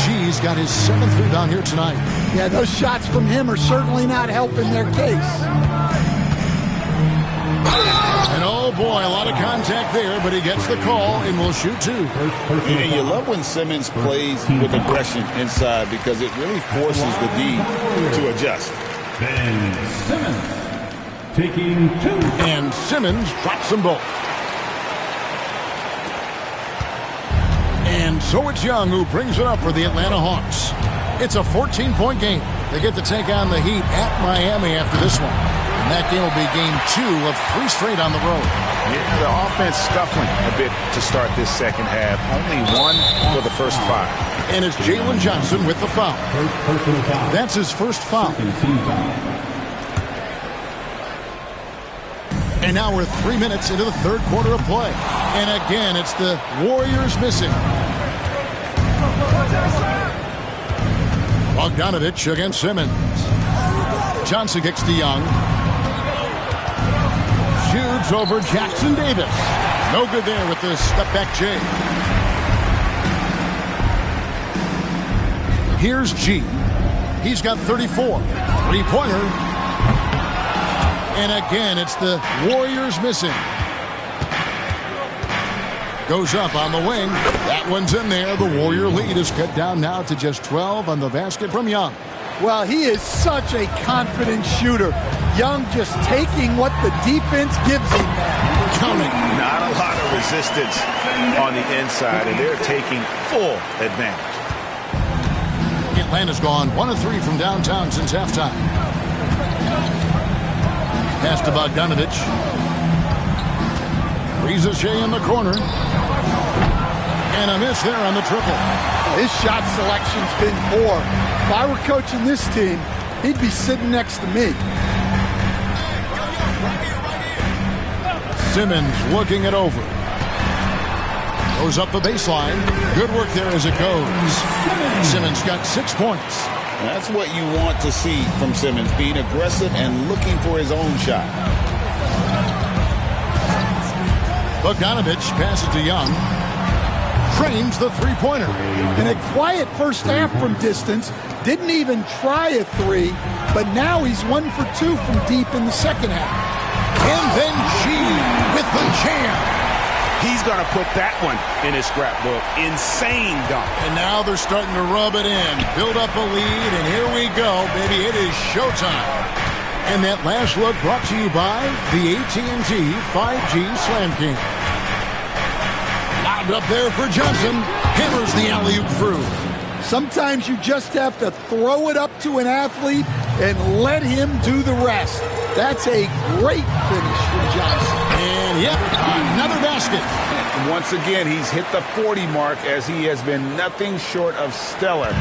G's got his 7th rebound here tonight. Yeah, those shots from him are certainly not helping their case. And oh boy, a lot of contact there, but he gets the call and will shoot 2. And you love when Simmons plays with aggression inside because it really forces the D to adjust. Ben Simmons taking 2. And Simmons drops them both. And so it's Young who brings it up for the Atlanta Hawks. It's a 14-point game. They get to take on the Heat at Miami after this one. And that game will be game 2 of 3 straight on the road. Yeah, the offense scuffling a bit to start this second half. Only 1 for the first 5. And it's Jalen Johnson with the foul. That's his first foul. And now we're 3 minutes into the third quarter of play. And again, it's the Warriors missing. Bogdanovic against Simmons. Johnson kicks to Young. Shoots over Jackson-Davis. No good there with the step-back J. Here's G. He's got 34. Three-pointer. And again, it's the Warriors missing. Goes up on the wing. That one's in there. The Warrior lead is cut down now to just 12 on the basket from Young. Well, he is such a confident shooter. Young just taking what the defense gives him now. Counting. Not a lot of resistance on the inside, and they're taking full advantage. Atlanta's gone 1 of 3 from downtown since halftime. Pass to Bogdanovic. Rizaje in the corner. And a miss there on the triple. His shot selection's been poor. If I were coaching this team, he'd be sitting next to me. Simmons looking it over. Goes up the baseline. Good work there as it goes. Simmons got 6 points. That's what you want to see from Simmons, being aggressive and looking for his own shot. Bogdanovich passes to Young. Trains the three-pointer. In a quiet first half from distance, didn't even try a three, but now he's 1 for 2 from deep in the second half. And then G with the jam. He's going to put that one in his scrapbook. Insane dunk. And now they're starting to rub it in, build up a lead, and here we go, baby. It is showtime. And that last look brought to you by the AT&T 5G Slam King. Lobbed up there for Johnson. Hammers the alley-oop through. Sometimes you just have to throw it up to an athlete and let him do the rest. That's a great finish from Johnson. And yep, another basket. Once again, he's hit the 40 mark as he has been nothing short of stellar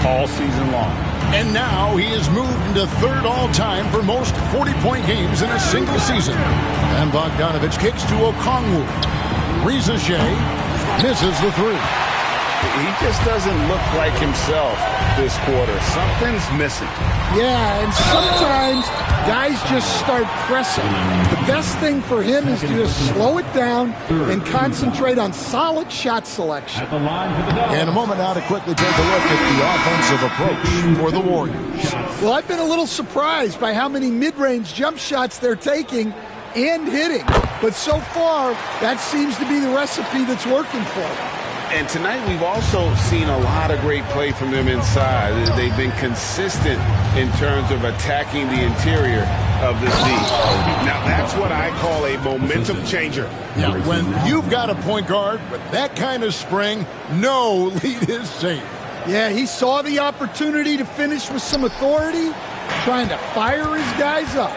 all season long. And now he has moved into third all-time for most 40-point games in a single season. And Bogdanovich kicks to Okongwu. Reza Shea misses the three. He just doesn't look like himself this quarter. Something's missing. Yeah, and sometimes guys just start pressing. The best thing for him is to just slow it down and concentrate on solid shot selection. And a moment now to quickly take a look at the offensive approach for the Warriors. Well, I've been a little surprised by how many mid-range jump shots they're taking and hitting. But so far, that seems to be the recipe that's working for them. And tonight we've also seen a lot of great play from them inside. They've been consistent in terms of attacking the interior of this league. Now that's what I call a momentum changer. Yeah, when you've got a point guard with that kind of spring, no lead is safe. Yeah, he saw the opportunity to finish with some authority, trying to fire his guys up.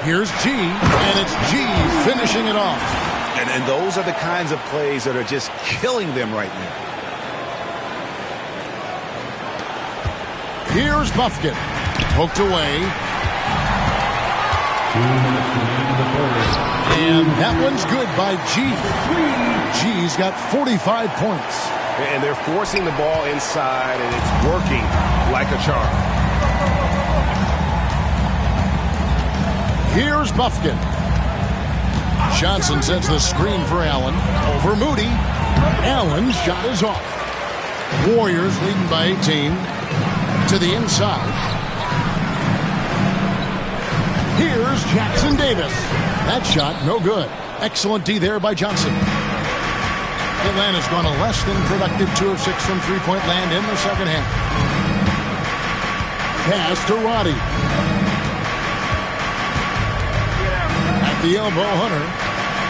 Here's G, and it's G finishing it off. And those are the kinds of plays that are just killing them right now. Here's Buffkin. Poked away. And that one's good by G. G's got 45 points. And they're forcing the ball inside, and it's working like a charm. Here's Buffkin. Johnson sends the screen for Allen. Over Moody. Allen's shot is off. Warriors leading by 18. To the inside. Here's Jackson Davis. That shot, no good. Excellent D there by Johnson. Atlanta's gone a less than productive 2 of 6 from three-point land in the second half. Pass to Roddy. At the elbow, Hunter.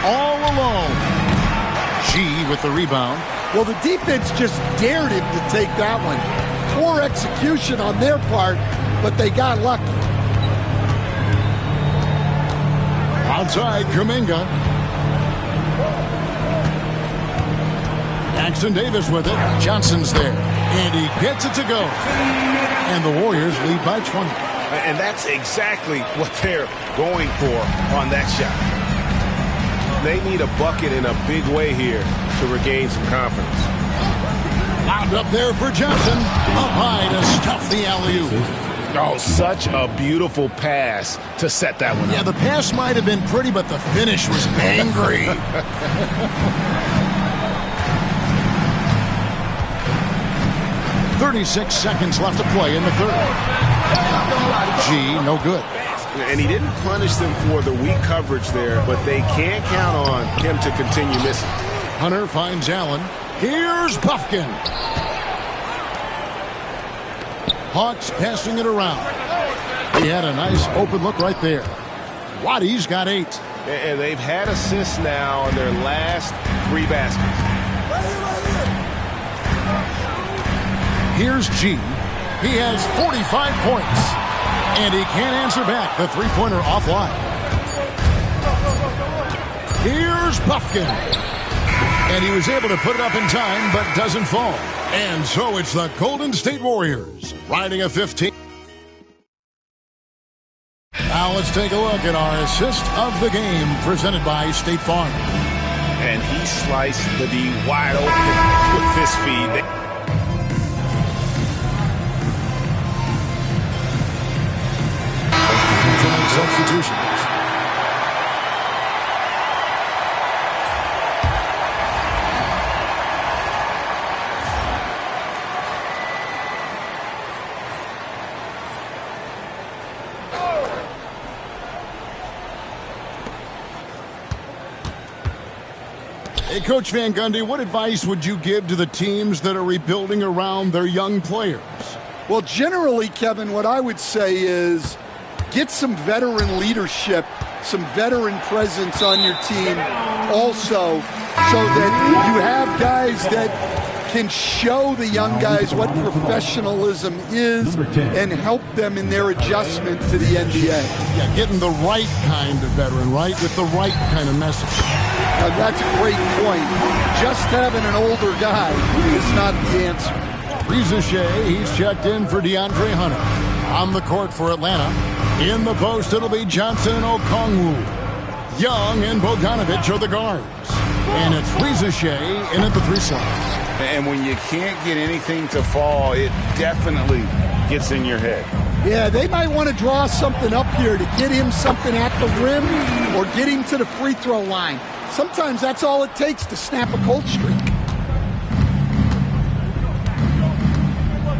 All alone. G with the rebound. Well, the defense just dared him to take that one. Poor execution on their part, but they got lucky. Outside, Kuminga. Jackson Davis with it. Johnson's there. And he gets it to go. And the Warriors lead by 20. And that's exactly what they're going for on that shot. They need a bucket in a big way here to regain some confidence. Lobbed up there for Johnson. Up high to stuff the alley-oop. Oh, such a beautiful pass to set that one up. Yeah, the pass might have been pretty, but the finish was angry. 36 seconds left to play in the third. G, no good. And he didn't punish them for the weak coverage there, but they can't count on him to continue missing. Hunter finds Allen. Here's Buffkin. Hawks passing it around. He had a nice open look right there. Waddy's got 8. And they've had assists now on their last 3 baskets. Here's G. He has 45 points. And he can't answer back. The three-pointer offline. Here's Buffkin. And he was able to put it up in time, but doesn't fall. And so it's the Golden State Warriors riding a 15. Now let's take a look at our assist of the game presented by State Farm. And he sliced the D wide open with this feed. substitutions. Hey, Coach Van Gundy, what advice would you give to the teams that are rebuilding around their young players? Well, generally, Kevin, what I would say is get some veteran leadership, some veteran presence on your team also, so that you have guys that can show the young guys what professionalism is and help them in their adjustment to the NBA. Yeah, getting the right kind of veteran, right, with the right kind of message. That's a great point. Just having an older guy is not the answer. Reza Shea, he's checked in for DeAndre Hunter. On the court for Atlanta. In the post, it'll be Johnson and Okongwu. Young and Bogdanovic are the guards. And it's Reza Shea in at the 3 slots. And when you can't get anything to fall, it definitely gets in your head. Yeah, they might want to draw something up here to get him something at the rim or get him to the free throw line. Sometimes that's all it takes to snap a cold streak.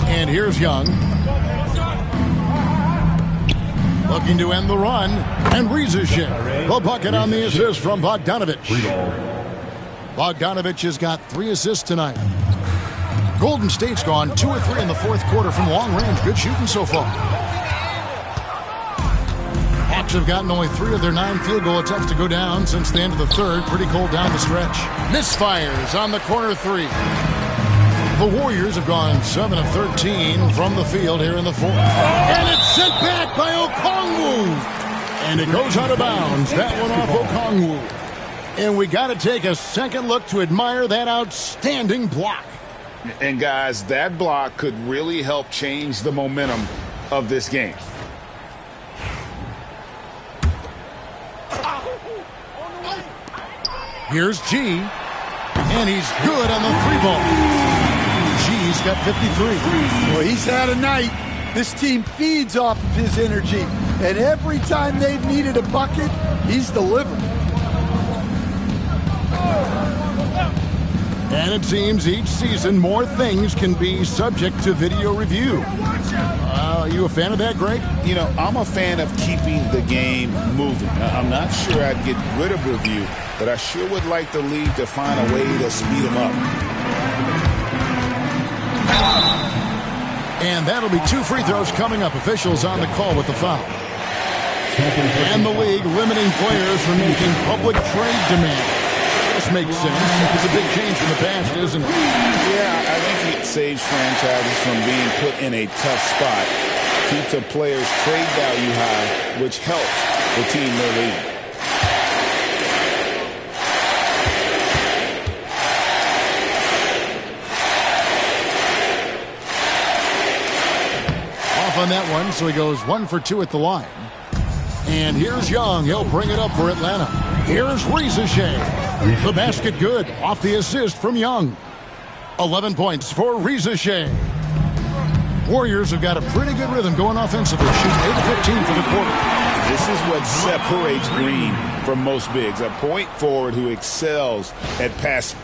And here's Young. Looking to end the run. And Reza Shea. The bucket on the assist from Bogdanovic. Bogdanovic has got 3 assists tonight. Golden State's gone 2 of 3 in the fourth quarter from long range. Good shooting so far. Hawks have gotten only 3 of their 9 field goal attempts to go down since the end of the third. Pretty cold down the stretch. Misfires on the corner 3. The Warriors have gone 7 of 13 from the field here in the fourth. And it's sent back by Okongwu. And it goes out of bounds. That one off Okongwu. And we got to take a second look to admire that outstanding block. And guys, that block could really help change the momentum of this game. Here's G, and he's good on the 3-ball. G's got 53. Well, he's had a night. This team feeds off of his energy, and every time they've needed a bucket, he's delivered. And it seems each season more things can be subject to video review. Are you a fan of that, Greg? You know, I'm a fan of keeping the game moving. I'm not sure I'd get rid of review, but I sure would like the league to find a way to speed them up. And that'll be 2 free throws coming up. Officials on the call with the foul. And the league limiting players from making public trade demands. This makes sense. It's a big change from the past, isn't it? Yeah, I think it saves franchises from being put in a tough spot. Keeps a player's trade value high, which helps the team they're leading. Off on that one, so he goes 1 for 2 at the line. And here's Young. He'll bring it up for Atlanta. Here's Reza Shea. The basket good off the assist from Young. 11 points for Reza Shea. Warriors have got a pretty good rhythm going offensively. Shooting 8 of 15 for the quarter. This is what separates Green from most bigs. A point forward who excels at passing.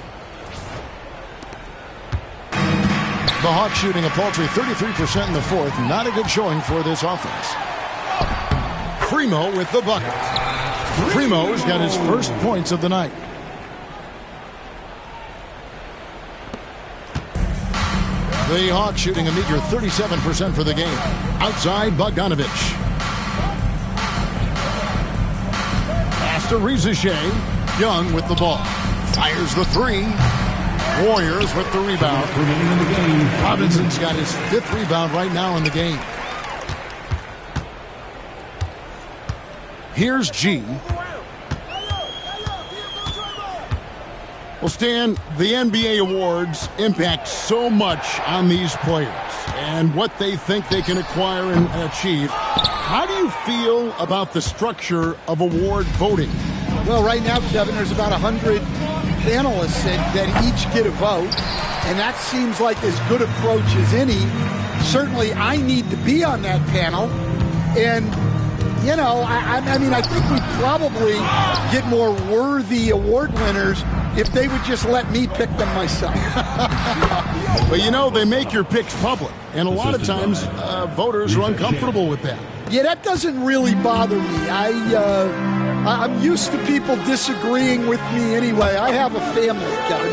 The Hawks shooting a paltry 33% in the fourth. Not a good showing for this offense. Primo with the bucket. Primo's got his first points of the night. The Hawks shooting a meager 37% for the game. Outside, Bogdanovic. Pass to Reza Shea. Young with the ball. Fires the 3. Warriors with the rebound. Robinson's got his 5th rebound right now in the game. Here's G. Well, Stan, the NBA awards impact so much on these players and what they think they can acquire and achieve. How do you feel about the structure of award voting? Well, right now, Kevin, there's about 100 panelists that each get a vote, and that seems like as good approach as any. Certainly, I need to be on that panel, and I mean, I think we'd probably get more worthy award winners if they would just let me pick them myself. But they make your picks public, and a lot of times voters are uncomfortable with that. Yeah, that doesn't really bother me. I'm used to people disagreeing with me anyway. I have a family, Kevin.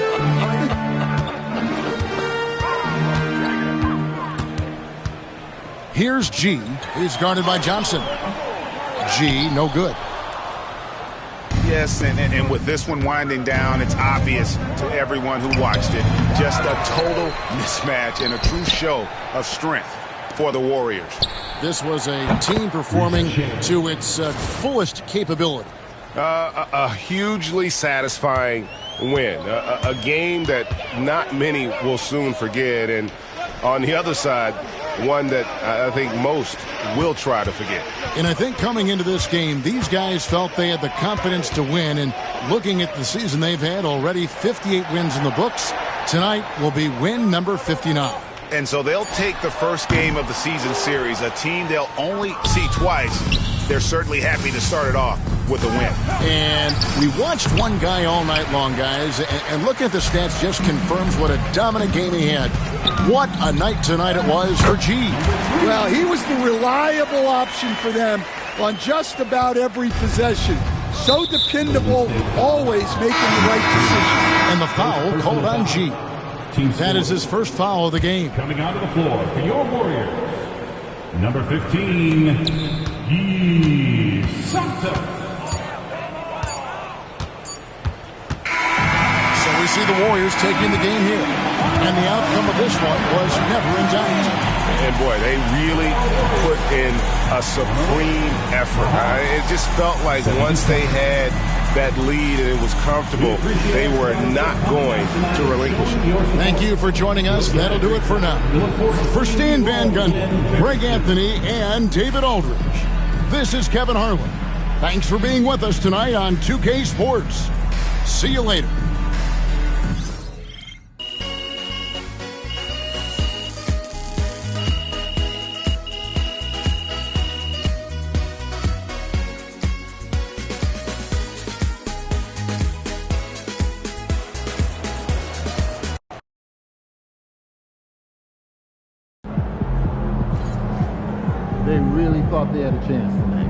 Here's G. He's guarded by Johnson. G, no good. Yes, and with this one winding down, it's obvious to everyone who watched it. Just a total mismatch and a true show of strength for the Warriors. This was a team performing to its fullest capability. A hugely satisfying win. A game that not many will soon forget. And on the other side, one that I think most will try to forget. And I think coming into this game, these guys felt they had the confidence to win. And looking at the season they've had, already 58 wins in the books. Tonight will be win number 59. And so they'll take the first game of the season series, a team they'll only see twice. They're certainly happy to start it off with a win. And we watched one guy all night long, guys, and looking at the stats just confirms what a dominant game he had. What a night tonight it was for G. Well, he was the reliable option for them on just about every possession. So dependable, always making the right decision. And the foul called on G. That is his first foul of the game. Coming onto the floor for your Warriors, number 15, Yi Santos. So we see the Warriors taking the game here. And the outcome of this one was never in doubt. And boy, they really put in a supreme effort. It just felt like once they had that lead and it was comfortable, they were not going to relinquish it. Thank you for joining us. That'll do it for now. For Stan Van Gundy, Greg Anthony, and David Aldridge, this is Kevin Harlan. Thanks for being with us tonight on 2K Sports. See you later. They really thought they had a chance tonight.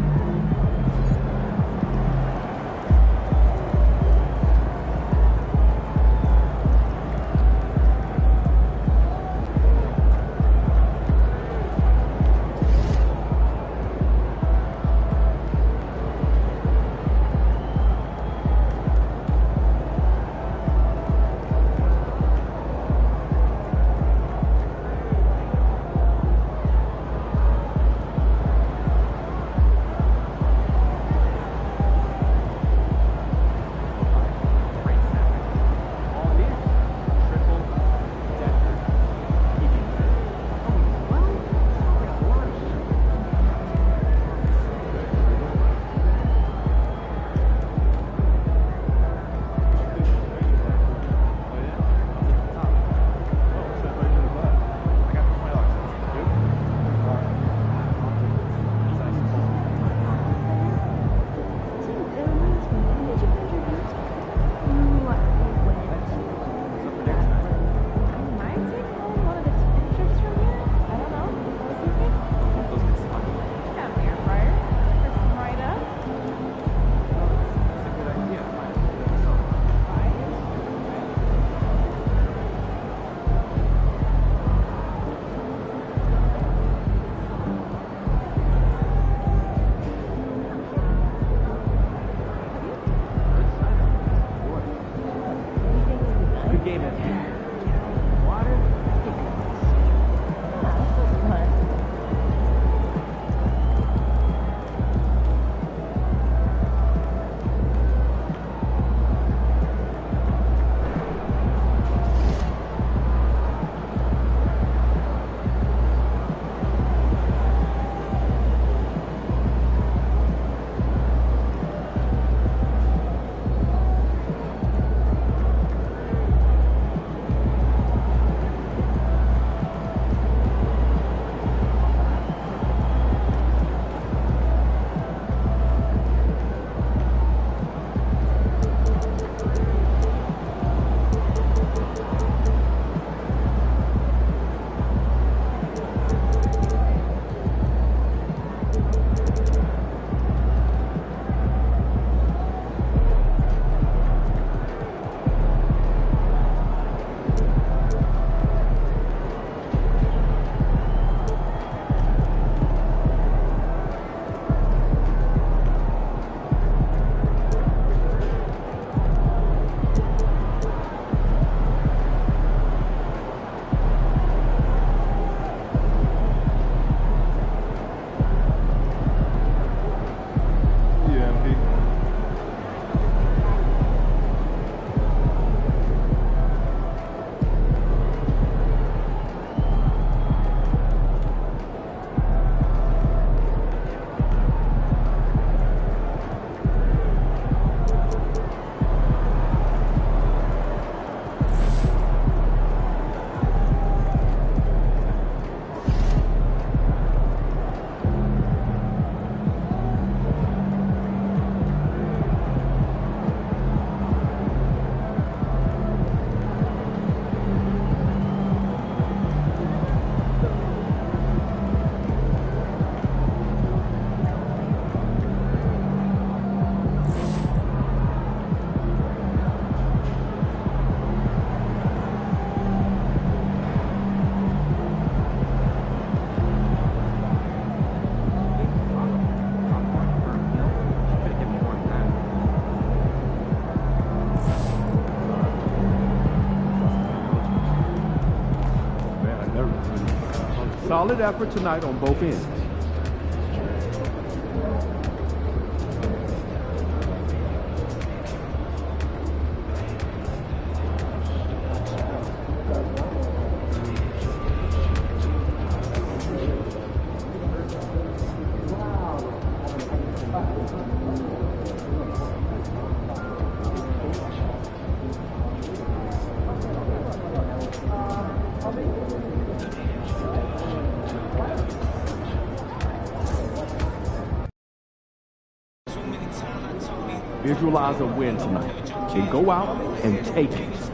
Solid effort tonight on both ends. Visualize a win tonight and go out and take it.